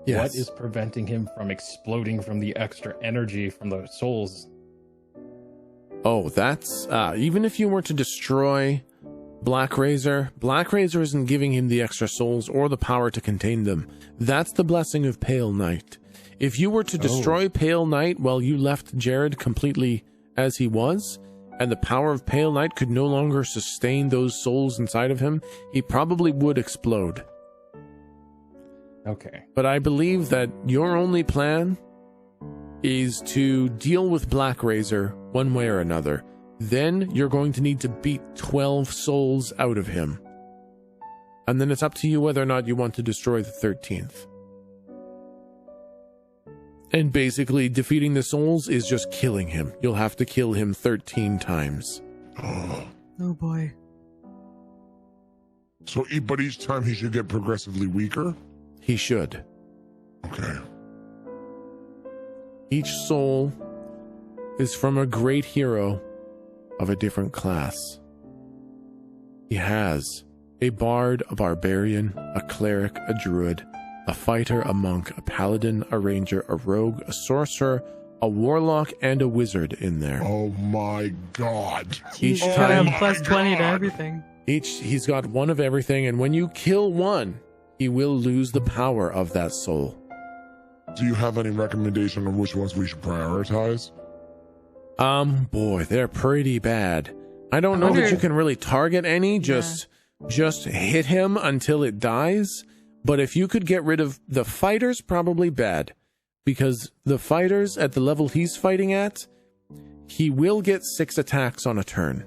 Yes. What is preventing him from exploding from the extra energy from the souls? Oh, that's... even if you were to destroy Black Razor isn't giving him the extra souls or the power to contain them. That's the blessing of Pale Knight. If you were to destroy Pale Knight while you left Jared completely as he was, and the power of Pale Knight could no longer sustain those souls inside of him, he probably would explode. Okay. But I believe that your only plan is to deal with Black Razor one way or another. Then you're going to need to beat 12 souls out of him. And then it's up to you whether or not you want to destroy the 13th. And basically, defeating the souls is just killing him. You'll have to kill him 13 times. Oh. Oh boy. So, but each time he should get progressively weaker? He should. Okay. Each soul is from a great hero of a different class. He has a bard, a barbarian, a cleric, a druid, a fighter, a monk, a paladin, a ranger, a rogue, a sorcerer, a warlock, and a wizard in there. Oh my god. Each He's time, gonna have plus 20 to everything. he's got one of everything, and when you kill one, he will lose the power of that soul. Do you have any recommendation on which ones we should prioritize? Boy, they're pretty bad. I don't know that you can really target any, just hit him until it dies. But if you could get rid of the fighters, probably bad. Because the fighters at the level he's fighting at, he will get 6 attacks on a turn.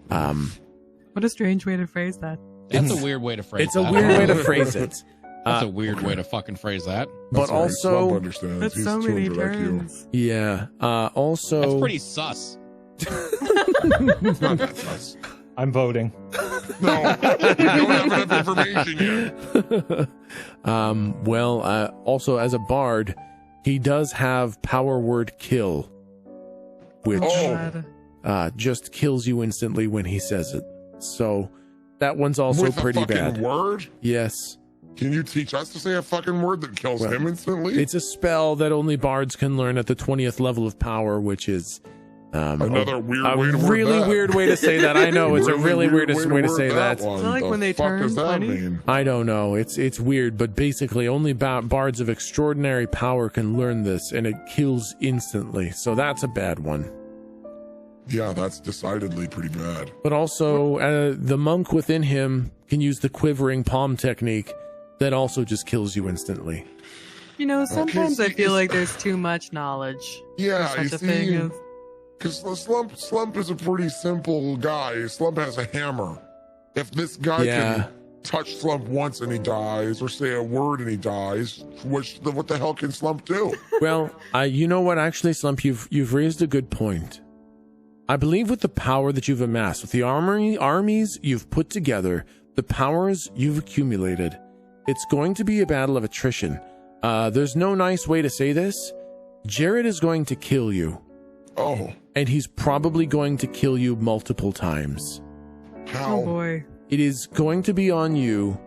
What a strange way to phrase that. That's a weird way to phrase It's that. a weird way to phrase it. That's a weird way to fucking phrase that. But also, Slump understands. That's He's so many 200 IQ. turns. yeah, also... That's pretty sus. It's not that sus. I'm voting. No, we don't have enough information yet. Also as a bard, he does have power word kill, which just kills you instantly when he says it. So that one's also With pretty a fucking bad. word? Yes. Can you teach us to say a fucking word that kills him instantly? It's a spell that only bards can learn at the 20th level of power, which is another weird a way to word really that. weird way to say that. I know it's a really weird way to say word that. one. It's not like The when they fuck turn does that 20. mean? I don't know. It's weird, but basically only bards of extraordinary power can learn this, and it kills instantly. So that's a bad one. Yeah, that's decidedly pretty bad. But also, the monk within him can use the quivering palm technique that also just kills you instantly. You know, sometimes I feel like there's too much knowledge. Yeah, for you such a thing see, as because Slump is a pretty simple guy. Slump has a hammer. If this guy can touch Slump once and he dies, or say a word and he dies, what the hell can Slump do? Well, you know what? Actually, Slump, you've raised a good point. I believe with the power that you've amassed, with the armies you've put together, the powers you've accumulated, it's going to be a battle of attrition. There's no nice way to say this. Jared is going to kill you. Oh. And he's probably going to kill you multiple times. How? Oh boy. It is going to be on you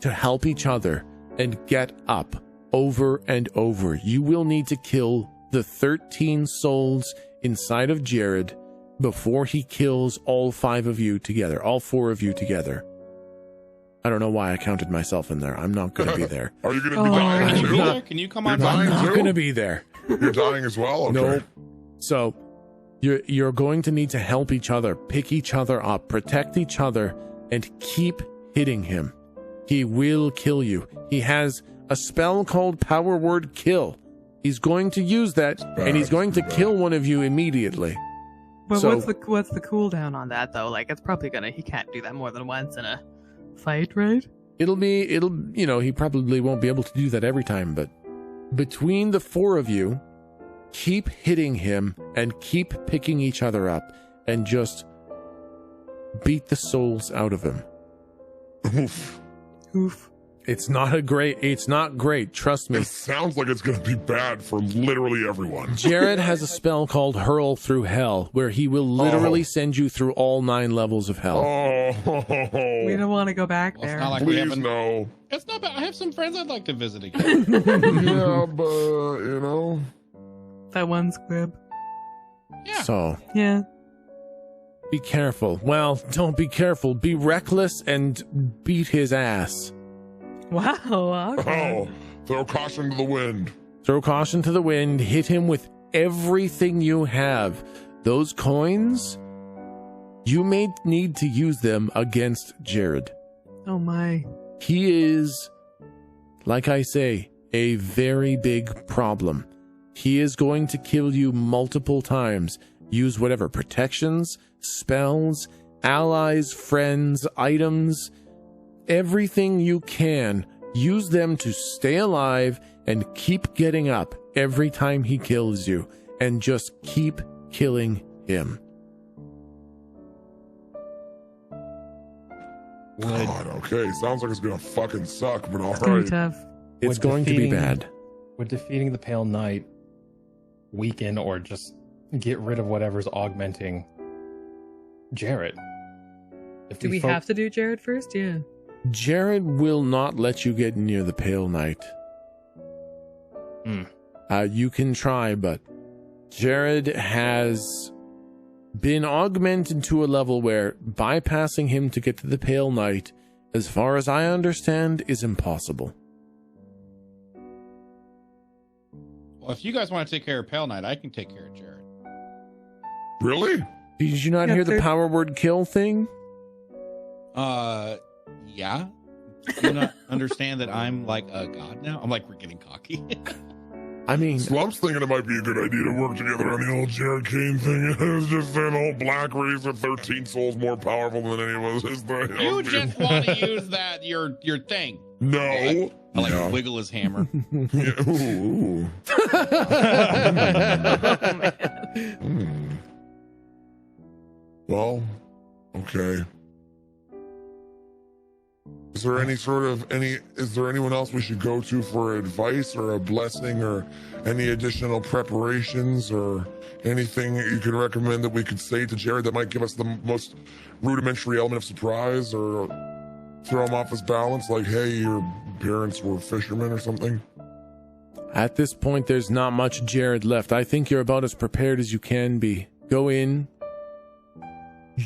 to help each other and get up over and over. You will need to kill the 13 souls inside of Jared before he kills all 5 of you together, all 4 of you together. I don't know why I counted myself in there. I'm not going to be there. Are you going to be dying too? Can you come on? I'm not too? going to be there. You're dying as well? Okay. No. So you're going to need to help each other, pick each other up, protect each other, and keep hitting him. He will kill you. He has a spell called Power Word Kill. He's going to use that, and he's going to kill one of you immediately. But So- what's the cooldown on that though? Like it's probably he can't do that more than once in a fight, right? He probably won't be able to do that every time, but between the 4 of you, keep hitting him and keep picking each other up and just beat the souls out of him. Oof. It's not great, trust me. It sounds like it's going to be bad for literally everyone. Jared has a spell called Hurl Through Hell, where he will literally send you through all 9 levels of hell. Oh. We don't want to go back Well, it's there. not like we Please haven't. no. It's not bad. I have some friends I'd like to visit again. Yeah, but, That one squib. Yeah. So, Yeah. be careful. Well, don't be careful. Be reckless and beat his ass. Wow. Okay. Oh, throw caution to the wind. Throw caution to the wind. Hit him with everything you have. Those coins, you may need to use them against Jared. Oh my. He is, like I say, a very big problem. He is going to kill you multiple times. Use whatever protections, spells, allies, friends, items, everything you can. Use them to stay alive and keep getting up every time he kills you, and just keep killing him. God, okay. Sounds like it's going to fucking suck, but all It's gonna be right. tough. It's Would going to be defeating- bad. Would defeating the Pale Knight weaken or just get rid of whatever's augmenting Jared? Do we have to do Jared first? Yeah. Jared will not let you get near the Pale Knight. Hmm. You can try, but Jared has been augmented to a level where bypassing him to get to the Pale Knight, as far as I understand, is impossible. Well, if you guys want to take care of Pale Knight, I can take care of Jared. Really? Did you not Yeah, hear the they're- power word kill thing? Yeah. Do you not understand that I'm like a god now? I'm like, we're getting cocky. I mean, Slump's thinking it might be a good idea to work together on the old Jared Kane thing. It was just saying the whole black race with 13 souls more powerful than any of us is. You just want to use that, your thing. No. I like No. wiggle his hammer. Yeah, ooh. Hmm. Well, okay. Is there anyone else we should go to for advice or a blessing or any additional preparations or anything you can recommend that we could say to Jared that might give us the most rudimentary element of surprise or throw him off his balance, like, hey, your parents were fishermen or something? at this point, there's not much Jared left. I think you're about as prepared as you can be. Go in,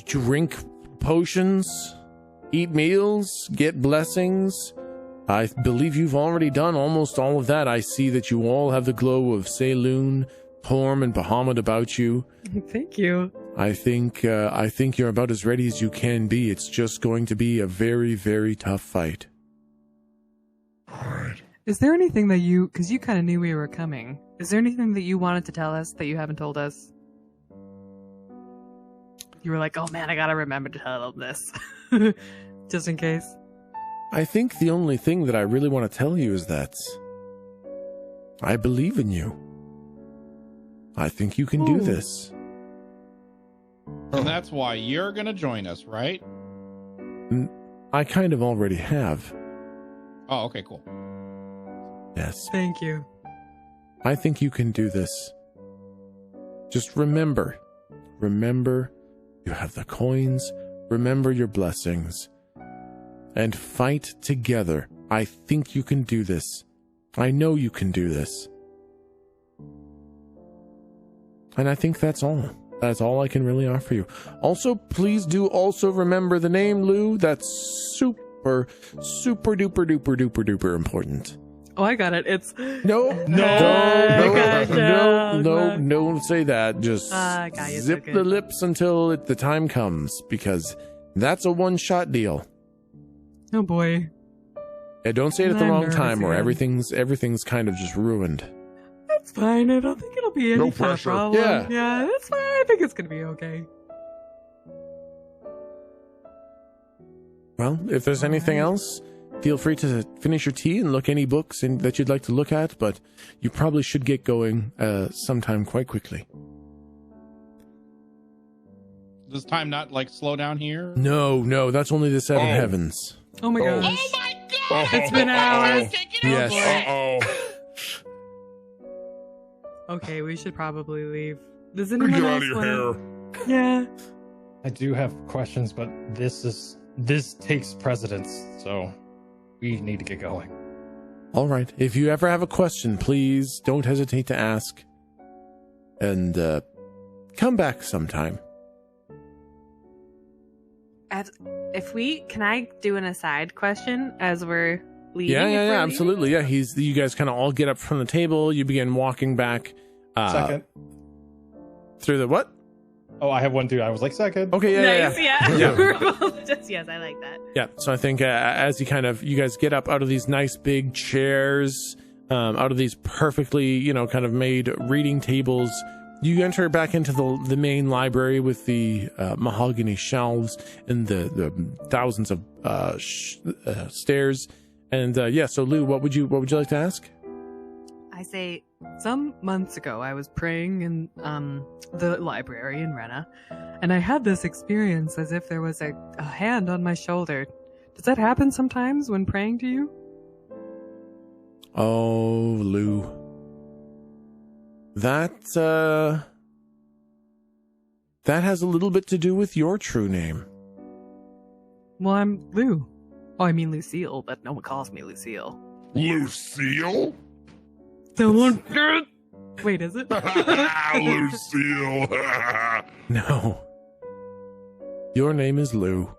drink potions, eat meals, get blessings. I believe you've already done almost all of that. I see that you all have the glow of Saloon, Porm, and Bahamut about you. Thank you. I think you're about as ready as you can be. It's just going to be a very, very tough fight. All right. Is there anything that because you kind of knew we were coming, is there anything that you wanted to tell us that you haven't told us? You were like, oh man, I gotta remember to tell them this. Just in case. I think the only thing that I really want to tell you is that I believe in you. I think you can do Ooh. this. And that's why you're going to join us, right? I kind of already have. Oh, okay, cool. Yes. Thank you. I think you can do this. Just remember, you have the coins, remember your blessings, and fight together. I think you can do this. I know you can do this. And I think that's all. That's all I can really offer you. Also, please do also remember the name, Lou. That's super duper duper important. Oh, I got it. It's No, don't say that. Just zip the lips until the time comes, because that's a one-shot deal. Oh boy. Yeah, don't say it at the I'm wrong time, or nervous everything's kind of just ruined. That's fine. I don't think it'll be any No kind of pressure. problem. Yeah. Yeah, that's fine. I think it's gonna be okay. Well, if there's anything else, feel free to finish your tea and look any books that you'd like to look at, but you probably should get going sometime quite quickly. Does time not like slow down here? No, that's only the seven Oh. heavens. Oh my Oh. gosh. Oh my god! It's been hours. Yes. Uh-oh. Okay, we should probably leave. Does Get anyone out else of your want? hair. Yeah. I do have questions, but this takes precedence, so we need to get going. All right. If you ever have a question, please don't hesitate to ask. And come back sometime. Can I do an aside question as we're leaving? Yeah, if we're leaving? absolutely. Yeah, you guys kind of all get up from the table. You begin walking back. Second. Through the what? Oh, I have one too. I was like, second. Okay, Nice, Yeah. yeah. We're both just, yes, I like that. Yeah, so I think as you guys get up out of these nice big chairs, out of these perfectly, kind of made reading tables, you enter back into the main library with the mahogany shelves and the thousands of stairs. And so Lou, what would you like to ask? I say, Some months ago, I was praying in the library in Rena, and I had this experience as if there was a hand on my shoulder. Does that happen sometimes when praying to you? Oh, Lou. That has a little bit to do with your true name. Well, I'm Lou. Oh, I mean Lucille, but no one calls me Lucille. Lucille? Wait, is it? Lucille. No. Your name is Lou.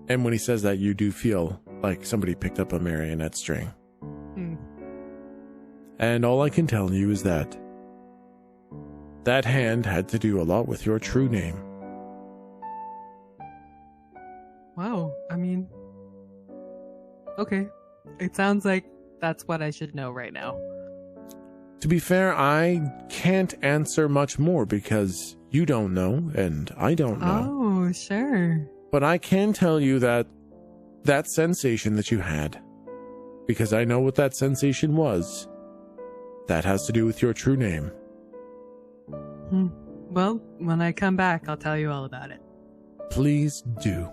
And when he says that, you do feel like somebody picked up a marionette string. Hmm. And all I can tell you is that hand had to do a lot with your true name. Wow. I mean, okay. It sounds like that's what I should know right now. To be fair, I can't answer much more because you don't know and I don't know. Oh, sure. But I can tell you that sensation that you had, because I know what that sensation was, that has to do with your true name. Well, when I come back, I'll tell you all about it. Please do.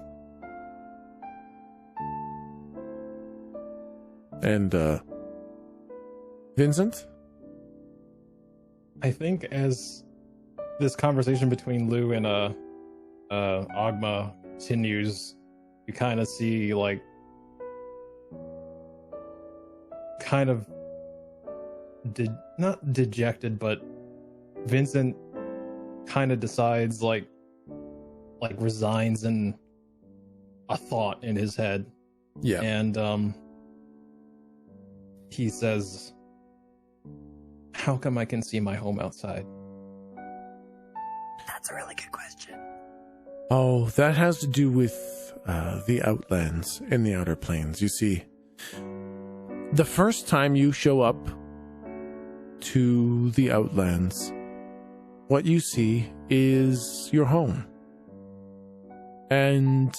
And, Vincent? I think as this conversation between Lou and Ogma continues, you kind of see like kind of not dejected, but Vincent kind of decides like resigns in a thought in his head. Yeah. And he says, how come I can see my home outside? That's a really good question. Oh, that has to do with the Outlands in the Outer Planes. You see, the first time you show up to the Outlands, what you see is your home. And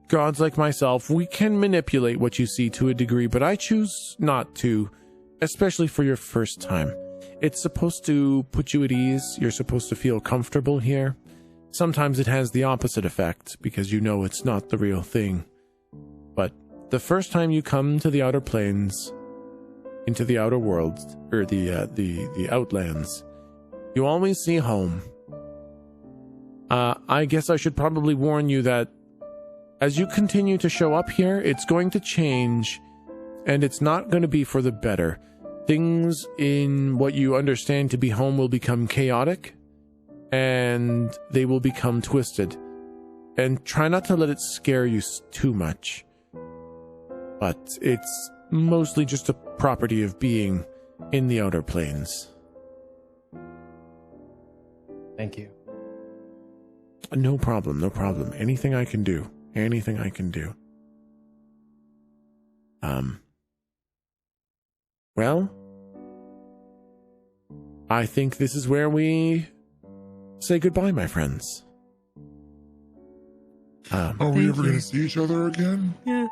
gods like myself, we can manipulate what you see to a degree, but I choose not to, especially for your first time. It's supposed to put you at ease. You're supposed to feel comfortable here. Sometimes it has the opposite effect because you know it's not the real thing. But the first time you come to the Outer Planes, into the outer worlds, or the outlands, you always see home. I guess I should probably warn you that as you continue to show up here, it's going to change, and it's not going to be for the better. Things in what you understand to be home will become chaotic, and they will become twisted. And try not to let it scare you too much. But it's mostly just a property of being in the outer planes. Thank you. No problem, no problem. Anything I can do. Anything I can do. Well, I think this is where we say goodbye, my friends. Are we ever going to see each other again? Yeah.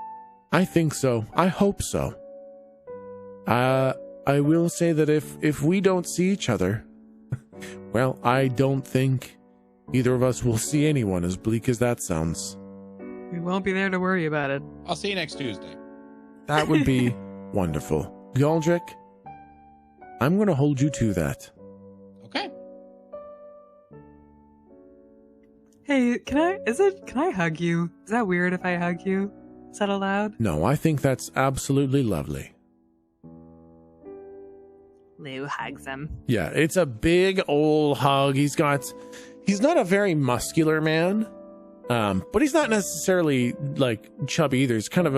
I think so. I hope so. I will say that if we don't see each other, well, I don't think either of us will see anyone, as bleak as that sounds. We won't be there to worry about it. I'll see you next Tuesday. That would be wonderful. Galdric, I'm going to hold you to that. Okay. Hey, can I hug you? Is that weird if I hug you? Is that allowed? No, I think that's absolutely lovely. Lou hugs him. Yeah, it's a big old hug. He's not a very muscular man, but he's not necessarily like chubby either. He's kind of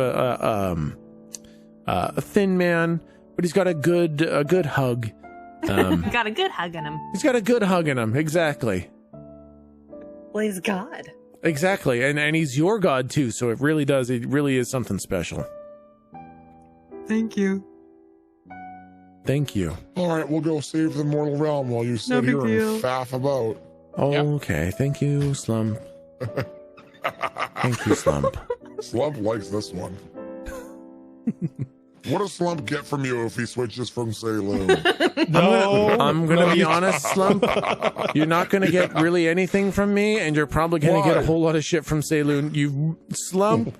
a thin man, but he's got a good hug. Got a good hug in him. He's got a good hug in him, exactly. Well, he's God. Exactly, and he's your god too, so it really is something special. Thank you. Thank you. All right, we'll go save the mortal realm while you sit big here deal. and faff about. Okay, thank you, Slump. Thank you, Slump. Slump likes this one. What does Slump get from you if he switches from Saloon? I'm gonna be honest, Slump. You're not gonna get really anything from me, and you're probably gonna get a whole lot of shit from Saloon. Slump,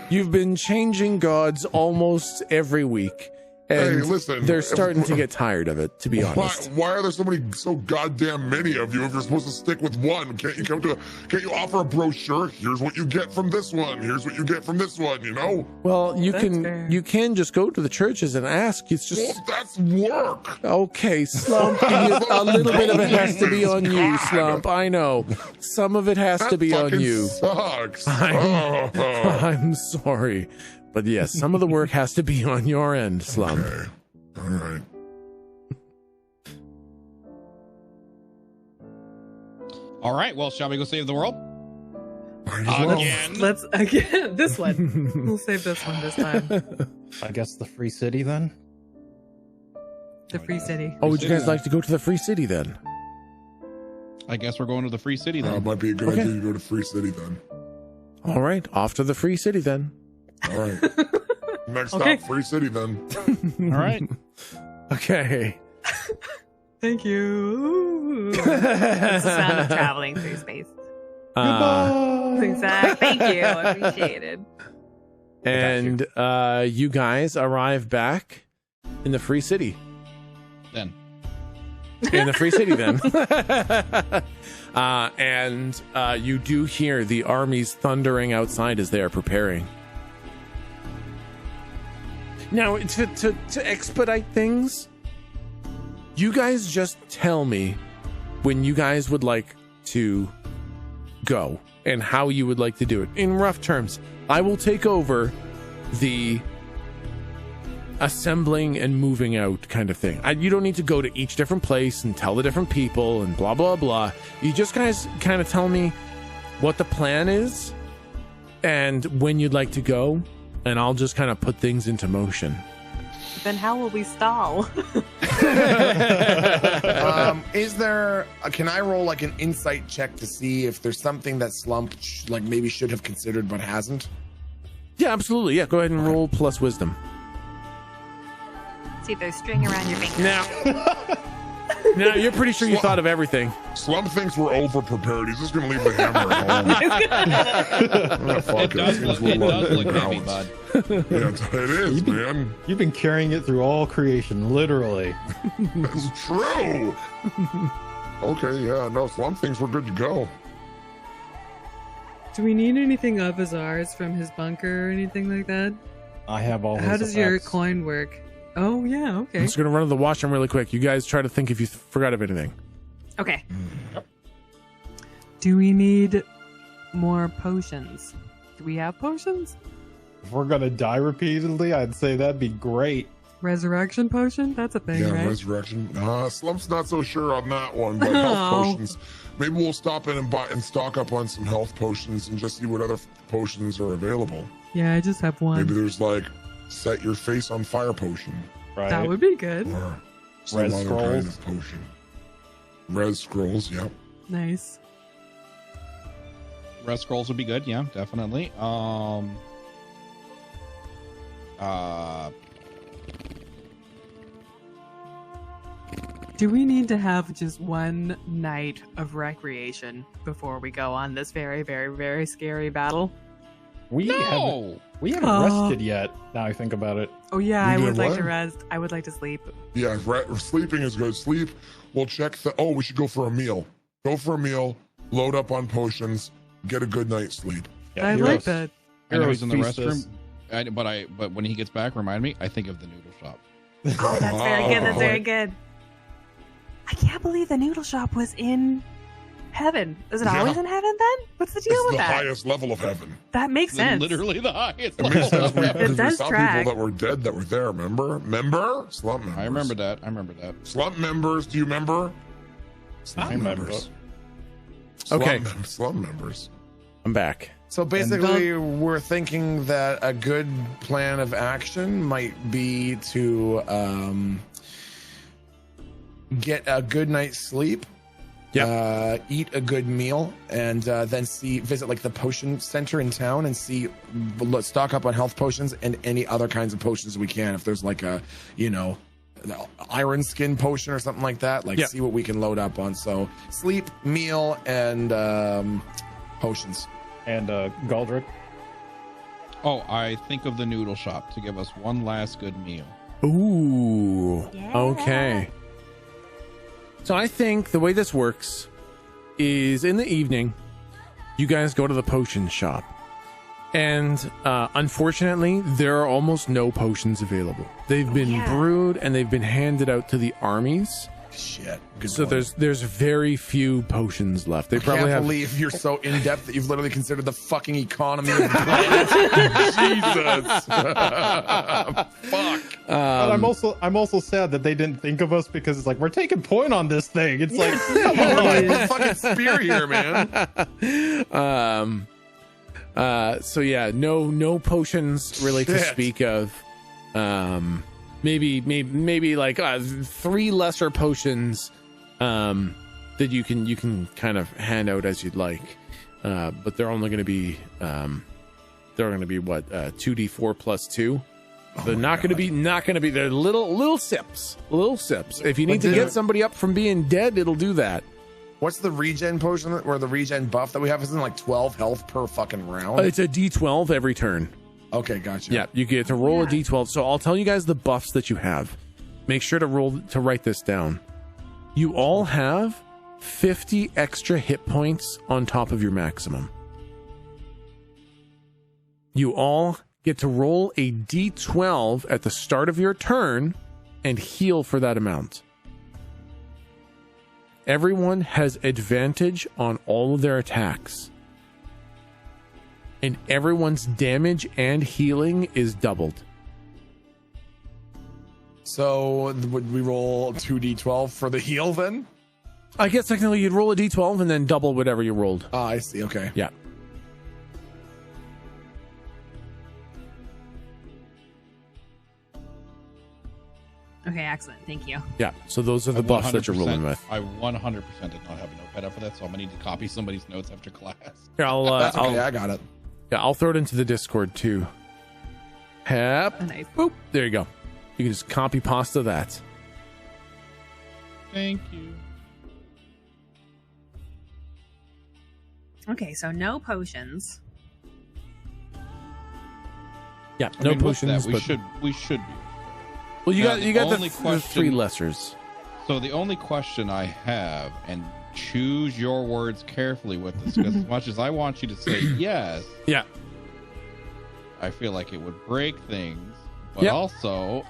you've been changing gods almost every week. And hey, listen, they're starting to get tired of it, to be honest. Why are there so goddamn many of you if you're supposed to stick with one? Can't you offer a brochure? Here's what you get from this one. Here's what you get from this one, you know? Well, you fair. can just go to the churches and ask. It's just... Well, that's work. Okay, Slump, a little bit of it has to be on you, Slump. I know. Some of it has to be on you. Sucks. I'm sorry. But yes, some of the work has to be on your end, Slump. Okay. All right. All right. Well, shall we go save the world? Again. Let's again this one. We'll save this one this time. I guess the free city then. The free city. Oh, would you guys like to go to the free city then? I guess we're going to the free city then. It might be a good idea to go to Free City then. All right, off to the free city then. All right. Next Okay. stop, Free City then. All right. Okay. Thank you. It's the sound of traveling through space. Exactly. Thank you. Appreciated. And you guys arrive back in the free city. Then. In the free city then. And you do hear the armies thundering outside as they are preparing. Now, to expedite things, you guys just tell me when you guys would like to go and how you would like to do it. In rough terms, I will take over the assembling and moving out kind of thing. You don't need to go to each different place and tell the different people and blah, blah, blah. You just guys kind of tell me what the plan is and when you'd like to go, and I'll just kind of put things into motion. Then how will we stall? Is there? Can I roll like an insight check to see if there's something that Slump maybe should have considered but hasn't? Yeah, absolutely. Yeah, go ahead and roll plus wisdom. See if there's string around your finger. Now you're pretty sure you thought of everything. Slump thinks we're over prepared. He's just gonna leave the hammer at home. Fuck It does look heavy, bud. Yeah, it is, man. You've been carrying it through all creation, literally. That's true. Okay, yeah, no, Slump thinks we're good to go. Do we need anything of Azar's from his bunker or anything like that? I have all. How does your coin work? Oh yeah, okay. I'm just gonna run to the washroom really quick. You guys try to think if you forgot of anything. Okay. Do we need more potions? Do we have potions? If we're gonna die repeatedly, I'd say that'd be great. Resurrection potion? That's a thing, Yeah, right? resurrection. Slump's not so sure on that one, but health potions. Maybe we'll stop in and buy and stock up on some health potions and just see what other potions are available. Yeah, I just have one. Maybe there's like set your face on fire potion. Right. That would be good. Or some Res other scrolls. kind of potion. Res scrolls, yep. Nice. Red scrolls would be good. Yeah, definitely. Do we need to have just one night of recreation before we go on this very, very, very scary battle? We haven't rested yet. Now I think about it. Oh yeah, We I did would like what? to rest. I would like to sleep. Yeah, sleeping is good. Sleep. We'll check the. Oh, we should go for a meal. Go for a meal. Load up on potions. Get a good night's sleep. Yeah, I like that. I know Heroes he's in the feast restroom, us. but when he gets back, remind me. I think of the noodle shop. Oh, that's very good. That's very good. I can't believe the noodle shop was in heaven. Is it Yeah. always in heaven then? What's the deal It's with the that? highest level of heaven. That makes sense. Literally the highest. It makes level. sense because we does saw track. people that were dead that were there. Remember? Slump members. I remember that. Slump members. Do you remember? I remember. Okay. Slump members. I'm back. So basically, we're thinking that a good plan of action might be to get a good night's sleep, eat a good meal, and then visit like the potion center in town and let's stock up on health potions and any other kinds of potions we can. If there's like a, the iron skin potion or something like that, see what we can load up on. So sleep, meal, and potions. And Galdric. Oh, I think of the noodle shop to give us one last good meal. Ooh. Yeah. Okay. So I think the way this works is in the evening, you guys go to the potion shop. And unfortunately, there are almost no potions available. They've been brewed and they've been handed out to the armies. Shit. Good So point. there's very few potions left. They probably Can't have believe you're so in depth that you've literally considered the fucking economy of the planet. Jesus. Fuck. But I'm also sad that they didn't think of us because it's like we're taking point on this thing. It's like come on. The fucking spear here, man. So yeah, no potions really to Shit. speak of. Maybe like 3 lesser potions that you can kind of hand out as you'd like, but they're only going to be what 2d4 plus 2. They're not going to be they're little sips. If you need to get somebody up from being dead, it'll do that. What's the regen potion or the regen buff that we have? Isn't it like 12 health per fucking round? It's a d12 every turn. Okay, gotcha. Yeah, you get to roll a d12. So I'll tell you guys the buffs that you have. Make sure to write this down. You all have 50 extra hit points on top of your maximum. You all get to roll a d12 at the start of your turn and heal for that amount. Everyone has advantage on all of their attacks. And everyone's damage and healing is doubled. So would we roll 2d12 for the heal then? I guess technically you'd roll a d12 and then double whatever you rolled. Ah, I see. Okay. Yeah. Okay, excellent. Thank you. Yeah. So those are the buffs that you're rolling with. I 100% did not have a notepad up for that, so I'm gonna need to copy somebody's notes after class. Here, That's okay. I got it. I'll throw it into the Discord too. Hep. Nice. Boop. There you go. You can just copy pasta that. Thank you. Okay, so no potions. Yeah, I no mean, with potions. that, we should be. Well, you Now, got the only the question- three lessers. So the only question I have, and choose your words carefully with this, because as much as I want you to say yes, Yeah. I feel like it would break things, but Yep. also,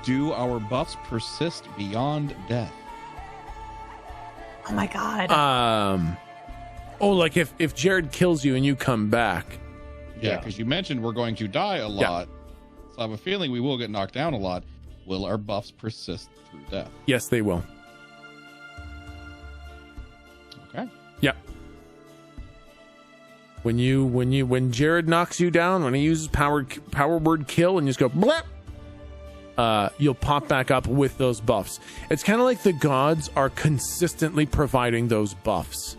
do our buffs persist beyond death? Oh my god. Oh, like if Jared kills you and you come back. Yeah, Yeah. because you mentioned we're going to die a lot, so I have a feeling we will get knocked down a lot. Will our buffs persist through death? Yes, they will. Okay. Yep. When Jared knocks you down, when he uses power word kill and you just go blep, you'll pop back up with those buffs. It's kind of like the gods are consistently providing those buffs.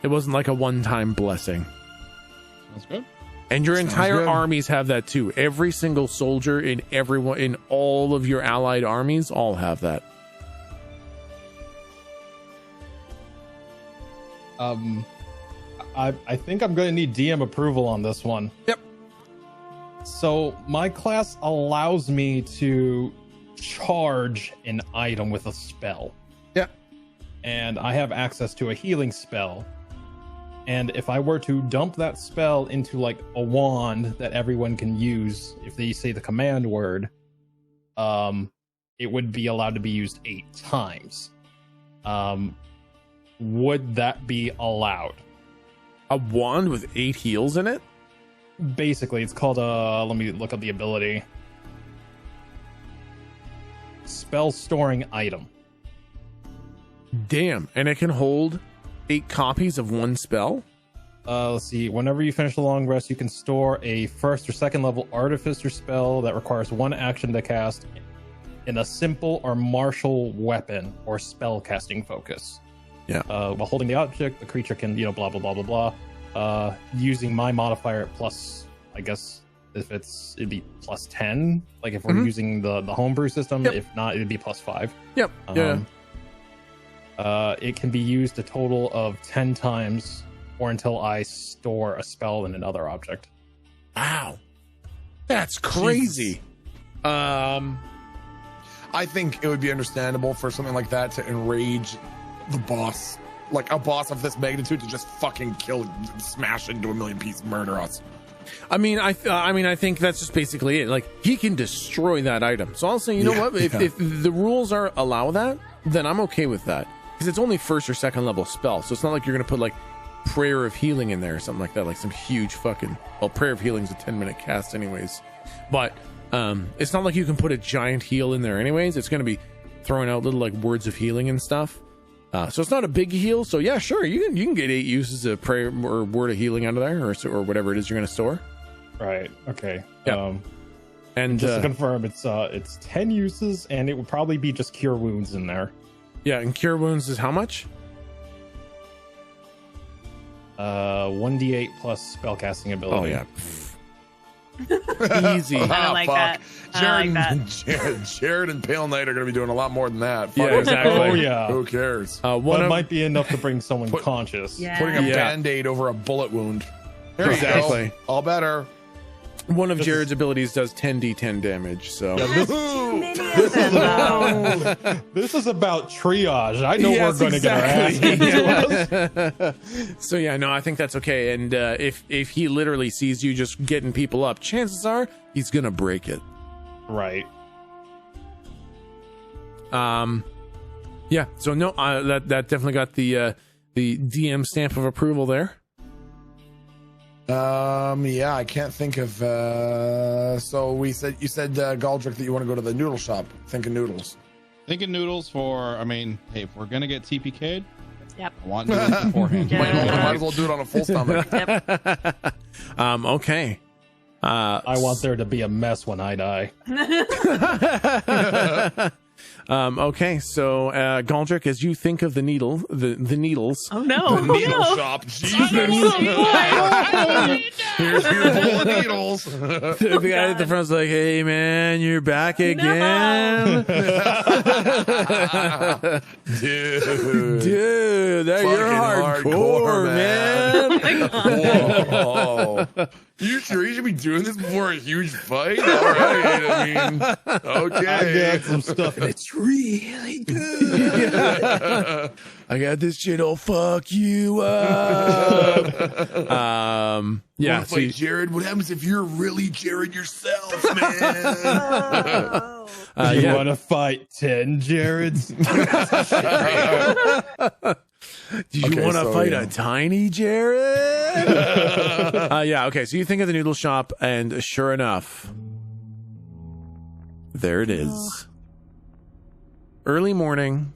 It wasn't like a one-time blessing. That's good. And your Sounds entire good. armies have that too. Every single soldier in all of your allied armies all have that. I think I'm going to need DM approval on this one. Yep. So my class allows me to charge an item with a spell. Yep. And I have access to a healing spell. And if I were to dump that spell into like a wand that everyone can use, if they say the command word, it would be allowed to be used 8 times. Would that be allowed? A wand with 8 heals in it? Basically, it's called let me look up the ability. Spell storing item. Damn. And it can hold 8 copies of one spell? Let's see. Whenever you finish the long rest, you can store a 1st or 2nd level artificer spell that requires 1 action to cast in a simple or martial weapon or spell casting focus. Yeah. While holding the object, the creature can, blah, blah, blah, blah, blah. Using my modifier at plus, I guess, if it'd be plus 10. Like if we're using the homebrew system. Yep. If not, it'd be plus 5. Yep. Yeah. It can be used a total of 10 times or until I store a spell in another object. Wow. That's crazy. I think it would be understandable for something like that to enrage the boss. Like a boss of this magnitude to just fucking kill, smash into a million pieces, murder us. I mean, I think that's just basically it. Like, he can destroy that item. So I'll say, you know what? If the rules allow that, then I'm okay with that. Because it's only 1st or 2nd level spell. So it's not like you're going to put, like, Prayer of Healing in there or something like that. Like some huge fucking... Well, Prayer of Healing's a 10-minute cast anyways. But it's not like you can put a giant heal in there anyways. It's going to be throwing out little, like, words of healing and stuff. So it's not a big heal. So yeah, sure, you can get 8 uses of prayer or word of healing out of there, or whatever it is you're going to store. Right. Okay. Yep. And just to confirm, it's 10 uses, and it would probably be just cure wounds in there. Yeah, and cure wounds is how much? 1d8 plus spellcasting ability. Oh yeah. Easy. I like that. Jared, I like that. Jared and Pale Knight are going to be doing a lot more than that. Yeah, Fuck it. exactly. Oh yeah. Who cares? One might be enough to bring someone conscious. Yeah. Putting a Yeah. band-aid over a bullet wound. There Exactly. you go. All better. One of Jared's abilities does 10d10 damage. So This is about triage. I know we're going to get our ass into us. So yeah, no, I think that's okay. And if he literally sees you just getting people up, chances are he's gonna break it. Right. Yeah. So no, that definitely got the DM stamp of approval there. Yeah, I can't think of. So you said Galdric that you want to go to the noodle shop. Thinking noodles. Thinking noodles for. I mean, hey, if we're gonna get TPK'd, Yep. I want noodles beforehand. Yeah. Might as well do it on a full stomach. Okay. I want there to be a mess when I die. Okay, so Galdric, as you think of the needles. Oh no! The needle shop. Jesus. Here's your bowl of needles. The guy at the front's like, "Hey man, you're back again, Dude. dude. That you're Fucking hardcore, man." Whoa. You sure you should be doing this before a huge fight? All right. I mean, okay. I got some stuff and it's really good. I got this shit. I'll fuck you up. Yeah. So Jared, what happens if you're really Jared yourself, man? You want to fight 10 Jareds? Do you want to fight a tiny Jared? Yeah. Okay. So you think of the noodle shop, and sure enough, there it is. Early morning.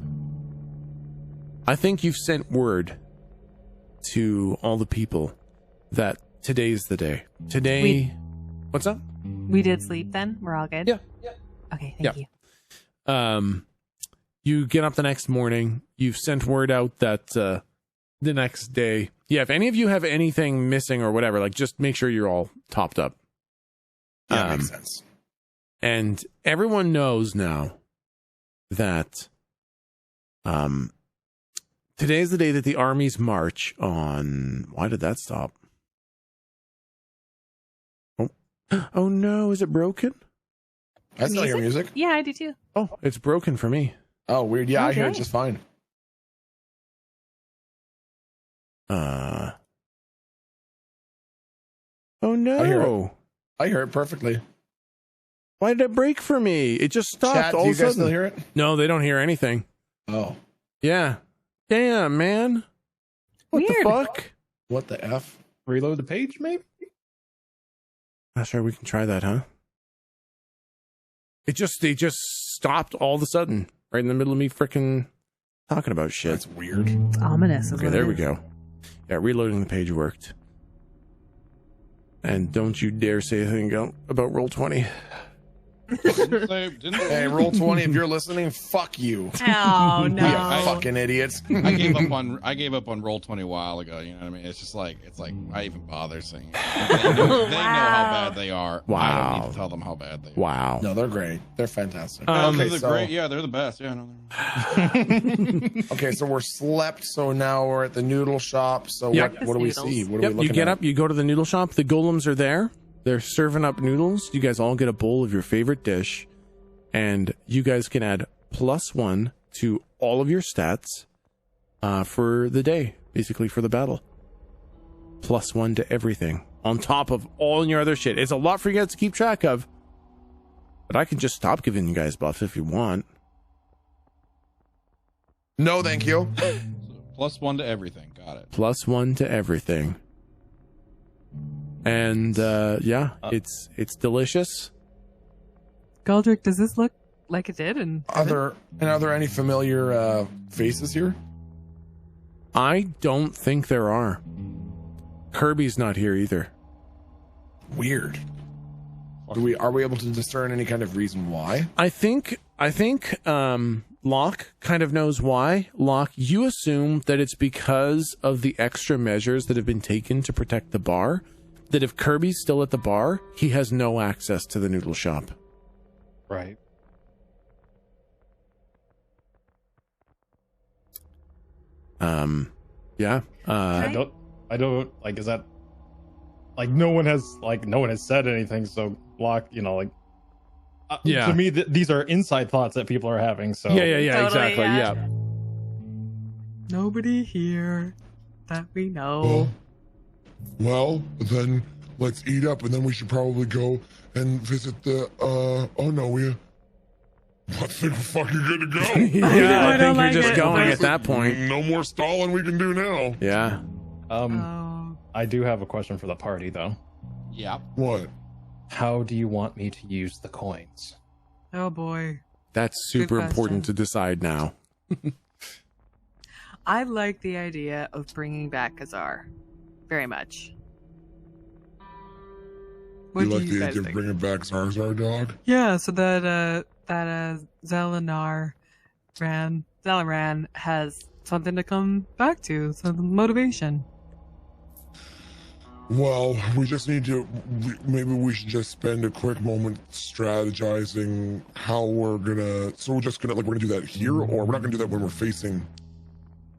I think you've sent word to all the people that today's the day. Today. What's up? We did sleep then? We're all good? Yeah. Okay, thank you. You get up the next morning. You've sent word out that the next day. Yeah, if any of you have anything missing or whatever, like just make sure you're all topped up. Yeah, makes sense. And everyone knows now that today's the day that the armies march on. Why did that stop? Oh no, is it broken? I still hear music. Yeah, I do too. Oh, it's broken for me. Oh, weird. Yeah, I hear it just fine. Oh no. I hear it perfectly. Why did it break for me? It just stopped Chat, all do you of a sudden. guys still hear it? No, they don't hear anything. Oh. Yeah. Damn, man. What Weird. the fuck? What the F? Reload the page, maybe? Not sure we can try that, huh? They just stopped all of a sudden, right in the middle of me freaking talking about shit. That's weird. It's ominous. Okay, there we go. Yeah, reloading the page worked. And don't you dare say anything about Roll20. Hey, Roll20, if you're listening, fuck you. Oh no. You fucking idiots. I gave up on Roll20 a while ago. You know what I mean? It's just like why even bother saying it? They know how bad they are. Wow. I don't need to tell them how bad they are. Wow. No, they're great. They're fantastic. They're great. Yeah, they're the best. Yeah. No, Okay, so we're slept. So now we're at the noodle shop. So Yep. what do we see? What are we Yep, looking you get at? up, you go to the noodle shop. The golems are there. They're serving up noodles. You guys all get a bowl of your favorite dish. And you guys can add +1 to all of your stats for the day, basically for the battle. +1 to everything on top of all your other shit. It's a lot for you guys to keep track of. But I can just stop giving you guys buffs if you want. No, thank you. +1 to everything. Got it. +1 to everything. And it's delicious. Galdric, does this look like it did? And Are there any familiar faces here? I don't think there are. Kirby's not here either. Weird. Are we able to discern any kind of reason why? I think Locke kind of knows why. Locke, you assume that it's because of the extra measures that have been taken to protect the bar, that if Kirby's still at the bar, he has no access to the noodle shop. Right. Yeah. I don't like, is that like no one has said anything, so Locke, Yeah. to me these are inside thoughts that people are having, so Yeah, Totally, exactly. yeah. Yeah. nobody here that we know. Well, then let's eat up, and then we should probably go and visit the. Oh no, I think we're fucking good to go. Yeah, I don't think you're like just it. going at that point. No more stalling we can do now. Yeah. Oh, I do have a question for the party though. Yeah. What? How do you want me to use the coins? oh boy. That's super Good important to question. decide now. I like the idea of bringing back Kazar very much. What You do like you the guys idea of think? bringing back Zarzar dog? Yeah, so that Zalaran has something to come back to, some motivation. Well, we just need to. Maybe we should just spend a quick moment strategizing how we're gonna. So we're just gonna we're gonna do that here, or we're not gonna do that when we're facing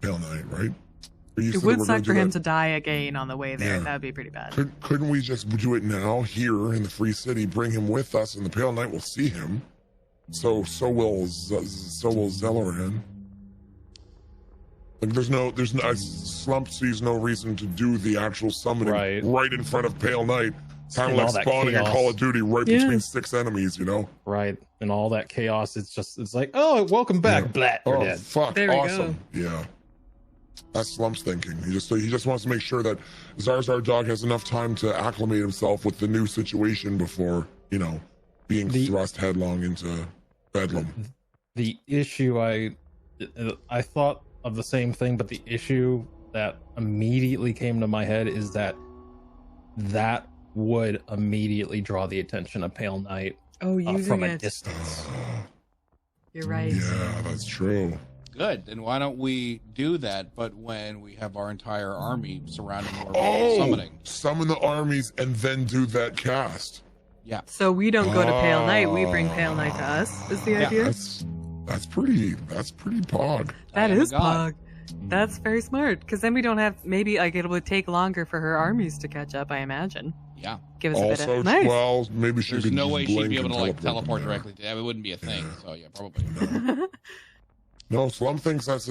Pale Knight, right? It would suck for him to die again on the way there. Yeah. That would be pretty bad. Couldn't we just do it now here in the Free City? Bring him with us, and the Pale Knight will see him. So will Zelleran. Like there's no Slump sees no reason to do the actual summoning right in front of Pale Knight. Kind of like spawning a Call of Duty right between 6 enemies, you know? Right. And all that chaos, it's like, oh, welcome back, Blat. Oh, dead. Fuck, there awesome. Yeah. That's Slump's thinking. He just wants to make sure that Zarzar Dog has enough time to acclimate himself with the new situation before, you know, being thrust headlong into Bedlam. The issue, I thought of the same thing, but the issue that immediately came to my head is that would immediately draw the attention of Pale Knight from a distance. You're right. Yeah, that's true. Good. Then why don't we do that, but when we have our entire army surrounding where summoning? Summon the armies and then do that cast. Yeah. So we don't go to Pale Knight, we bring Pale Knight to us, is the idea? That's pretty pog. That is pog. That's very smart, because then we don't have, maybe like it would take longer for her armies to catch up, I imagine. Yeah. Give us a bit of nice. Well, maybe There's no way she'd be able to like teleport directly to that. It wouldn't be a thing. So yeah, probably. No, Slump thinks that's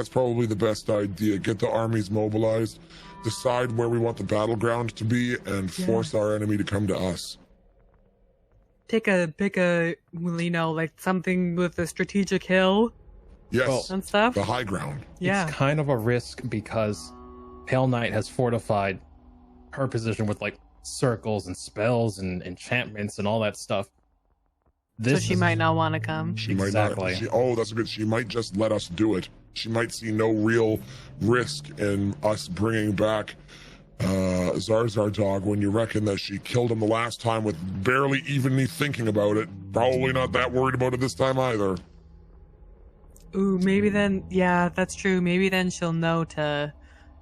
probably the best idea. Get the armies mobilized, decide where we want the battleground to be, and force our enemy to come to us. Pick a like something with a strategic hill. Yes. And stuff. The high ground. Yeah. It's kind of a risk because Pale Knight has fortified her position with like circles and spells and enchantments and all that stuff. So she might not want to come. She might not. That's good. She might just let us do it. She might see no real risk in us bringing back Zarzar Dog when you reckon that she killed him the last time with barely even thinking about it. Probably not that worried about it this time either. Ooh, maybe then, yeah, that's true. Maybe then she'll know to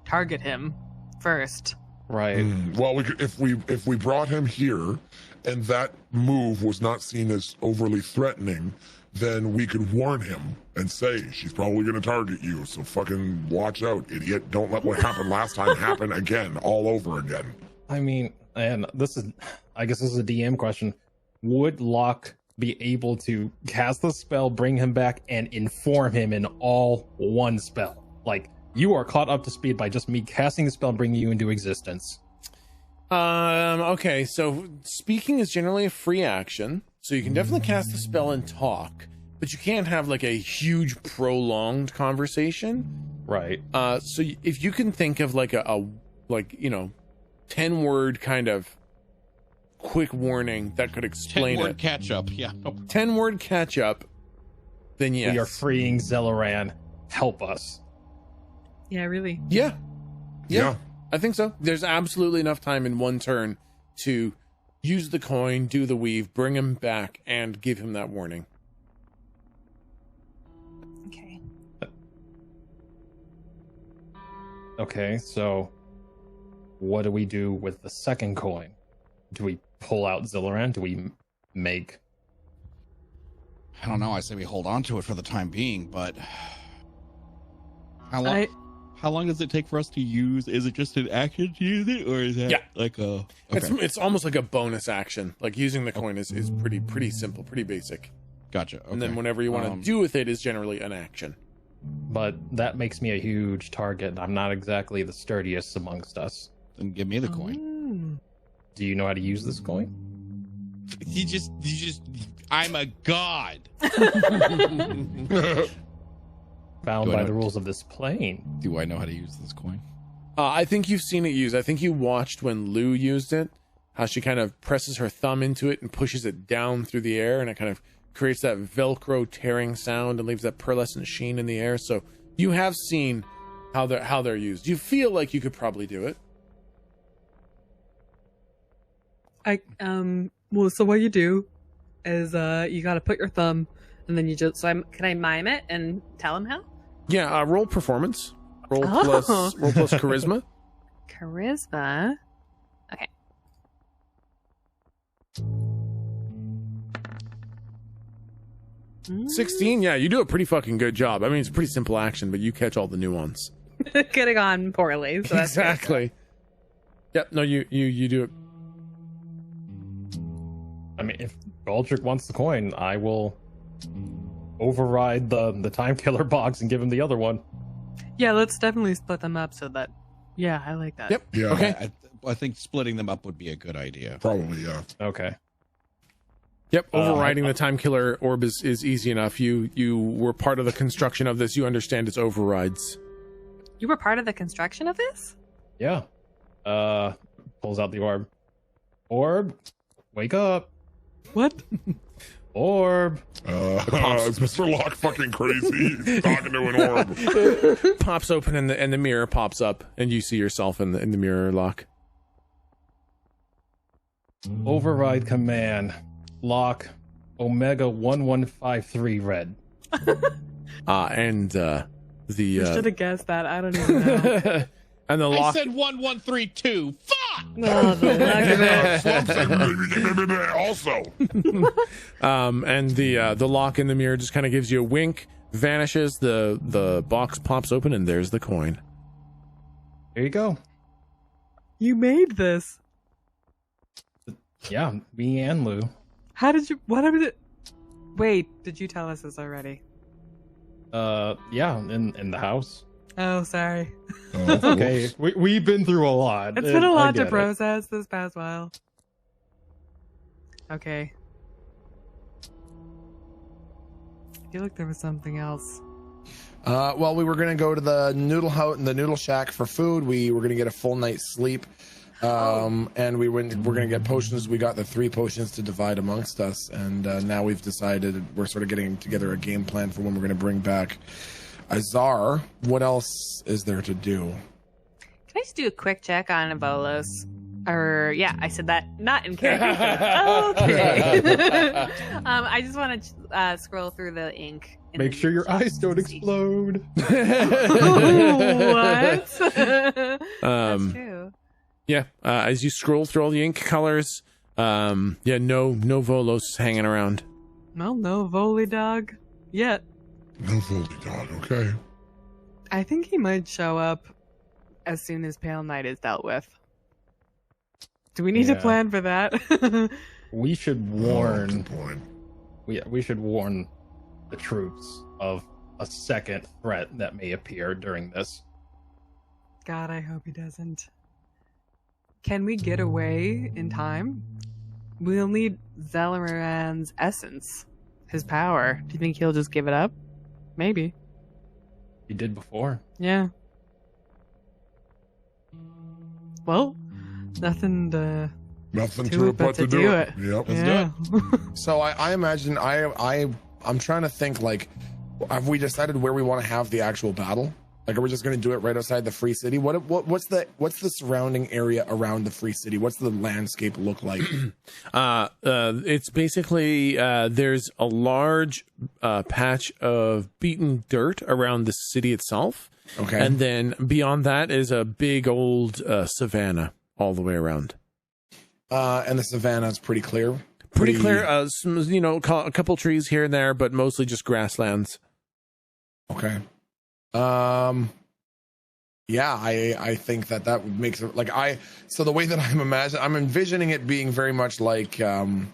target him first. Right. Well, if we brought him here, and that move was not seen as overly threatening, then we could warn him and say, she's probably going to target you, so fucking watch out, idiot. Don't let what happened last time happen again, all over again. I mean, and I guess this is a DM question. Would Locke be able to cast the spell, bring him back, and inform him in all one spell? Like, you are caught up to speed by just me casting the spell and bringing you into existence. Okay, so speaking is generally a free action, so you can definitely cast the spell and talk, but you can't have like a huge prolonged conversation. Right. So if you can think of like a 10-word kind of quick warning that could explain 10-word catch up. Yeah. 10-word catch up, then yes. We are freeing Zelleran. Help us. Yeah, really. Yeah. I think so. There's absolutely enough time in one turn to use the coin, do the weave, bring him back, and give him that warning. Okay. Okay, so what do we do with the second coin? Do we pull out Zelleran? Do we make... I don't know. I say we hold on to it for the time being, but... How long does it take for us to use? Is it just an action to use it, or is that like a? Okay. It's almost like a bonus action. Like using the coin is pretty simple, pretty basic. Gotcha. Okay. And then whatever you want to do with it is generally an action. But that makes me a huge target. I'm not exactly the sturdiest amongst us. Then give me the coin. Do you know how to use this coin? You just. I'm a god. Bound by the rules of this plane. Do I know how to use this coin? I think you've seen it used. I think you watched when Lou used it, how she kind of presses her thumb into it and pushes it down through the air, and it kind of creates that Velcro tearing sound and leaves that pearlescent sheen in the air. So you have seen how they're used. You feel like you could probably do it. So what you do is you got to put your thumb, and then you just. Can I mime it and tell him how? Yeah, roll performance. Roll plus charisma. Charisma. Okay. Mm. 16. Yeah, you do a pretty fucking good job. I mean, it's a pretty simple action, but you catch all the nuance. Could have gone poorly. So that's Exactly. Yep. No, you do it. I mean, if Galdric wants the coin, I will override the time killer box and give him the other one. Yeah, let's definitely split them up so that. Yeah, I like that. Yep. Yeah. Okay. I think splitting them up would be a good idea. Probably, yeah. Okay. Yep. Overriding the time killer orb is easy enough. You were part of the construction of this. You understand its overrides. You were part of the construction of this? Yeah. Pulls out the orb. Orb, wake up. What? Orb. Is Mr. Locke fucking crazy? He's talking to an orb. Pops open and the mirror pops up and you see yourself in the mirror, Locke. Override command. Locke. Omega 1153 red. And the You should have guessed that. I don't even know. and the I Locke. said 1132. Fuck! No, the lack of it. Slump said also. And the lock in the mirror just kind of gives you a wink, vanishes, the box pops open, and there's the coin. Here you go. You made this. Yeah, me and Lou. How did you? What happened? Wait, did you tell us this already? Yeah, in the house. Oh, sorry. That's okay. We've been through a lot. It's been a I lot to get it. process this past while. Okay. I feel like there was something else. Well, we were gonna go to the noodle house and the noodle shack for food. We were gonna get a full night's sleep, and we're gonna get potions. We got the 3 potions to divide amongst us, and now we've decided we're sort of getting together a game plan for when we're gonna bring back Azar. What else is there to do? Can I just do a quick check on Avolos? Or, yeah, I said that not in character. Okay. I just want to scroll through the ink. Make sure your eyes don't explode. What? That's true. Yeah, as you scroll through all the ink colors, no Volos hanging around. Well, no Volley dog yet. No Voldy dog, okay. I think he might show up as soon as Pale Knight is dealt with. Do we need to plan for that? We should Good warn. point. We should warn the troops of a second threat that may appear during this. God, I hope he doesn't. Can we get away in time? We'll need Zalaran's essence, his power. Do you think he'll just give it up? Maybe. He did before. Yeah. Well, nothing to Nothing it but to do it. Yep. Yeah. So I imagine I'm trying to think, like, have we decided where we want to have the actual battle? Like, are we just going to do it right outside the free city? What's the surrounding area around the free city? What's the landscape look like? It's basically there's a large patch of beaten dirt around the city itself. Okay. And then beyond that is a big old savanna all the way around. And the savannah is pretty clear. Pretty clear. A couple trees here and there, but mostly just grasslands. Okay. Yeah, I think that makes it like so the way that I'm envisioning it being very much like the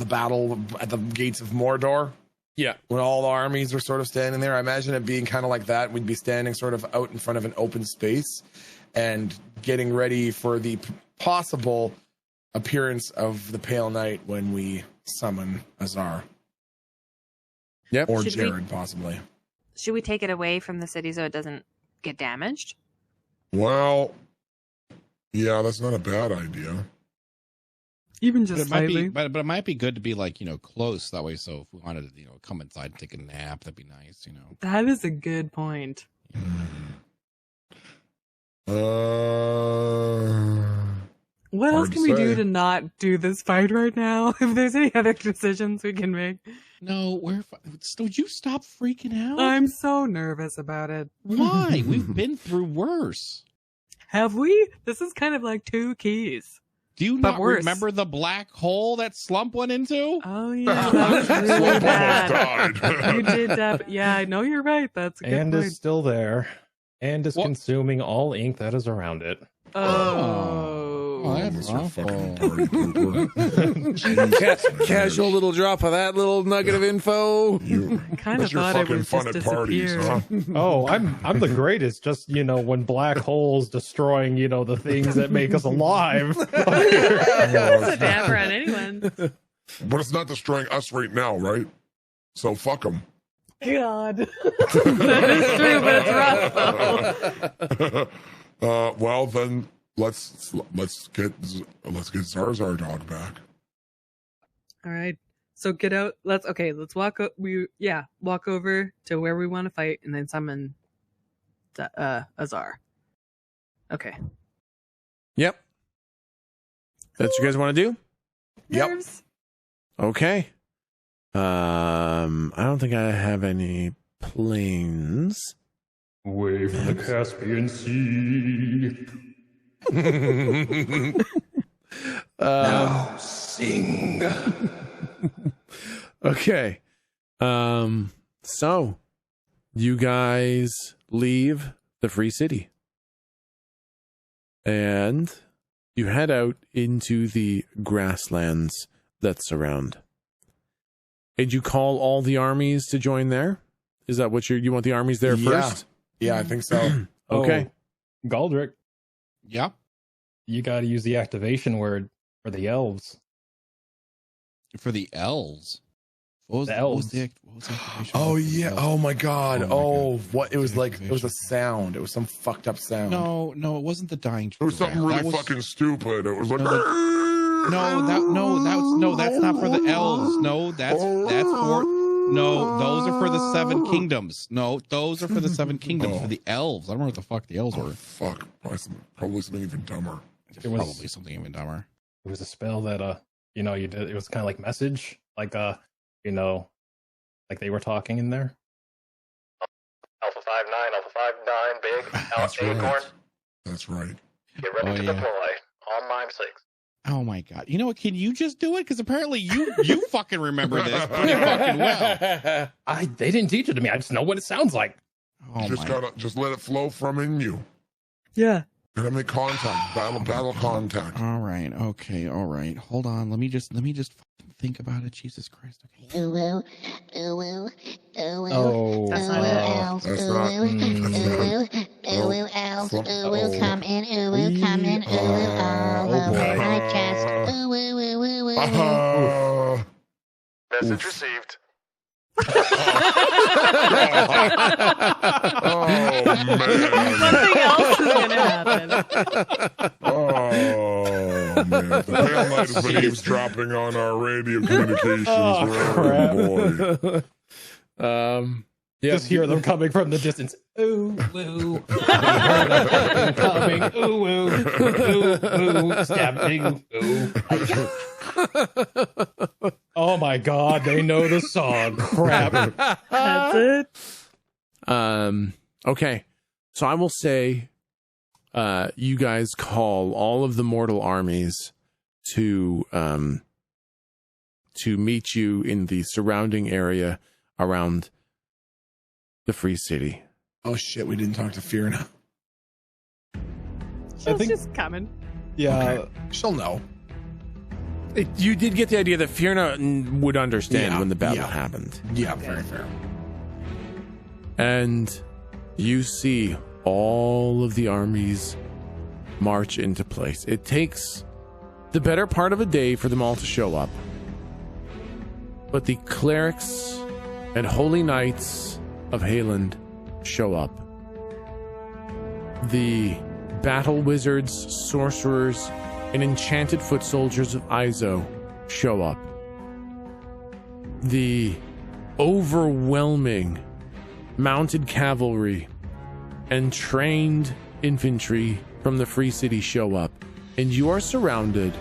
battle at the gates of Mordor. Yeah. When all the armies were sort of standing there, I imagine it being kind of like that. We'd be standing sort of out in front of an open space and getting ready for the possible appearance of the Pale Knight when we summon Azar. Yep. Or Jared, possibly. Should we take it away from the city so it doesn't get damaged? Well, yeah, that's not a bad idea. Even But just it might be, slightly. but it might be good to be like, close that way. So if we wanted to, come inside and take a nap, that'd be nice, That is a good point. What else Hard can to we do say. to not do this fight right now? If there's any other decisions we can make. No, would you stop freaking out? I'm so nervous about it. Why? We've been through worse. Have we? This is kind of like 2 keys. Do you But not worse. remember the black hole that Slump went into? Oh yeah, that was really bad. Died. You did that. Yeah, I know you're right. That's a good And point. is still there. And is What? consuming all ink that is around it. Oh, that's That's your awful. fucking party pooper. Casual little drop of that little nugget of info. You, I kind of that's your thought it fucking was fun just at parties, disappeared. huh? Oh, I'm the greatest. Just, when black holes destroying, the things that make us alive. That's a dapper on anyone. But it's not destroying us right now, right? So fuck them. God, that is true, but it's rough though. Well then, let's get Zarzar dog back. All right. So get out. Let's walk. Walk over to where we want to fight, and then summon Azar. Okay. Yep. That's what you guys want to do? Yep. Nerves. Okay. I don't think I have any planes. Away from the Caspian Sea. Now sing. Okay. So you guys leave the free city and you head out into the grasslands that surround. Did you call all the armies to join there? Is that what you want the armies there first? Yeah, I think so. Okay. Oh, Galdric, Yeah. you got to use the activation word for the elves. For the elves. What was The what was elves. the activation Oh for the yeah. elves? Oh my god. Oh my Oh, God. what it was like. It was a Activation. sound. It was some fucked up sound. No, it wasn't the dying tree. It was something rat. really That was- fucking stupid. It was like that's not for the elves. No, that's for those are for the seven kingdoms. No, those are for the seven kingdoms. Oh. For the elves. I don't know what the fuck the elves Oh, were. fuck. Probably something even dumber. It was- Probably something even dumber. It was a spell that you did. It was kind of like message, like like they were talking in there. Alpha 5-9, Alpha 5-9, big. That's Acorn, right. That's right. get ready to yeah. deploy. On line 6. Oh my god! You know what? Can you just do it? Because apparently you fucking remember this pretty fucking well. They didn't teach it to me. I just know what it sounds like. Oh Just my! gotta let it flow from in you. Yeah. Gotta make contact. Battle contact. All right. Okay. All right. Hold on. Let me just fucking think about it. Jesus Christ. Okay. Oh, That's not it. That's not. Message received. Oh man. Something else is gonna happen. Oh man. The Pale Knight has been eavesdropping on our radio communications. Oh boy. Yeah. Just hear them coming from the distance. Ooh, woo. Coming. Ooh, woo. Ooh, woo. Stabbing. Ooh. Oh my god, they know the song. Crap. That's it. Okay. So I will say you guys call all of the mortal armies to meet you in the surrounding area around the free city. Oh shit, we didn't talk to Fiona. She's think- just coming. Yeah. Okay. She'll know. You did get the idea that Fiona would understand Yeah, when the battle yeah. happened. Yeah, very fair. And you see all of the armies march into place. It takes the better part of a day for them all to show up. But the clerics and holy knights of Hayland show up. The battle wizards, sorcerers, and enchanted foot soldiers of Izo show up. The overwhelming mounted cavalry and trained infantry from the free city show up, and you are surrounded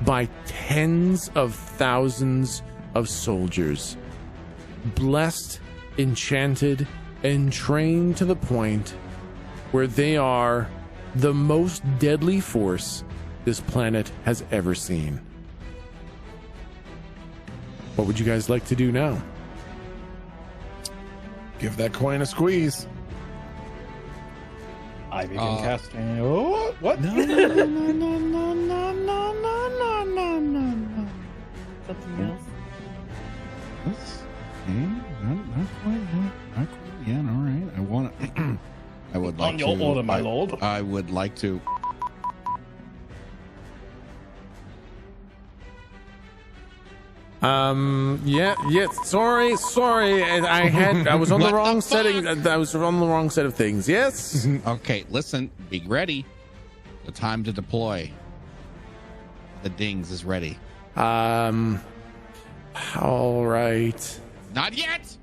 by tens of thousands of soldiers, blessed, enchanted, and trained to the point where they are the most deadly force this planet has ever seen. What would you guys like to do now? Give that coin a squeeze. I begin casting. Oh, what? No, no, no, no, no, no, no, no, no, no, no. Something else. Not quite yet. All right. I want to. I would like On your to. order, my lord. I would like to. Sorry. I was on the wrong setting. I was on the wrong set of things. Yes. Okay, listen. Be ready. The time to deploy. The dings is ready. All right. Not yet.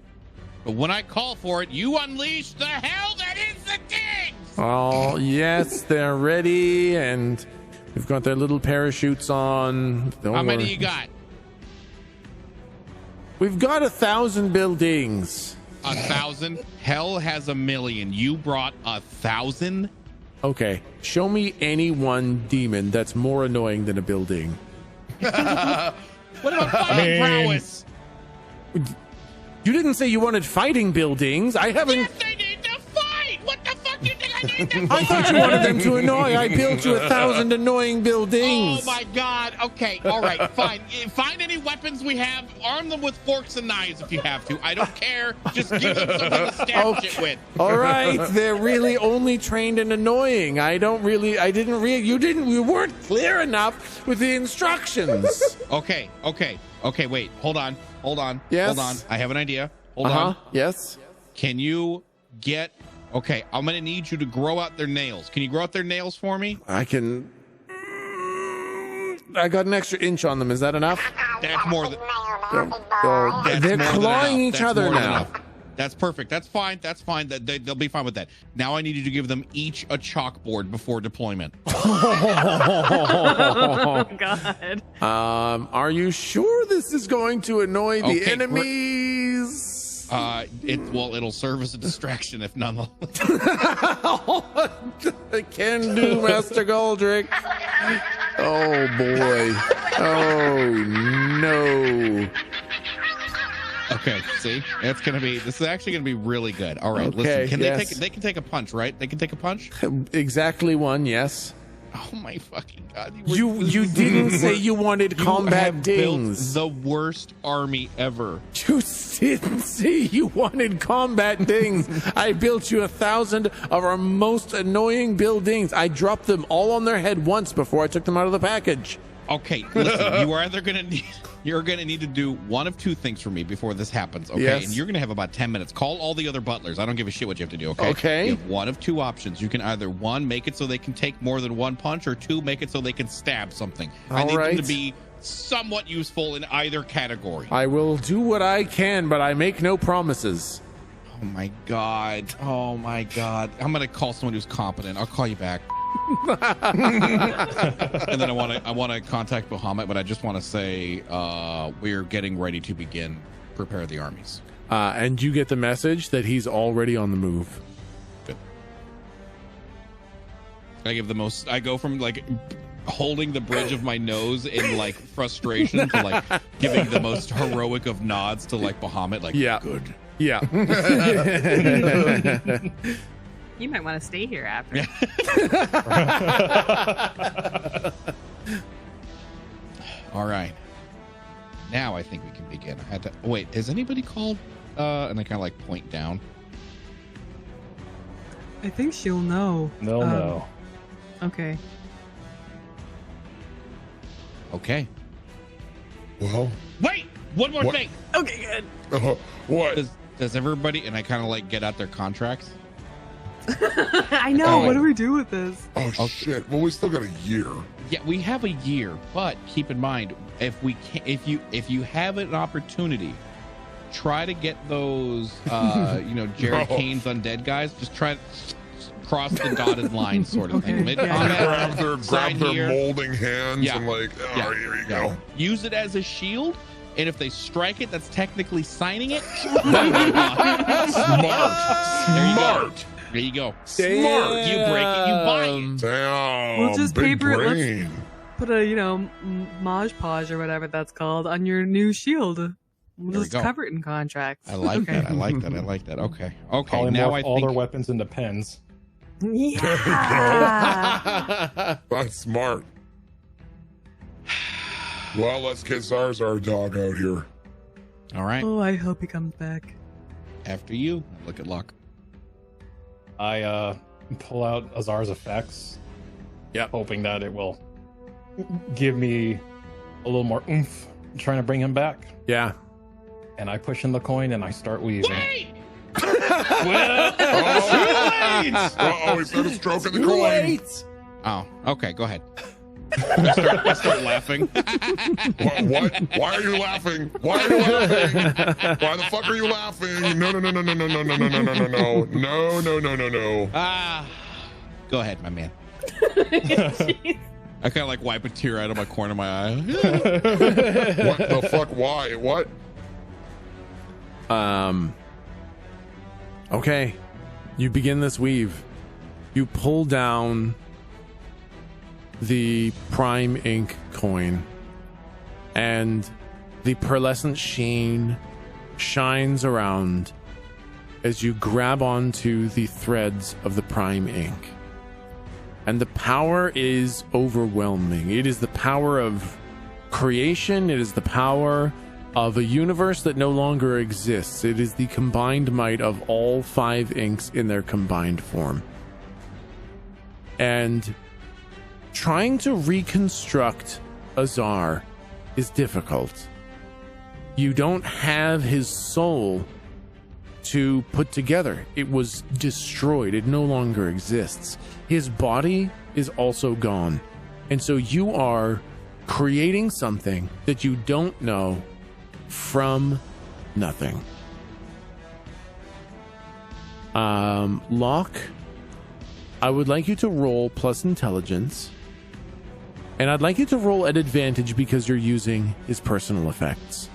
But when I call for it, you unleash the hell that is the dings. Oh, yes, they're ready, and they've got their little parachutes on. How many you got? We've got 1,000 buildings. 1,000? Hell has 1,000,000. You brought 1,000? Okay, show me any one demon that's more annoying than a building. What about fighting prowess? You didn't say you wanted fighting buildings. I haven't. Yes, they need to fight. What the fuck do you think I need to I thought you wanted them to annoy. I built you 1,000 annoying buildings. Oh my god. Okay, all right, fine. Find any weapons we have. Arm them with forks and knives if you have to. I don't care. Just give them something to stab shit with. All right, they're really only trained in annoying. You weren't clear enough with the instructions. Okay, wait. Hold on. Yes? Hold on. I have an idea. Hold on. Yes. Can you get... Okay, I'm going to need you to grow out their nails. Can you grow out their nails for me? I can. I got an extra inch on them. Is that enough? That's more than... They're clawing each other now. That's perfect. That's fine. They'll be fine with that. Now I need you to give them each a chalkboard before deployment. Oh God. Are you sure this is going to annoy the enemies? It'll serve as a distraction if none. Can do, Master Galdric. Oh boy. Oh no. Okay, see, this is actually gonna be really good. All right, listen, they can take a punch, right? They can take a punch. Exactly one, yes. Oh my fucking god! You didn't say you wanted combat dings. The worst army ever. You didn't say you wanted combat dings. I built you 1,000 of our most annoying buildings. I dropped them all on their head once before I took them out of the package. Okay, listen, you're gonna need to do one of two things for me before this happens, okay? Yes. And you're gonna have about 10 minutes. Call all the other butlers. I don't give a shit what you have to do, okay? Okay. You have one of two options. You can either, one, make it so they can take more than one punch, or two, make it so they can stab something. I need them to be somewhat useful in either category. I will do what I can, but I make no promises. Oh my god. I'm gonna call someone who's competent. I'll call you back. And then I want to contact Bahamut, but I just want to say we're getting ready to begin. Prepare the armies. And you get the message that he's already on the move. Good. I go from like holding the bridge of my nose in like frustration to like giving the most heroic of nods to like Bahamut. Like, yeah, good. Yeah. You might want to stay here after. All right. Now I think we can begin. I had to wait. Has anybody called? And I kind of like point down. I think she'll know. No. Okay. Okay. Well. Wait. One more thing. Okay, good. What? Does everybody? And I kind of like get out their contracts. I know. What do we do with this? Oh shit! Well, we still got a year. Yeah, we have a year, but keep in mind if you have an opportunity, try to get those Jerry Kane's undead guys. Just try to cross the dotted line, sort of thing. Grab their molding hands and like, here you go. Use it as a shield. And if they strike it, that's technically signing it. Smart. There you go. Smart. You break it, you buy it. Damn. We'll just big paper brain. put a, Mod Podge or whatever that's called on your new shield. We'll There we just go. cover it in contracts. I like Okay. that. I like that. I like that. Okay. Okay. Polymorph Now I all their think. weapons into pens. Yeah. That's smart. Well, let's get Zarzar dog out here. All right. Oh, I hope he comes back. After you. Look at Locke. I pull out Azar's effects. Yep. Hoping that it will give me a little more oomph trying to bring him back. Yeah. And I push in the coin and I start weaving. Wait! Uh-oh, he's got a stroke of the coin. Oh, okay. Go ahead. I start laughing. What? Why are you laughing? Why are you laughing? Why the fuck are you laughing? No. Ah. Go ahead, my man. Jeez. I kind of like wipe a tear out of my corner of my eye. What the fuck? Why? What? Okay. You begin this weave. You pull down the Prime Ink coin, and the pearlescent sheen shines around as you grab onto the threads of the Prime Ink. And the power is overwhelming. It is the power of creation. It is the power of a universe that no longer exists. It is the combined might of all 5 inks in their combined form. And trying to reconstruct Azar is difficult. You don't have his soul to put together. It was destroyed. It no longer exists. His body is also gone. And so you are creating something that you don't know from nothing. Locke, I would like you to roll plus intelligence. And I'd like you to roll at advantage because you're using his personal effects.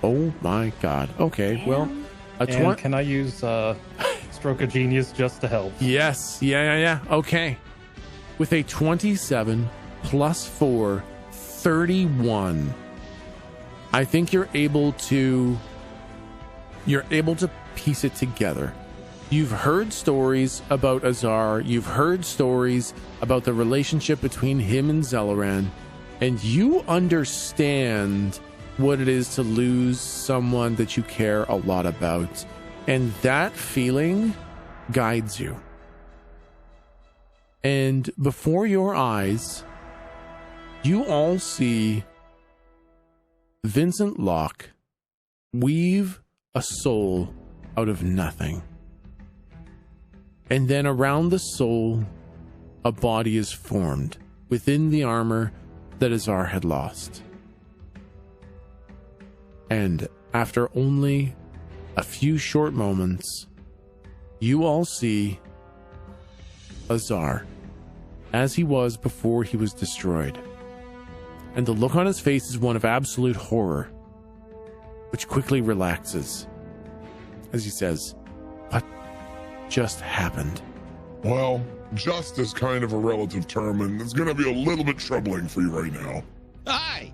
Oh my god. Okay, well, a And 20. can I use Stroke of Genius just to help? Yes. Yeah. Okay. With a 27 plus 4, 31. I think you're able to piece it together. You've heard stories about Azar. You've heard stories about the relationship between him and Zelleran, and you understand what it is to lose someone that you care a lot about. And that feeling guides you. And before your eyes, you all see Vincent Locke weave a soul out of nothing. And then around the soul, a body is formed within the armor that Azar had lost. And after only a few short moments, you all see Azar as he was before he was destroyed. And the look on his face is one of absolute horror, which quickly relaxes as he says, "What just happened?" Well, just is kind of a relative term, and it's going to be a little bit troubling for you right now. Hi.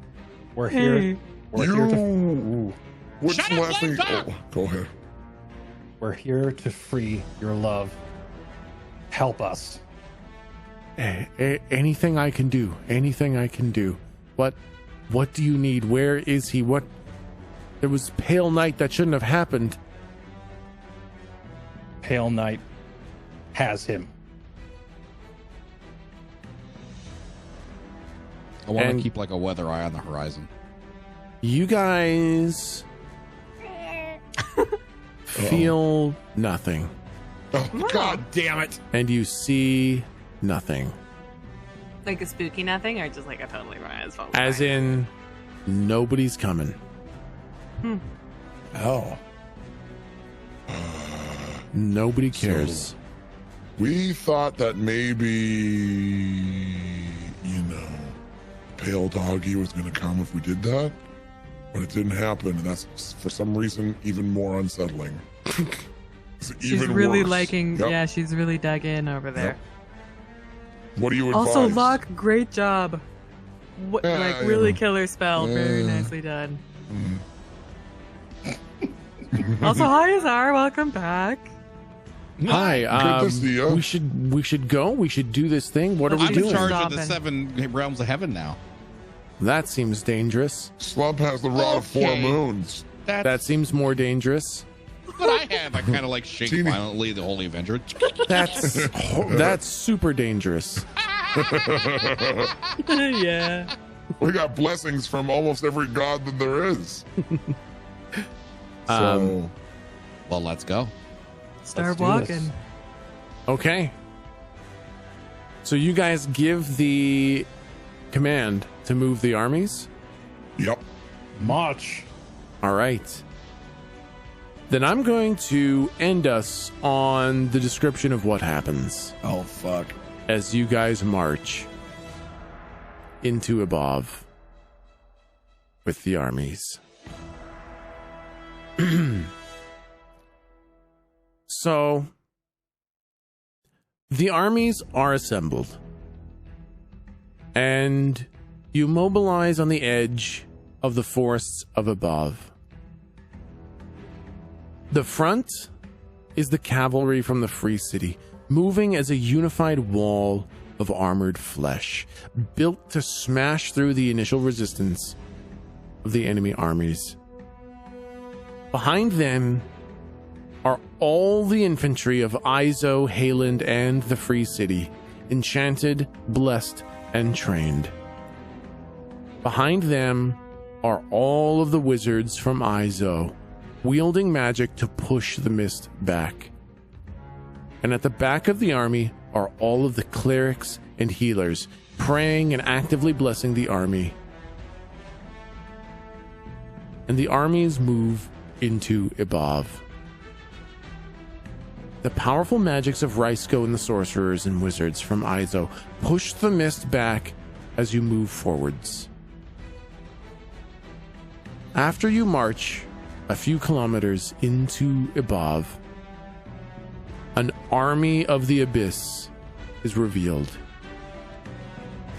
We're here. We're here to. Ooh. What's Shut the up, last thing? Locke! Oh, go ahead. We're here to free your love. Help us. Anything I can do. Anything I can do. What do you need? Where is he? There was Pale Night. That shouldn't have happened. Pale Knight has him. I want And- to keep like a weather eye on the horizon. You guys feel nothing, Oh, God damn it. and you see nothing. Like a spooky nothing, or just like a totally rise? As in, nobody's coming. Oh. Nobody cares. We thought that maybe, Pale Doggy was going to come if we did that, but it didn't happen, and that's for some reason even more unsettling. It's She's even really worse. liking. Yep. Yeah, she's really dug in over there. What do you advise? Also, Locke, great job. Really yeah. killer spell. Very nicely done. Mm. Also, hi Azar, welcome back. Hi. Good to see ya. We should go. We should do this thing. What are we I'm in doing? charge of the Stopping. 7 realms of heaven now. That seems dangerous. Slump has the rod of 4 Okay. moons. That seems more dangerous. what I have. I kind of like shake Teeny. violently the Holy Avenger. That's super dangerous. Yeah. We got blessings from almost every god that there is. Um, Well, let's go. Start do walking. this. Okay. So you guys give the command to move the armies? Yep. March. All right. Then I'm going to end us on the description of what happens Oh fuck. as you guys march into above with the armies. So the armies are assembled, and you mobilize on the edge of the forests of above. The front is the cavalry from the Free City, moving as a unified wall of armored flesh, built to smash through the initial resistance of the enemy armies. Behind them are all the infantry of Izo, Hayland, and the Free City, enchanted, blessed, and trained. Behind them are all of the wizards from Izo, wielding magic to push the mist back. And at the back of the army are all of the clerics and healers, praying and actively blessing the army. And the armies move into Ibav. The powerful magics of Raisko and the sorcerers and wizards from Izo push the mist back as you move forwards. After you march a few kilometers into Ibav, an army of the abyss is revealed.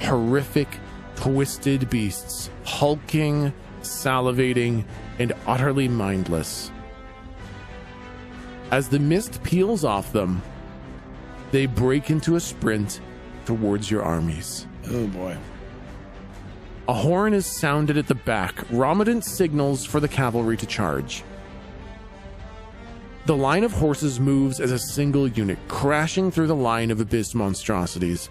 Horrific, twisted beasts, hulking, salivating, and utterly mindless. As the mist peels off them, they break into a sprint towards your armies. Oh boy. A horn is sounded at the back. Ramadan signals for the cavalry to charge. The line of horses moves as a single unit, crashing through the line of abyss monstrosities.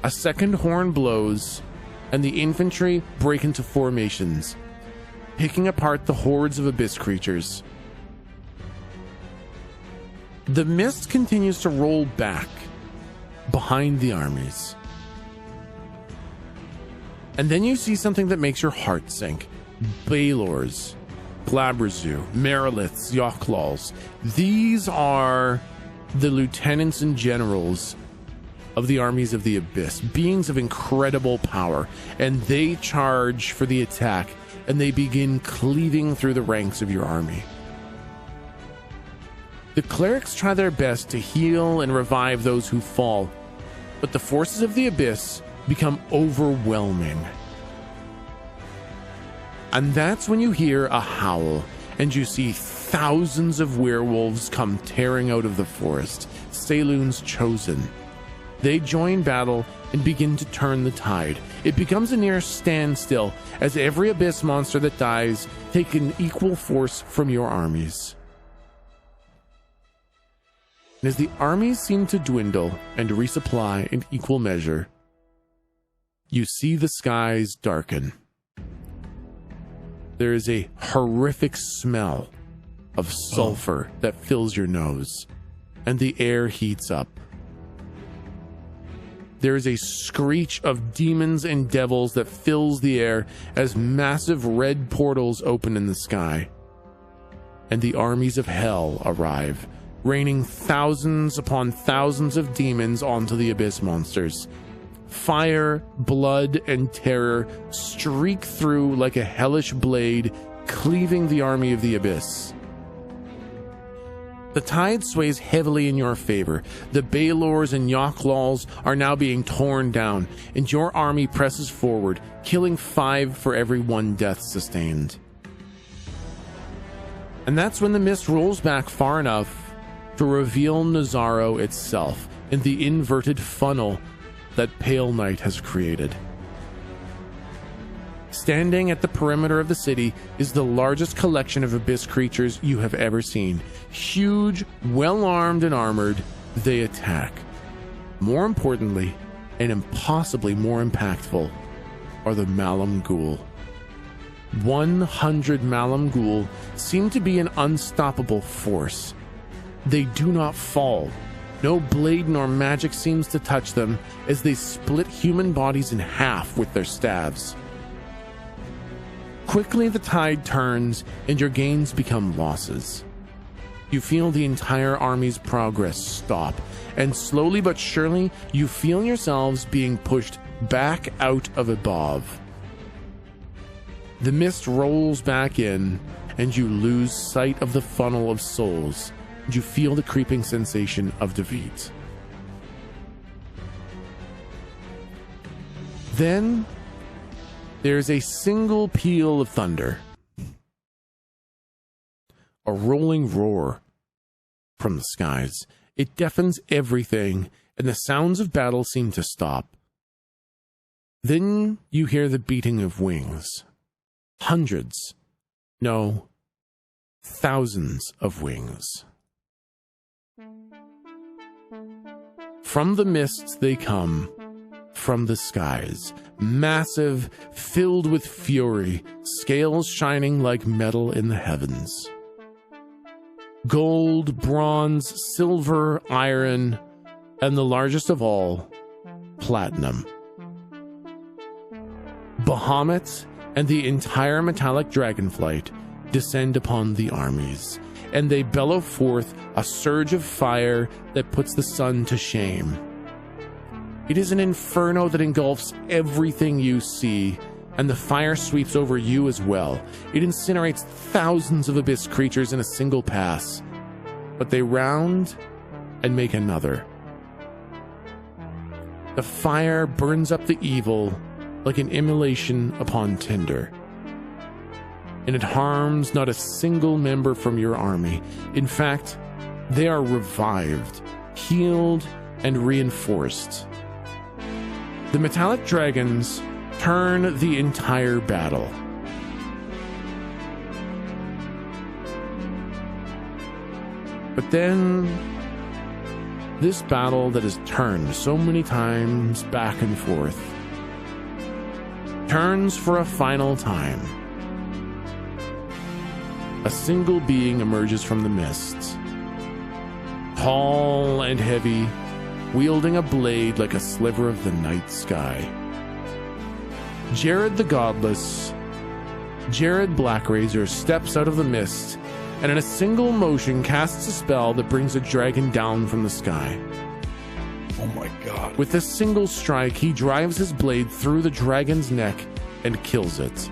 A second horn blows, and the infantry break into formations, picking apart the hordes of abyss creatures. The mist continues to roll back behind the armies. And then you see something that makes your heart sink. Baelors, Glabrazu, Meriliths, Yochlals. These are the lieutenants and generals of the armies of the Abyss, beings of incredible power, and they charge for the attack, and they begin cleaving through the ranks of your army. The clerics try their best to heal and revive those who fall, but the forces of the Abyss become overwhelming. And that's when you hear a howl, and you see thousands of werewolves come tearing out of the forest, Saloon's chosen. They join battle and begin to turn the tide. It becomes a near standstill as every abyss monster that dies take an equal force from your armies. And as the armies seem to dwindle and resupply in equal measure, you see the skies darken. There is a horrific smell of sulfur that fills your nose, and the air heats up. There is a screech of demons and devils that fills the air as massive red portals open in the sky. And the armies of hell arrive, raining thousands upon thousands of demons onto the abyss monsters. Fire, blood, and terror streak through like a hellish blade, cleaving the army of the abyss. The tide sways heavily in your favor. The Baylors and Yocklaws are now being torn down, and your army presses forward, killing 5 for every 1 death sustained. And that's when the mist rolls back far enough to reveal Nazaro itself in the inverted funnel that Pale Night has created. Standing at the perimeter of the city is the largest collection of abyss creatures you have ever seen. Huge, well-armed and armored, they attack. More importantly, and impossibly more impactful, are the Malam Ghul. 100 Malam Ghul seem to be an unstoppable force. They do not fall. No blade nor magic seems to touch them as they split human bodies in half with their staves. Quickly the tide turns and your gains become losses. You feel the entire army's progress stop, and slowly but surely you feel yourselves being pushed back out of above. The mist rolls back in and you lose sight of the funnel of souls. You feel the creeping sensation of defeat. Then there's a single peal of thunder, a rolling roar from the skies. It deafens everything, and the sounds of battle seem to stop. Then you hear the beating of wings. Hundreds, no, thousands of wings. From the mists they come, from the skies, massive, filled with fury, scales shining like metal in the heavens. Gold, bronze, silver, iron, and the largest of all, platinum. Bahamut and the entire metallic dragonflight descend upon the armies, and they bellow forth a surge of fire that puts the sun to shame. It is an inferno that engulfs everything you see, and the fire sweeps over you as well. It incinerates thousands of abyss creatures in a single pass, but they round and make another. The fire burns up the evil like an immolation upon tinder, and it harms not a single member from your army. In fact, they are revived, healed, and reinforced. The metallic dragons turn the entire battle. But then, this battle that has turned so many times back and forth turns for a final time. A single being emerges from the mists, tall and heavy, wielding a blade like a sliver of the night sky. Jared the Godless, Jared Blackrazor, steps out of the mist and in a single motion casts a spell that brings a dragon down from the sky. Oh my god. With a single strike, he drives his blade through the dragon's neck and kills it.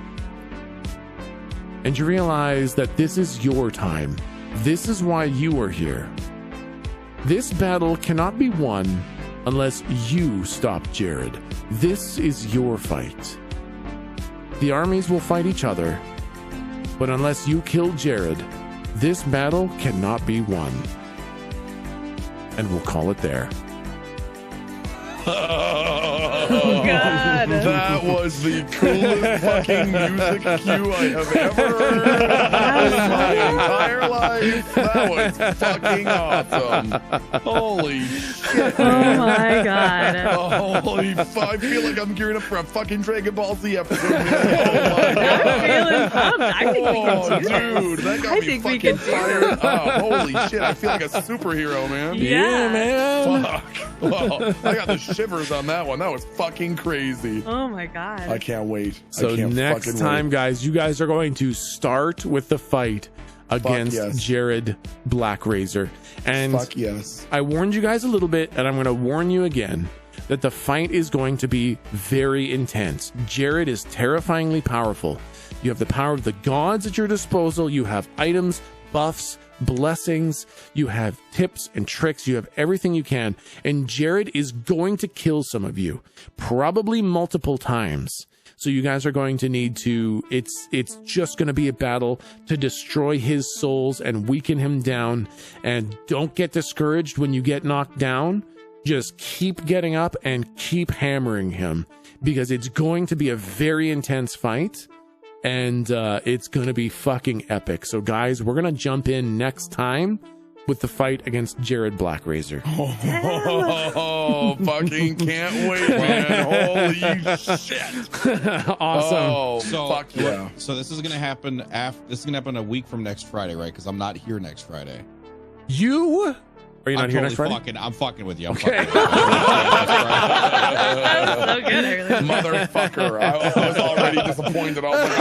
And you realize that this is your time. This is why you are here. This battle cannot be won unless you stop Jared. This is your fight. The armies will fight each other, but unless you kill Jared, this battle cannot be won. And we'll call it there. Oh god. That was the coolest fucking music cue I have ever heard in my entire life. That was fucking awesome. Holy shit. Oh my god. Holy fuck. I feel like I'm gearing up for a fucking Dragon Ball Z episode. Man. Oh my god. I'm feeling pumped. I think we can do this. Dude, that got I me think we fucking can do fired this. up. Holy shit. I feel like a superhero, man. Yeah, man. Fuck. Wow. I got the shivers on that one. That was fucking crazy. Oh my god. I can't wait. So next time, guys, you guys are going to start with the fight against yes. Jared Blackrazor. And Fuck yes. I warned you guys a little bit, and I'm going to warn you again that the fight is going to be very intense. Jared is terrifyingly powerful. You have the power of the gods at your disposal. You have items, buffs, blessings, you have tips and tricks, you have everything you can. And Jared is going to kill some of you, probably multiple times. So you guys are going to need to, it's just going to be a battle to destroy his souls and weaken him down. And don't get discouraged when you get knocked down. Just keep getting up and keep hammering him, because it's going to be a very intense fight, and it's going to be fucking epic. So guys, we're going to jump in next time with the fight against Jared Blackrazor. Oh, fucking can't wait, man. Holy shit. Awesome. Oh, So- fuck yeah. yeah. So this is going to happen this is going to happen a week from next Friday, right? Because I'm not here next Friday. You? Are you not I'm here totally next Friday? I'm fucking with you. Okay. That was so good earlier. Motherfucker. I was already disappointed. I was like,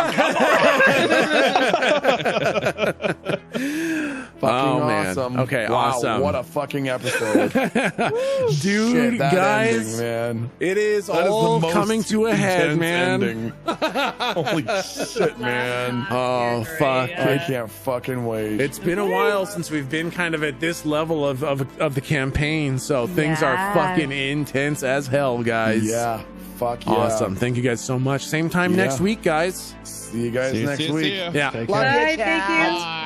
fucking man. awesome. Okay, wow, awesome. What a fucking episode. Dude, Shit, that guys, ending, man. it is That is all the most coming to a head, intense man. ending. Holy shit, man. Oh, You're fuck. great. I can't fucking wait. It's been a while since we've been kind of at this level of the campaign, so things are Yeah. fucking intense as hell, guys. yeah. Fuck yeah. Awesome. Thank you guys so much. Same time Yeah. next week, guys. See you guys See next ya. week. Yeah. Take Love care. you. Bye, thank you. Bye.